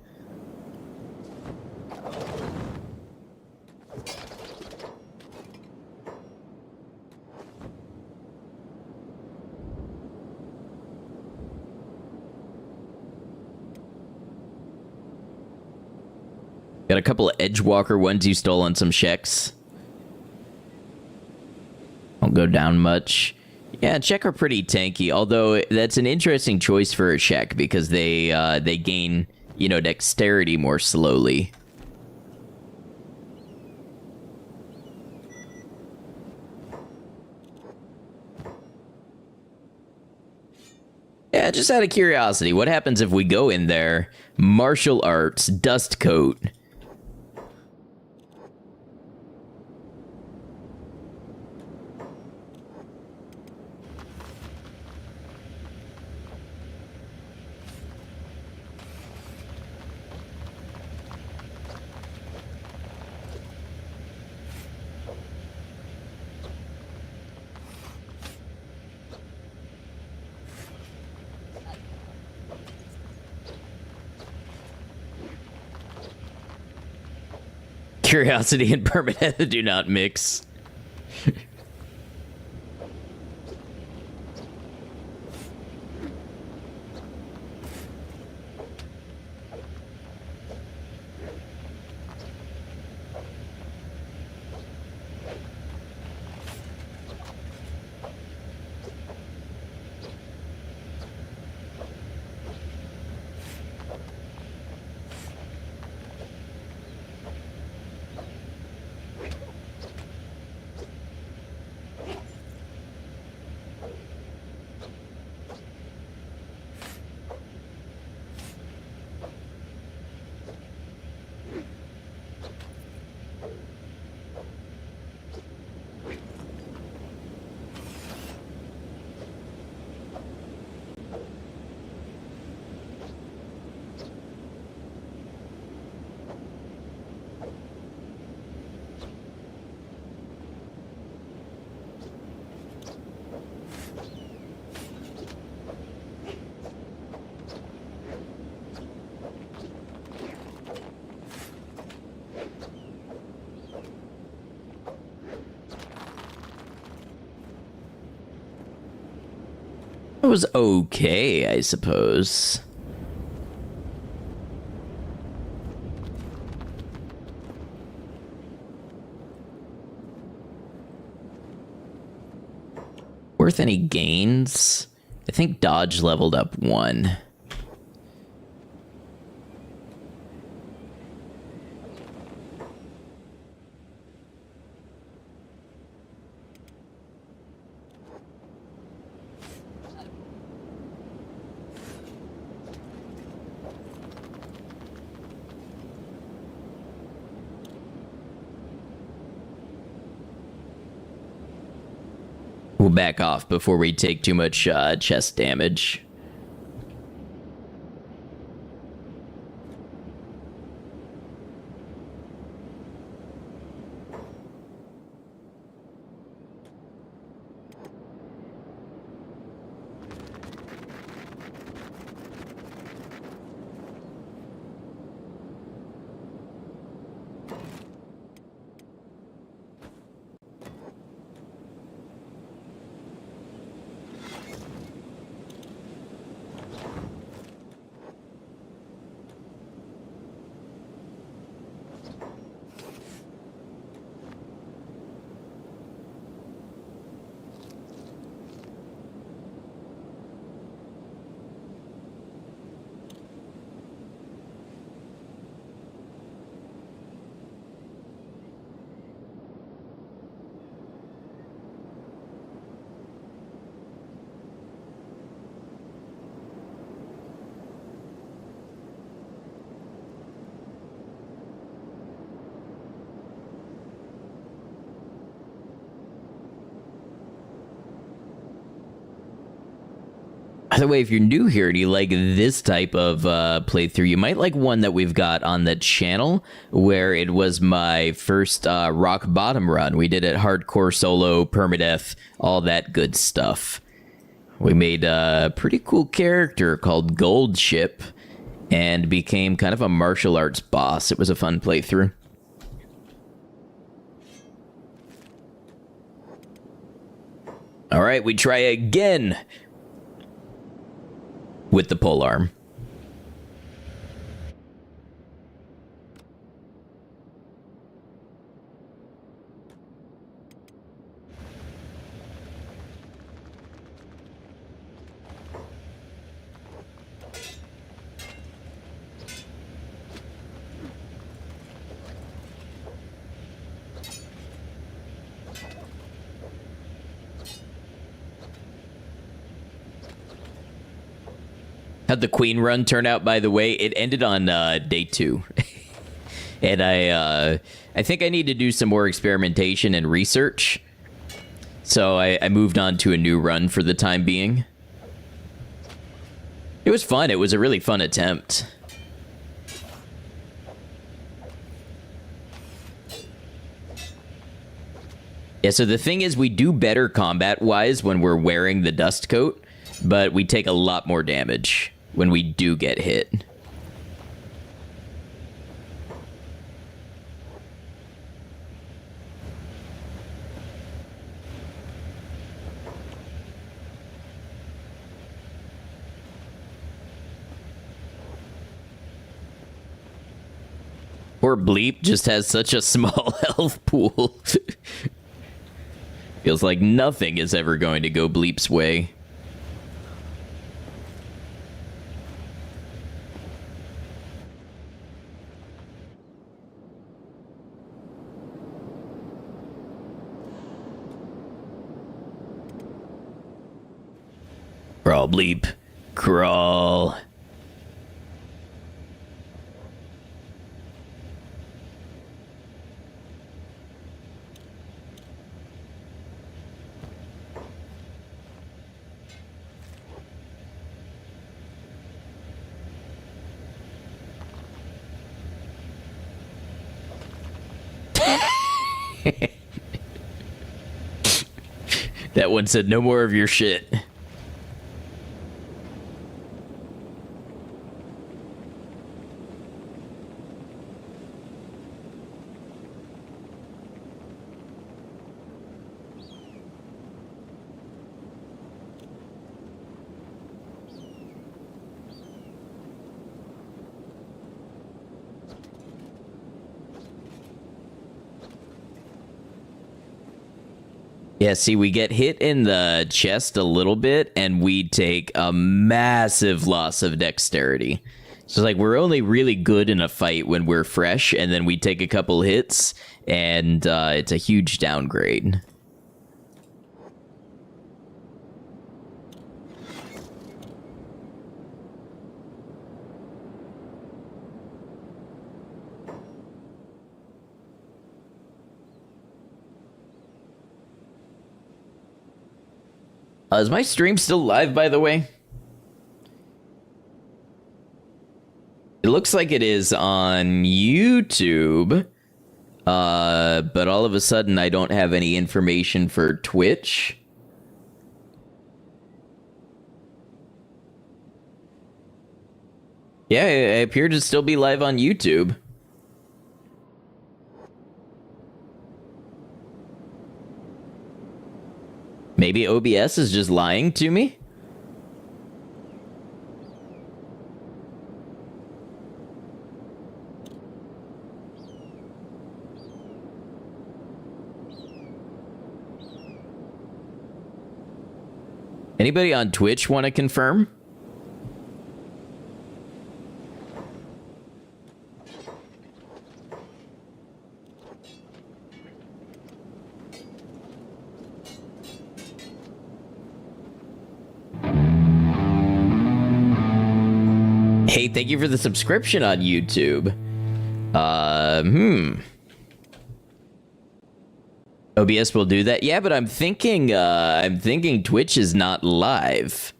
Speaker 1: Got a couple of Edgewalker ones you stole on some sheks. Won't go down much. Yeah, Czech are pretty tanky, although that's an interesting choice for a Czech because they gain, you know, dexterity more slowly. Yeah, just out of curiosity, what happens if we go in there, martial arts, dust coat? Curiosity and Permadeath do not mix. It was okay, I suppose. Worth any gains? I think dodge leveled up 1. We'll back off before we take too much chest damage. By the way, if you're new here and you like this type of playthrough, you might like one that we've got on the channel, where it was my first rock bottom run. We did it hardcore solo, permadeath, all that good stuff. We made a pretty cool character called Gold Ship and became kind of a martial arts boss. It was a fun playthrough. All right, we try again with the polearm. How'd the Queen run turn out, by the way? It ended on day 2. And I think I need to do some more experimentation and research. So I moved on to a new run for the time being. It was fun. It was a really fun attempt. Yeah, so the thing is, we do better combat-wise when we're wearing the dust coat, but we take a lot more damage when we do get hit. Poor Bleep just has such a small health pool. Feels like nothing is ever going to go Bleep's way. Crawl, Bleep. Crawl. That one said, no more of your shit. Yeah, see, we get hit in the chest a little bit, and we take a massive loss of dexterity. So, like, we're only really good in a fight when we're fresh, and then we take a couple hits, and it's a huge downgrade. Is my stream still live, by the way? It looks like it is on YouTube, but all of a sudden I don't have any information for Twitch. Yeah, I appear to still be live on YouTube. Maybe OBS is just lying to me? Anybody on Twitch want to confirm? Hey, thank you for the subscription on YouTube. OBS will do that. Yeah, but I'm thinking Twitch is not live.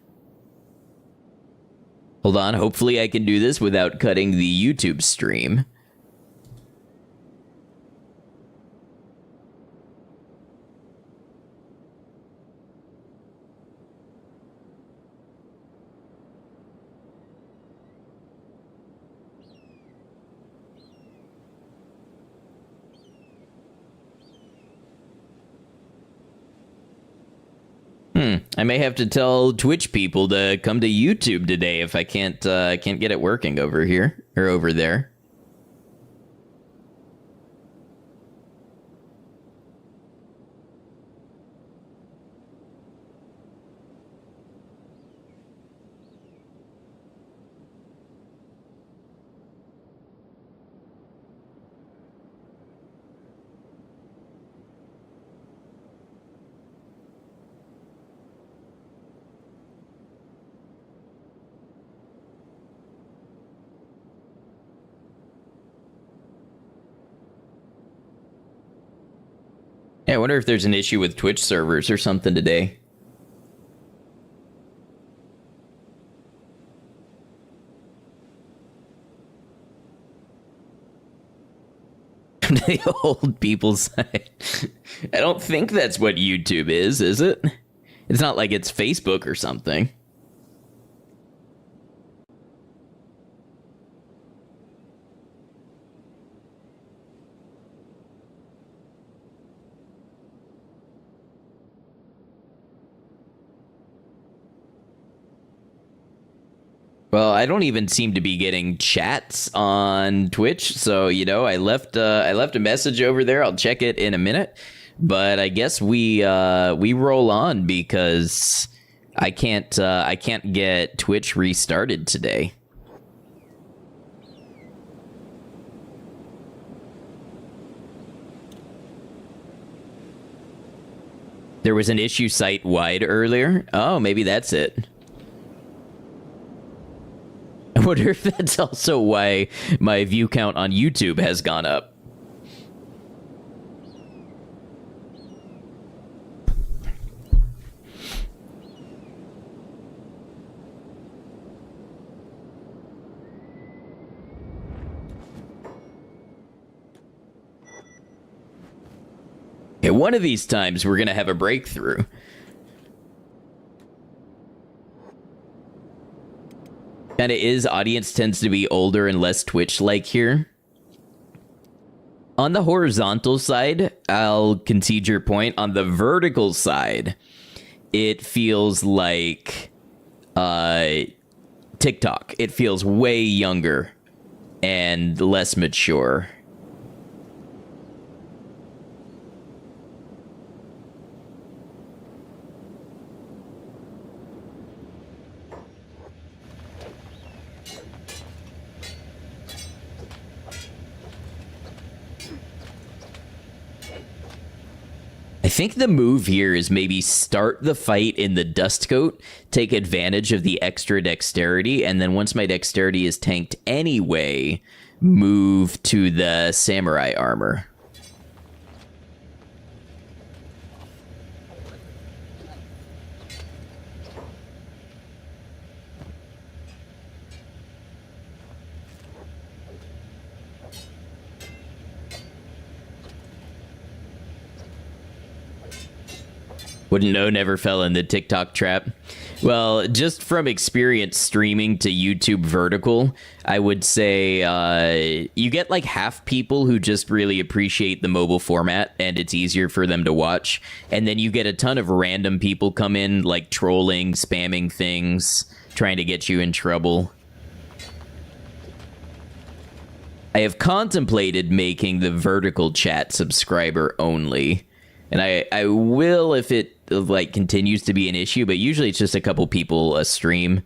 Speaker 1: Hold on, hopefully I can do this without cutting the YouTube stream. I may have to tell Twitch people to come to YouTube today if I can't get it working over here or over there. Yeah, I wonder if there's an issue with Twitch servers or something today. The old people side. I don't think that's what YouTube is it? It's not like it's Facebook or something. Well, I don't even seem to be getting chats on Twitch, so you know, I left a message over there. I'll check it in a minute, but I guess we roll on because I can't get Twitch restarted today. There was an issue site-wide earlier. Oh, maybe that's it. I wonder if that's also why my view count on YouTube has gone up. Okay, one of these times we're gonna have a breakthrough. And it is, audience tends to be older and less Twitch-like here. On the horizontal side, I'll concede your point. On the vertical side, it feels like TikTok. It feels way younger and less mature. think the move here is maybe start the fight in the dust coat, take advantage of the extra dexterity, and then once my dexterity is tanked anyway, move to the samurai armor. Wouldn't know, never fell in the TikTok trap. Well, just from experience streaming to YouTube vertical, I would say you get like half people who just really appreciate the mobile format and it's easier for them to watch. And then you get a ton of random people come in like trolling, spamming things, trying to get you in trouble. I have contemplated making the vertical chat subscriber only. And I will if it like continues to be an issue, but usually it's just a couple people a stream.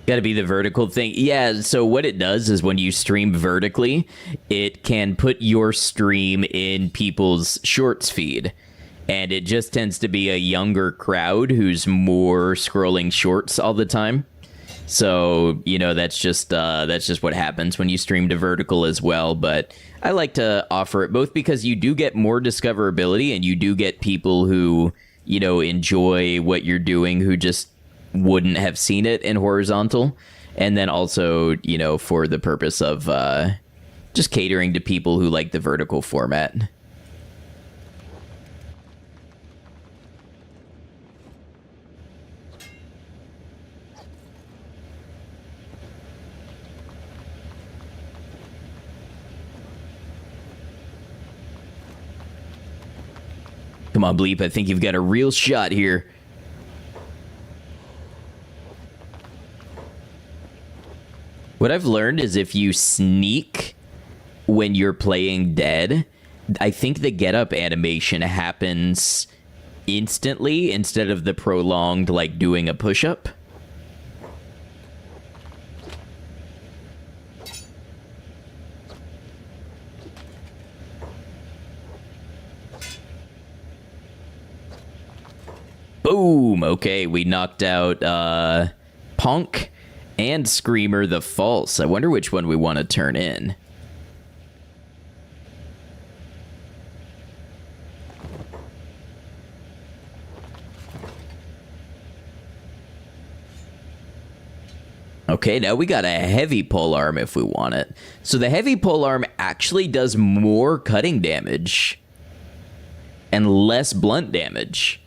Speaker 1: Got to be the vertical thing. Yeah, so what it does is when you stream vertically, it can put your stream in people's shorts feed. And it just tends to be a younger crowd who's more scrolling shorts all the time. So, you know, that's just what happens when you stream to vertical as well. But I like to offer it both because you do get more discoverability and you do get people who, you know, enjoy what you're doing who just wouldn't have seen it in horizontal, and then also, you know, for the purpose of just catering to people who like the vertical format. Come on, Bleep, I think you've got a real shot here. What I've learned is if you sneak when you're playing dead, I think the get up animation happens instantly instead of the prolonged, like doing a push up. Boom! Okay, we knocked out Punk and Screamer the False. I wonder which one we want to turn in. Okay, now we got a heavy polearm if we want it. So the heavy polearm actually does more cutting damage and less blunt damage.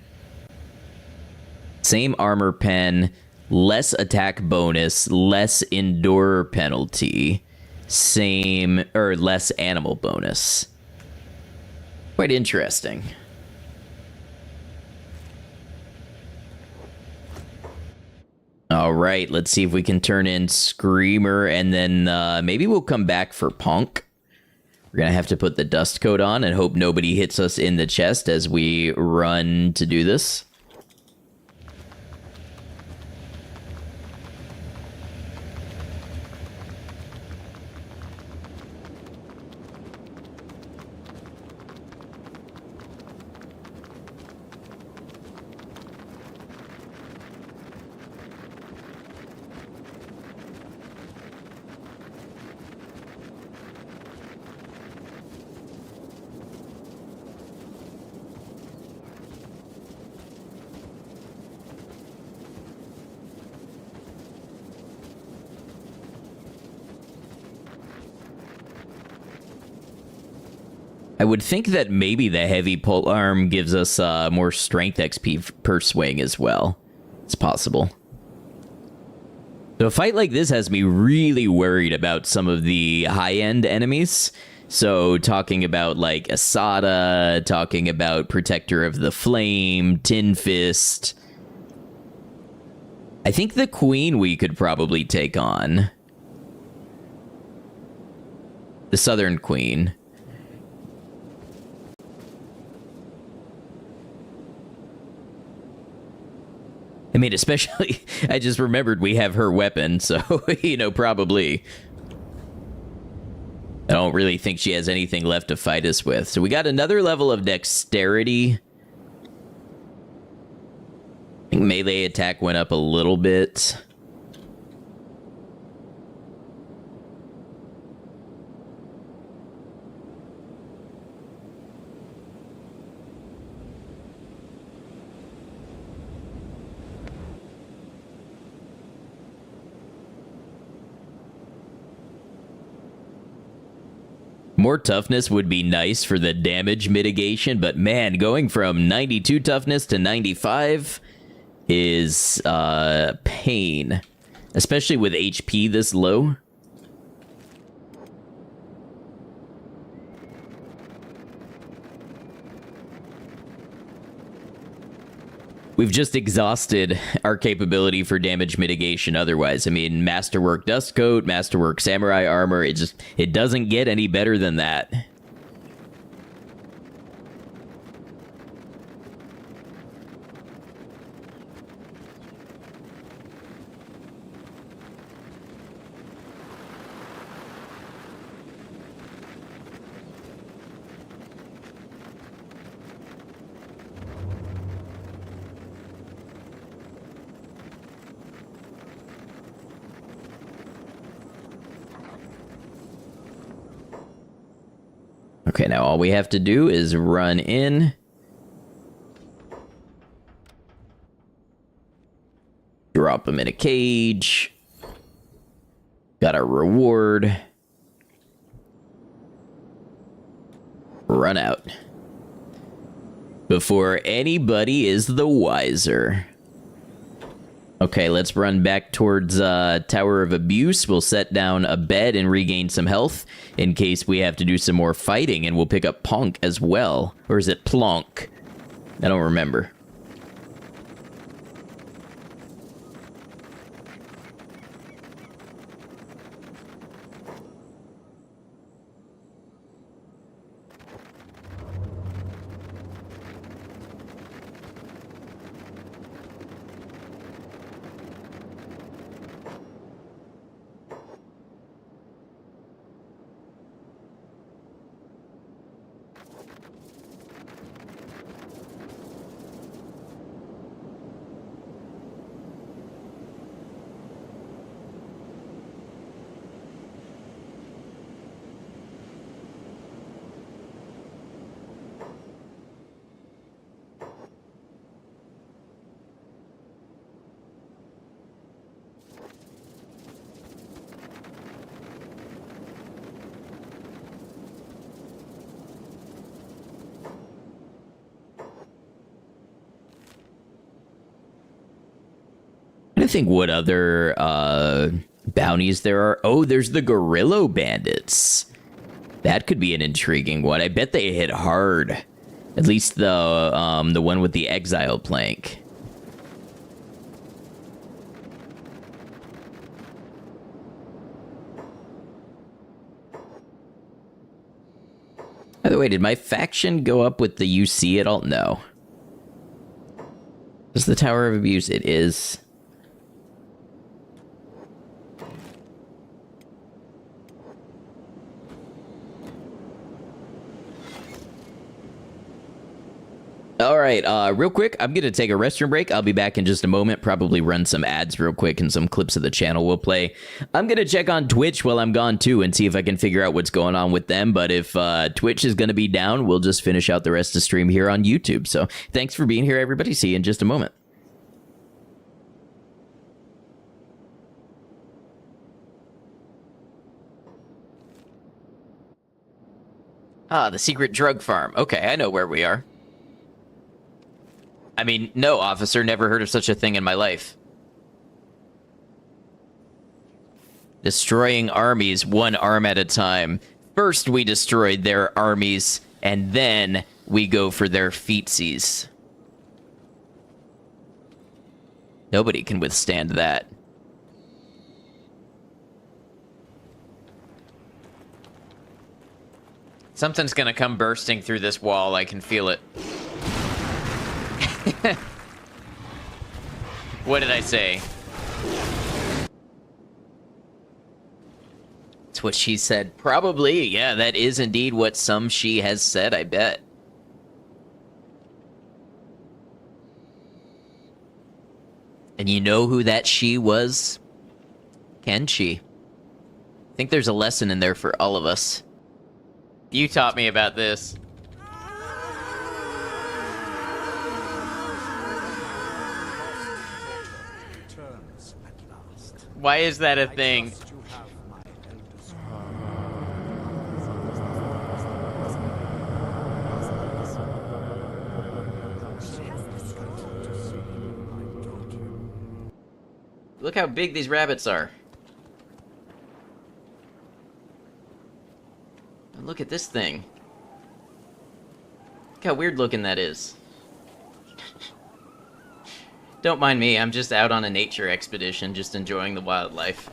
Speaker 1: Same armor pen, less attack bonus, less endure penalty, same or less animal bonus. Quite interesting. All right, let's see if we can turn in Screamer, and then maybe we'll come back for Punk. We're gonna have to put the dust coat on and hope nobody hits us in the chest as we run to do this. I would think that maybe the heavy pole arm gives us more strength XP per swing as well. It's possible. So a fight like this has me really worried about some of the high-end enemies. So talking about like Asada, talking about Protector of the Flame, Tin Fist. I think the Queen we could probably take on. The Southern Queen. I mean, especially, I just remembered we have her weapon, so, you know, probably. I don't really think she has anything left to fight us with. So we got another level of dexterity. I think melee attack went up a little bit. More toughness would be nice for the damage mitigation, but man, going from 92 toughness to 95 is pain, especially with HP this low. We've just exhausted our capability for damage mitigation otherwise. I mean, Masterwork Dustcoat, Masterwork Samurai Armor, it doesn't get any better than that. Okay, now all we have to do is run in. Drop him in a cage. Got a reward. Run out. Before anybody is the wiser. Okay, let's run back towards Tower of Abuse. We'll set down a bed and regain some health in case we have to do some more fighting, and we'll pick up Ponk as well. Or is it Plonk? I don't remember. I think what other bounties there are. Oh, there's the Gorilla Bandits. That could be an intriguing one. I bet they hit hard. At least the one with the exile plank. By the way, did my faction go up with the UC at all? No. Is the Tower of Abuse? It is. All right, real quick, I'm going to take a restroom break. I'll be back in just a moment, probably run some ads real quick and some clips of the channel will play. I'm going to check on Twitch while I'm gone, too, and see if I can figure out what's going on with them. But if Twitch is going to be down, we'll just finish out the rest of the stream here on YouTube. So thanks for being here, everybody. See you in just a moment. Ah, the secret drug farm. Okay, I know where we are. I mean, no, officer, never heard of such a thing in my life. Destroying armies one arm at a time. First we destroyed their armies, and then we go for their feetsies. Nobody can withstand that. Something's gonna come bursting through this wall, I can feel it. What did I say? It's what she said. Probably, yeah, that is indeed what some she has said, I bet. And you know who that she was? Kenshi. I think there's a lesson in there for all of us. You taught me about this.
Speaker 4: Returns at last.
Speaker 1: Why is that a thing?
Speaker 4: Trust you have my eldest.
Speaker 1: Look how big these rabbits are. And look at this thing. Look how weird looking that is. Don't mind me, I'm just out on a nature expedition, just enjoying the wildlife.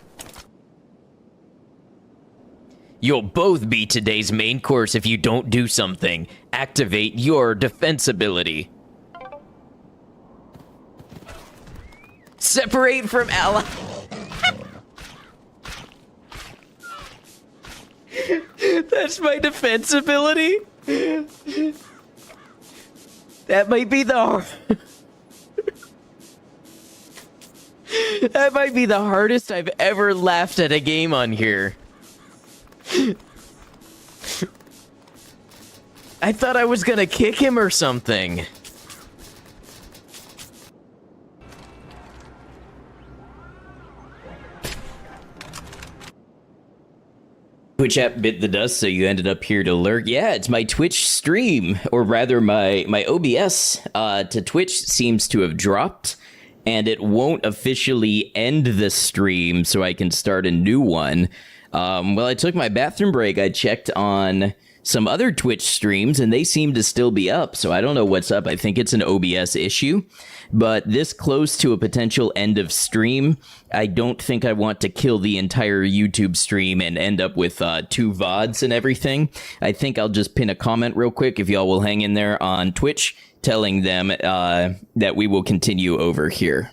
Speaker 1: You'll both be today's main course if you don't do something. Activate your defense ability. Separate from ally. That's my defense ability? That might be the... That might be the hardest I've ever laughed at a game on here. I thought I was gonna kick him or something. Twitch app bit the dust, so you ended up here to lurk. Yeah, it's my Twitch stream, or rather my OBS to Twitch seems to have dropped, and it won't officially end the stream, so I can start a new one. Well, I took my bathroom break. I checked on some other Twitch streams, and they seem to still be up, so I don't know what's up. I think it's an OBS issue, but this close to a potential end of stream, I don't think I want to kill the entire YouTube stream and end up with 2 VODs and everything. I think I'll just pin a comment real quick if y'all will hang in there on Twitch, telling them that we will continue over here.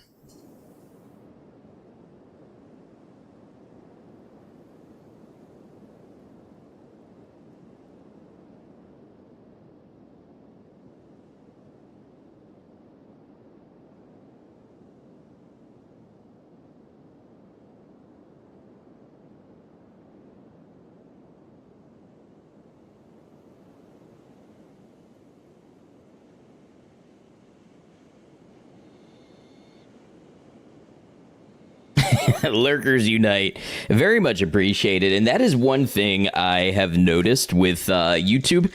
Speaker 1: Lurkers unite. Very much appreciated. And that is one thing I have noticed with YouTube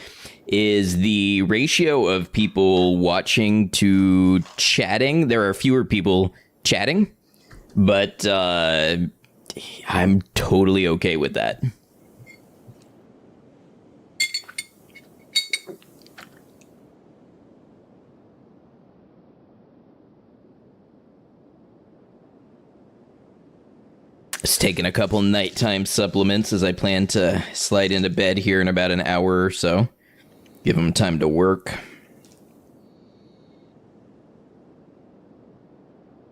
Speaker 1: is the ratio of people watching to chatting. There are fewer people chatting, but I'm totally okay with that. Just taking a couple nighttime supplements as I plan to slide into bed here in about an hour or so. Give them time to work.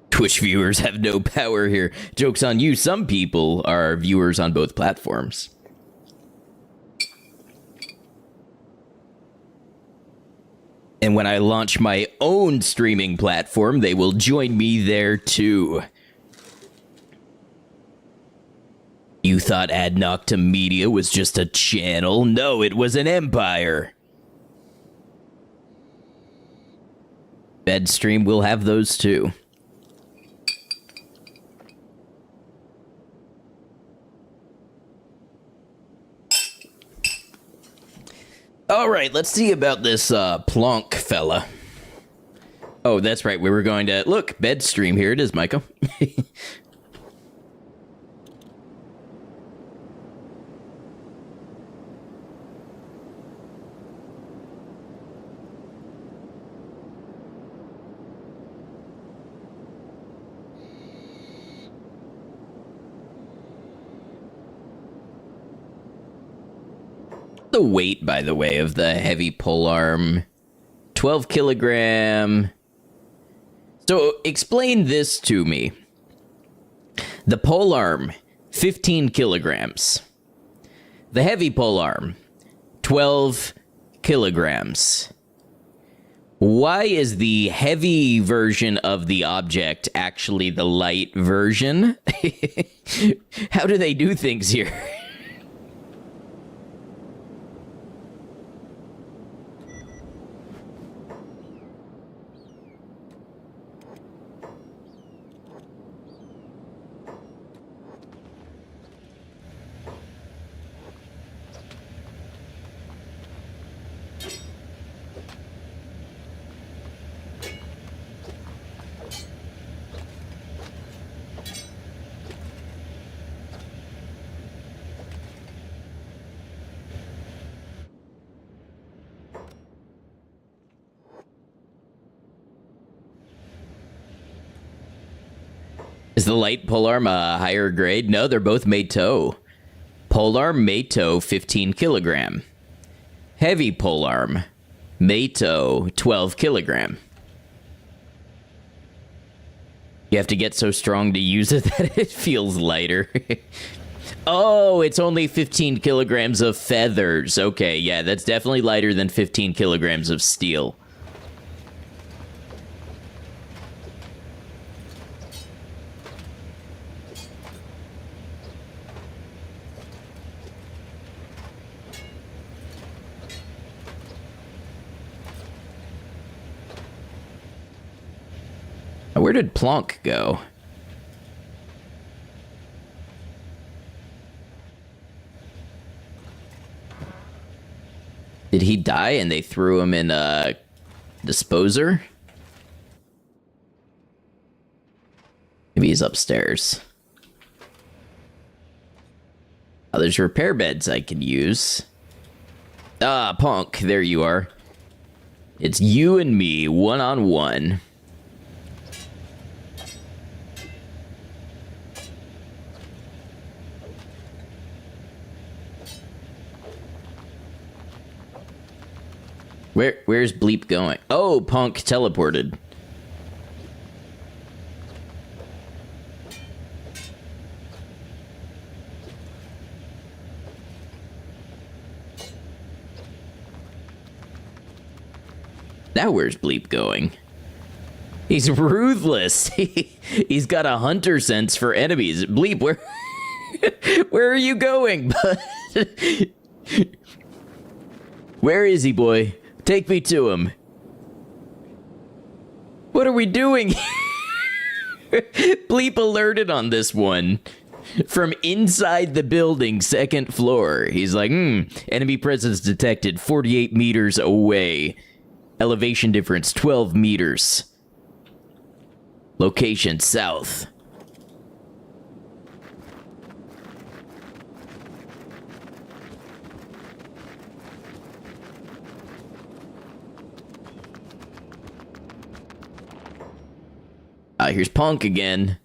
Speaker 1: Twitch viewers have no power here. Joke's on you. Some people are viewers on both platforms. And when I launch my own streaming platform, they will join me there too. You thought Ad Noctem Media was just a channel? No, it was an empire. Bedstream will have those too. All right, let's see about this plonk fella. Oh, that's right. We were going to look bed stream. Here it is, Micah. The weight, by the way, of the heavy polearm, 12 kilogram. So explain this to me. The polearm, 15 kilograms. The heavy polearm, 12 kilograms. Why is the heavy version of the object actually the light version? How do they do things here? Is the light polearm a higher grade? No, they're both Meito. Polearm, Meito, 15 kilogram. Heavy polearm, Meito, 12 kilogram. You have to get so strong to use it that it feels lighter. Oh, it's only 15 kilograms of feathers. Okay, yeah, that's definitely lighter than 15 kilograms of steel. Where did Plonk go? Did he die and they threw him in a disposer? Maybe he's upstairs. Oh, there's repair beds I can use. Ah, Punk, there you are. It's you and me, one-on-one. Where's Bleep going? Oh, Punk teleported. Now where's Bleep going? He's ruthless. He's got a hunter sense for enemies. Bleep, where are you going, bud? Where is he, boy? Take me to him. What are we doing? Bleep alerted on this one. From inside the building, second floor. He's like, enemy presence detected 48 meters away. Elevation difference 12 meters. Location south. Here's Punk again.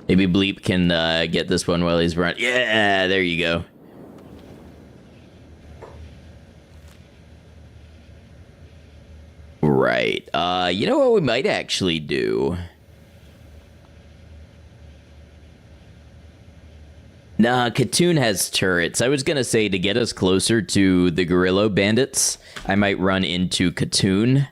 Speaker 1: Maybe Bleep can get this one while he's running. Yeah, there you go. Right. You know what we might actually do? Nah, Katoon has turrets. I was gonna say, to get us closer to the Guerrillo bandits, I might run into Katoon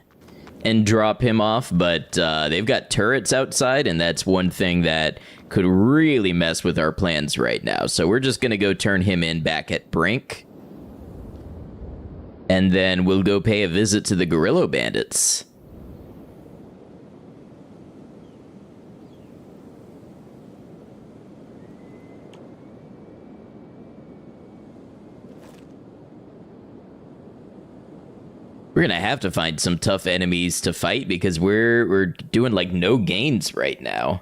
Speaker 1: and drop him off, but they've got turrets outside, and that's one thing that could really mess with our plans right now. So we're just gonna go turn him in back at Brink. and then we'll go pay a visit to the Gorilla Bandits. We're gonna have to find some tough enemies to fight because we're doing like no gains right now.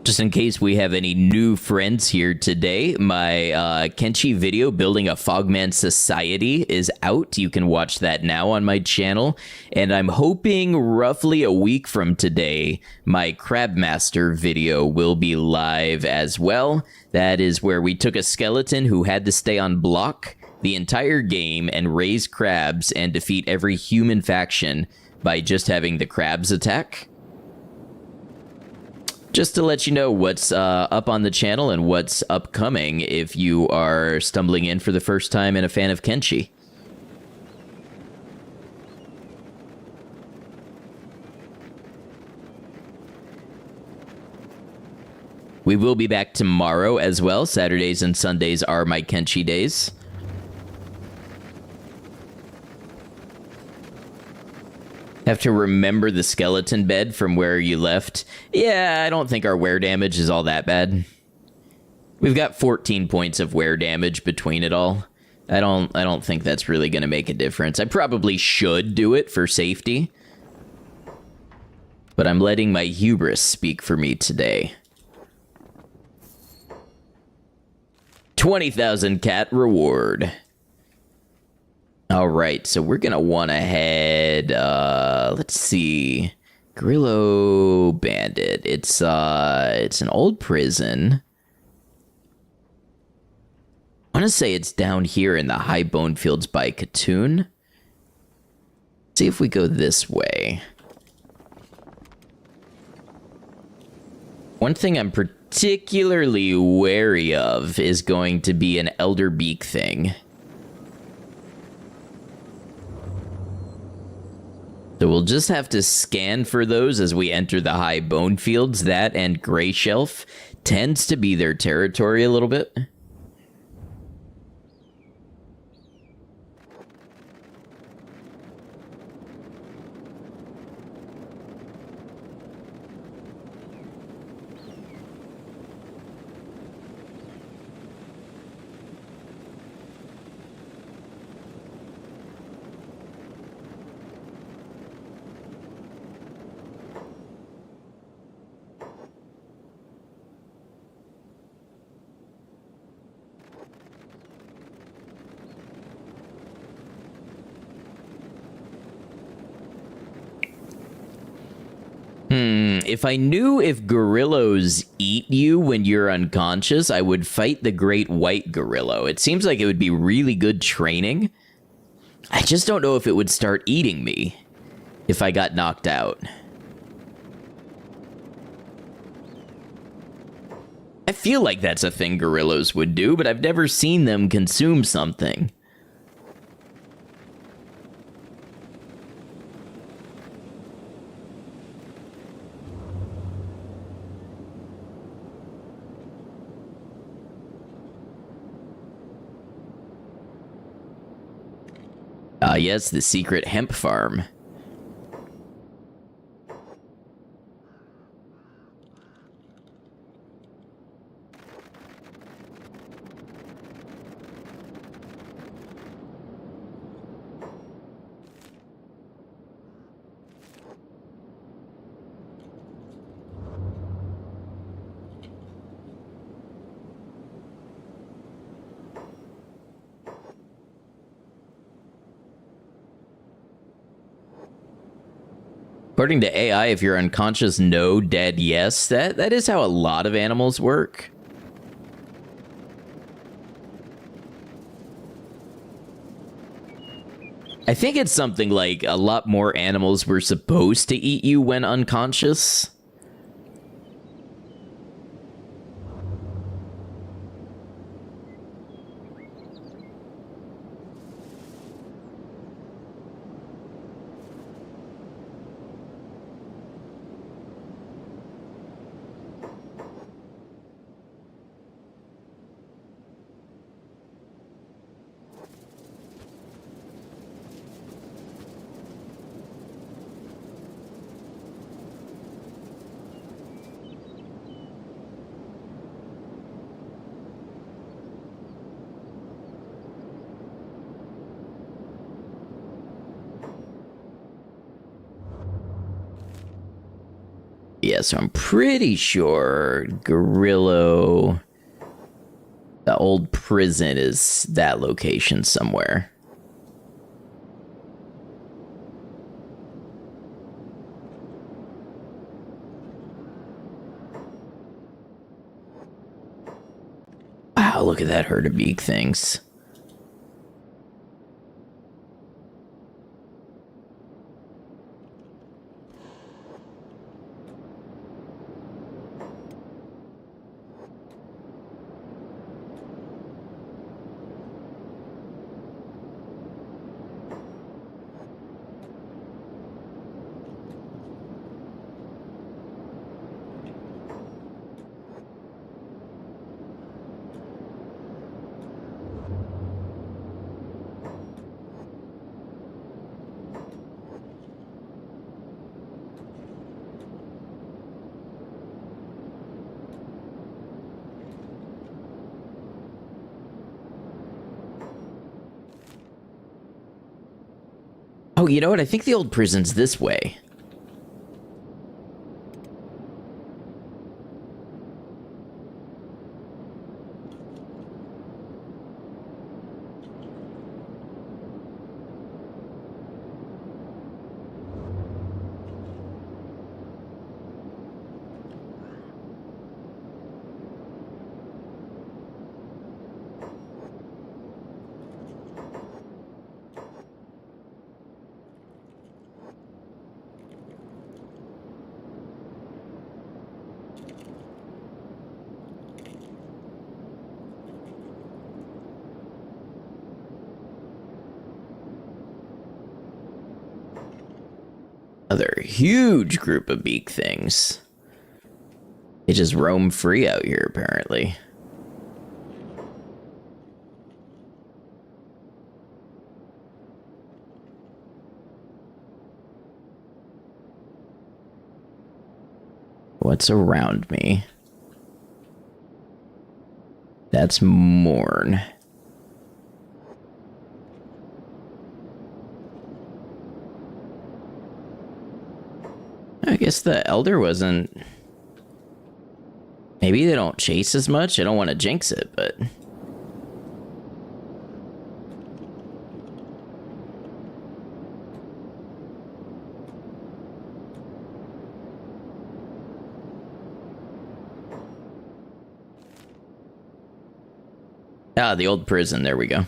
Speaker 1: Just in case we have any new friends here today, my Kenshi video building a Fogman society is out. You can watch that now on my channel. And I'm hoping roughly a week from today, my Crabmaster video will be live as well. That is where we took a skeleton who had to stay on block the entire game and raise crabs and defeat every human faction by just having the crabs attack. Just to let you know what's up on the channel and what's upcoming if you are stumbling in for the first time and a fan of Kenshi. We will be back tomorrow as well. Saturdays and Sundays are my Kenshi days. Have to remember the skeleton bed from where you left. Yeah, I don't think our wear damage is all that bad. We've got 14 points of wear damage between it all. I don't think that's really going to make a difference. I probably should do it for safety. But I'm letting my hubris speak for me today. 20,000 cat reward. All right, so we're going to want to head, let's see, Gorilla Bandit. It's an old prison. I want to say it's down here in the high bone fields by Katoon. See if we go this way. One thing I'm particularly wary of is going to be an elder beak thing. So we'll just have to scan for those as we enter the high bone fields. That and Gray Shelf tends to be their territory a little bit. If I knew if gorillos eat you when you're unconscious, I would fight the great white gorilla. It seems like it would be really good training. I just don't know if it would start eating me if I got knocked out. I feel like that's a thing gorillas would do, but I've never seen them consume something. Yes, the secret hemp farm. According to AI, if you're unconscious, no, dead, yes. That is how a lot of animals work. I think it's something like a lot more animals were supposed to eat you when unconscious. Yeah, so I'm pretty sure Gorillo, the old prison, is that location somewhere. Wow, look at that herd of beak things. Oh, you know what? I think the old prison's this way. Another huge group of beak things. They just roam free out here, apparently. What's around me? That's Morn. I guess the Elder wasn't... Maybe they don't chase as much? I don't want to jinx it, but... Ah, the old prison. There we go.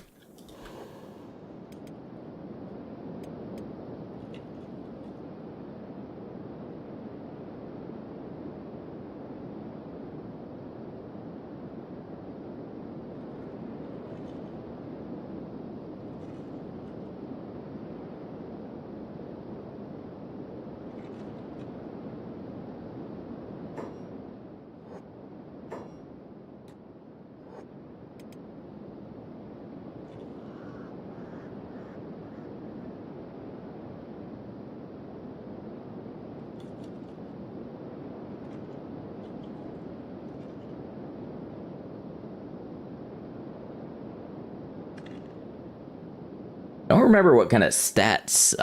Speaker 1: I don't remember what kind of stats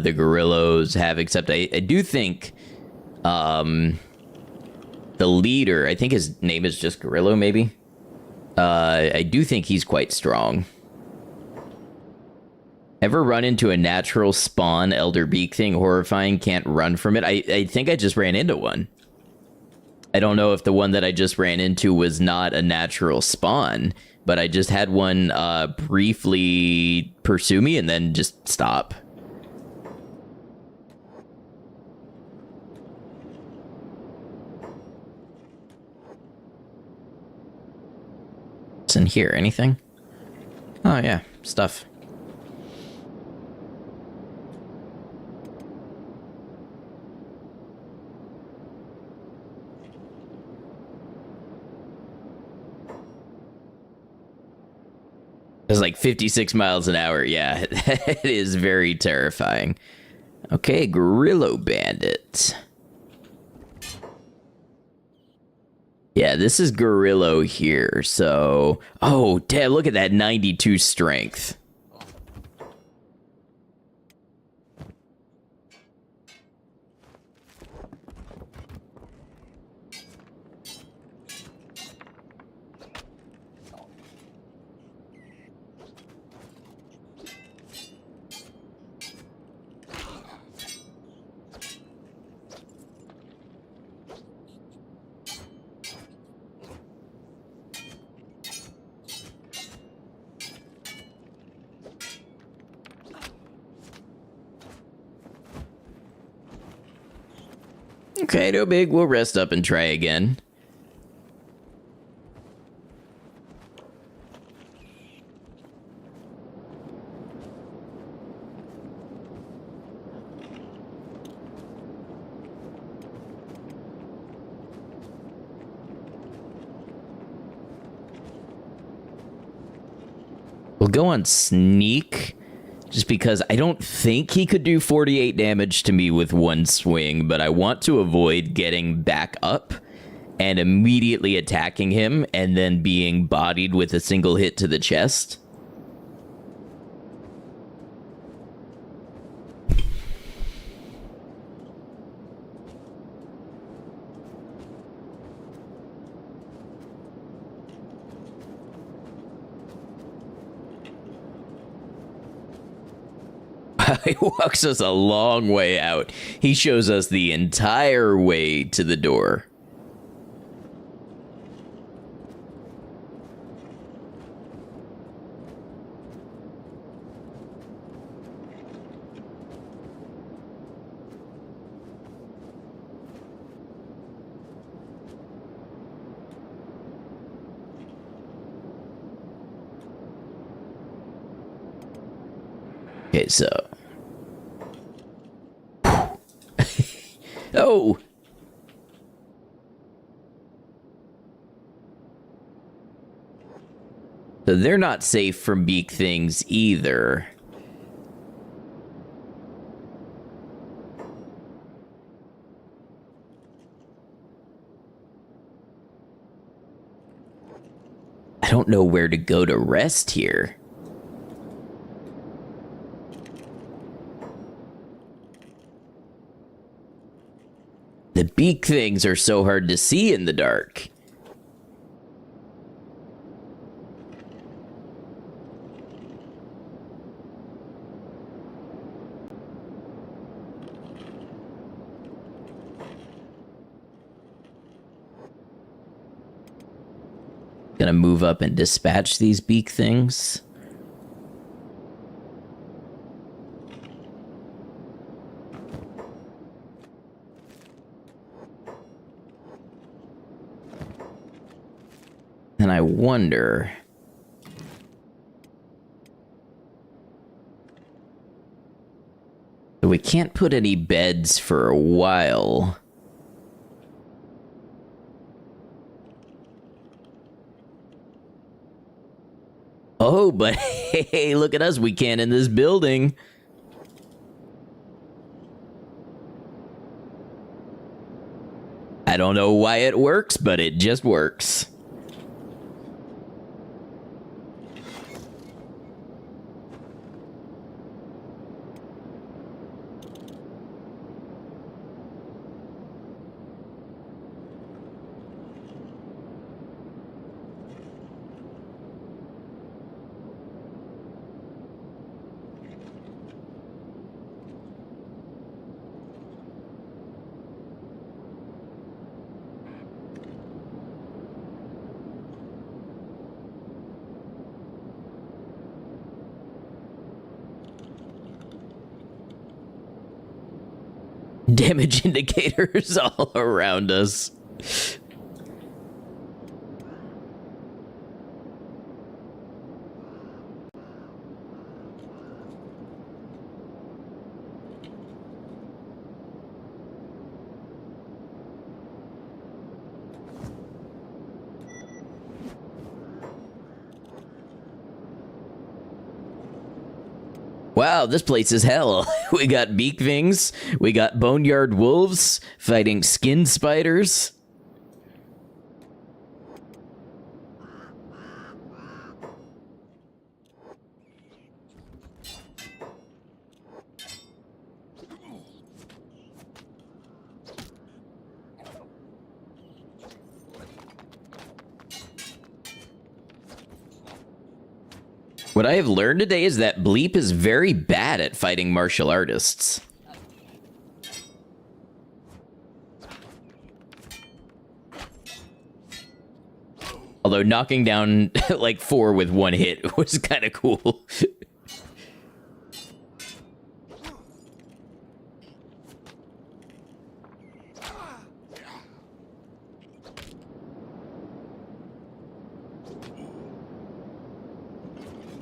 Speaker 1: the gorillos have, except I do think the leader, I think his name is just Gorillo, maybe. I do think he's quite strong. Ever run into a natural spawn elder beak thing? Horrifying, can't run from it. I think I just ran into one. I don't know if the one that I just ran into was not a natural spawn, but I just had one briefly pursue me and then just stop. What's in here? Anything? Oh yeah, stuff. It's like 56 miles an hour. Yeah, it is very terrifying. Okay, Gorillo Bandit. Yeah, this is Gorillo here, so... Oh, damn, look at that 92 strength. Okay, no big. We'll rest up and try again. We'll go on sneak, just because I don't think he could do 48 damage to me with one swing, but I want to avoid getting back up and immediately attacking him and then being bodied with a single hit to the chest. He walks us a long way out. He shows us the entire way to the door. Okay, so... Oh! So they're not safe from beak things either. I don't know where to go to rest here. The beak things are so hard to see in the dark. Gonna move up and dispatch these beak things. And I wonder... We can't put any beds for a while. Oh, but hey, look at us. We can in this building. I don't know why it works, but it just works. Damage indicators all around us. Wow, this place is hell. We got beak things, we got boneyard wolves fighting skin spiders. What I have learned today is that Bleep is very bad at fighting martial artists. Although knocking down like 4 with one hit was kind of cool.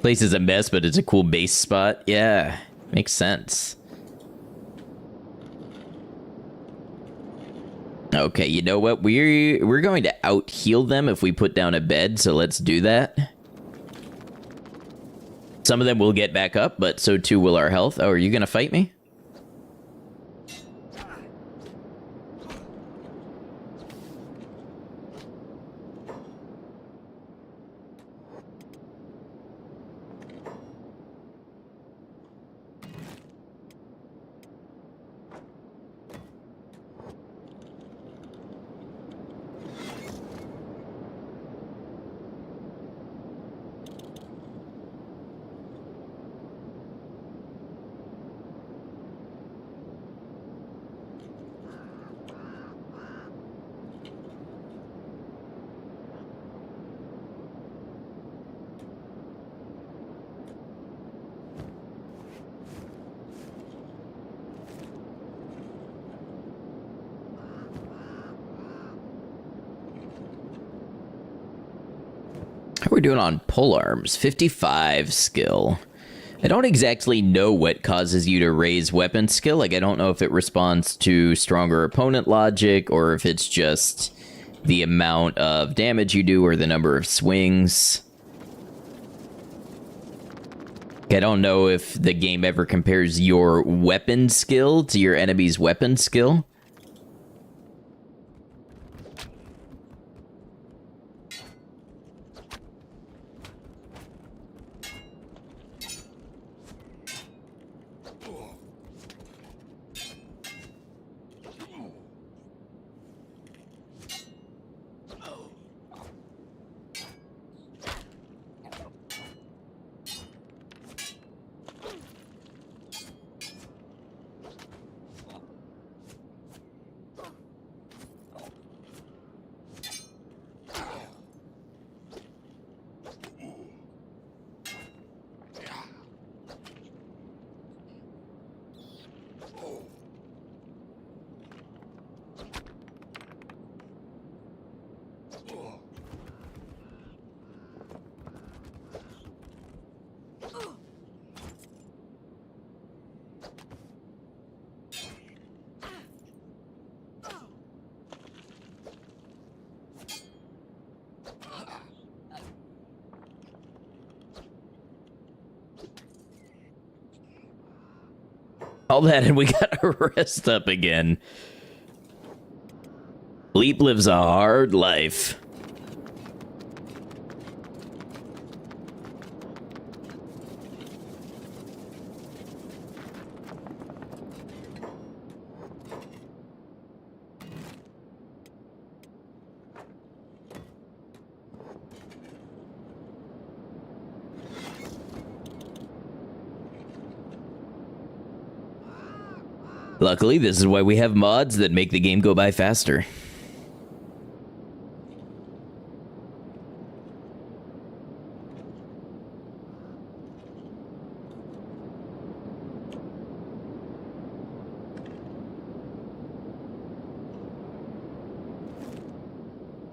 Speaker 1: Place is a mess, but it's a cool base spot. Yeah, makes sense. Okay, you know what? We're going to out heal them if we put down a bed, so let's do that. Some of them will get back up, but so too will our health. Oh, are you gonna fight me? How are we doing on pole arms? 55 skill. I don't exactly know what causes you to raise weapon skill. Like, I don't know if it responds to stronger opponent logic or if it's just the amount of damage you do or the number of swings. I don't know if the game ever compares your weapon skill to your enemy's weapon skill. All that, and we gotta rest up again. Bleep lives a hard life. Luckily, this is why we have mods that make the game go by faster.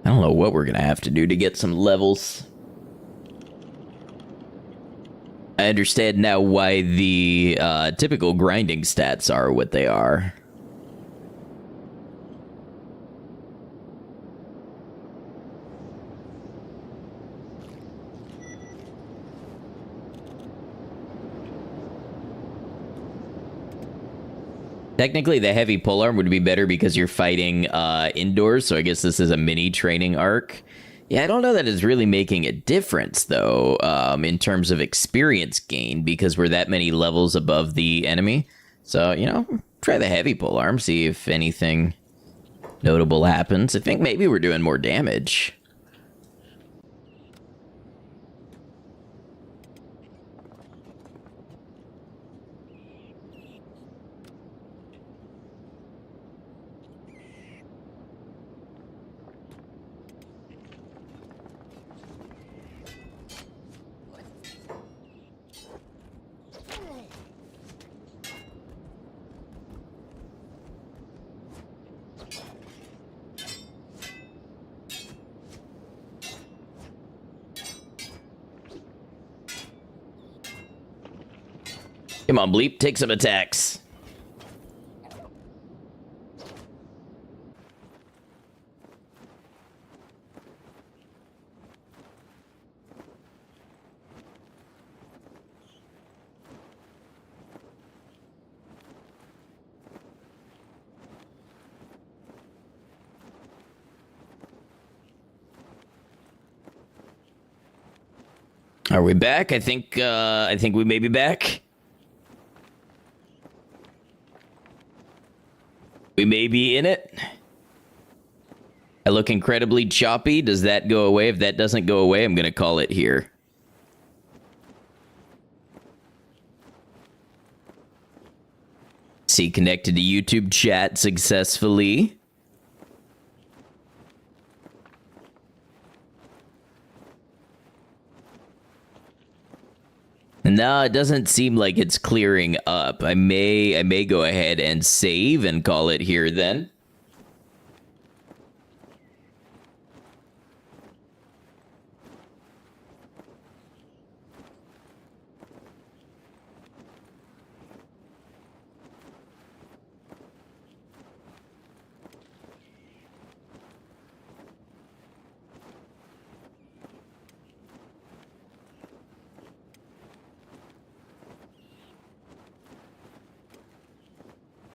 Speaker 1: I don't know what we're gonna have to do to get some levels. I understand now why the typical grinding stats are what they are. Technically, the heavy polearm would be better because you're fighting indoors, so I guess this is a mini training arc. Yeah, I don't know that it's really making a difference, though, in terms of experience gain, because we're that many levels above the enemy. So, you know, try the heavy polearm, see if anything notable happens. I think maybe we're doing more damage. Come on, Bleep, take some attacks. Are we back? I think we may be back. We may be in it. I look incredibly choppy. Does that go away? If that doesn't go away, I'm going to call it here. See, connected to YouTube chat successfully. No, it doesn't seem like it's clearing up. I may go ahead and save and call it here then.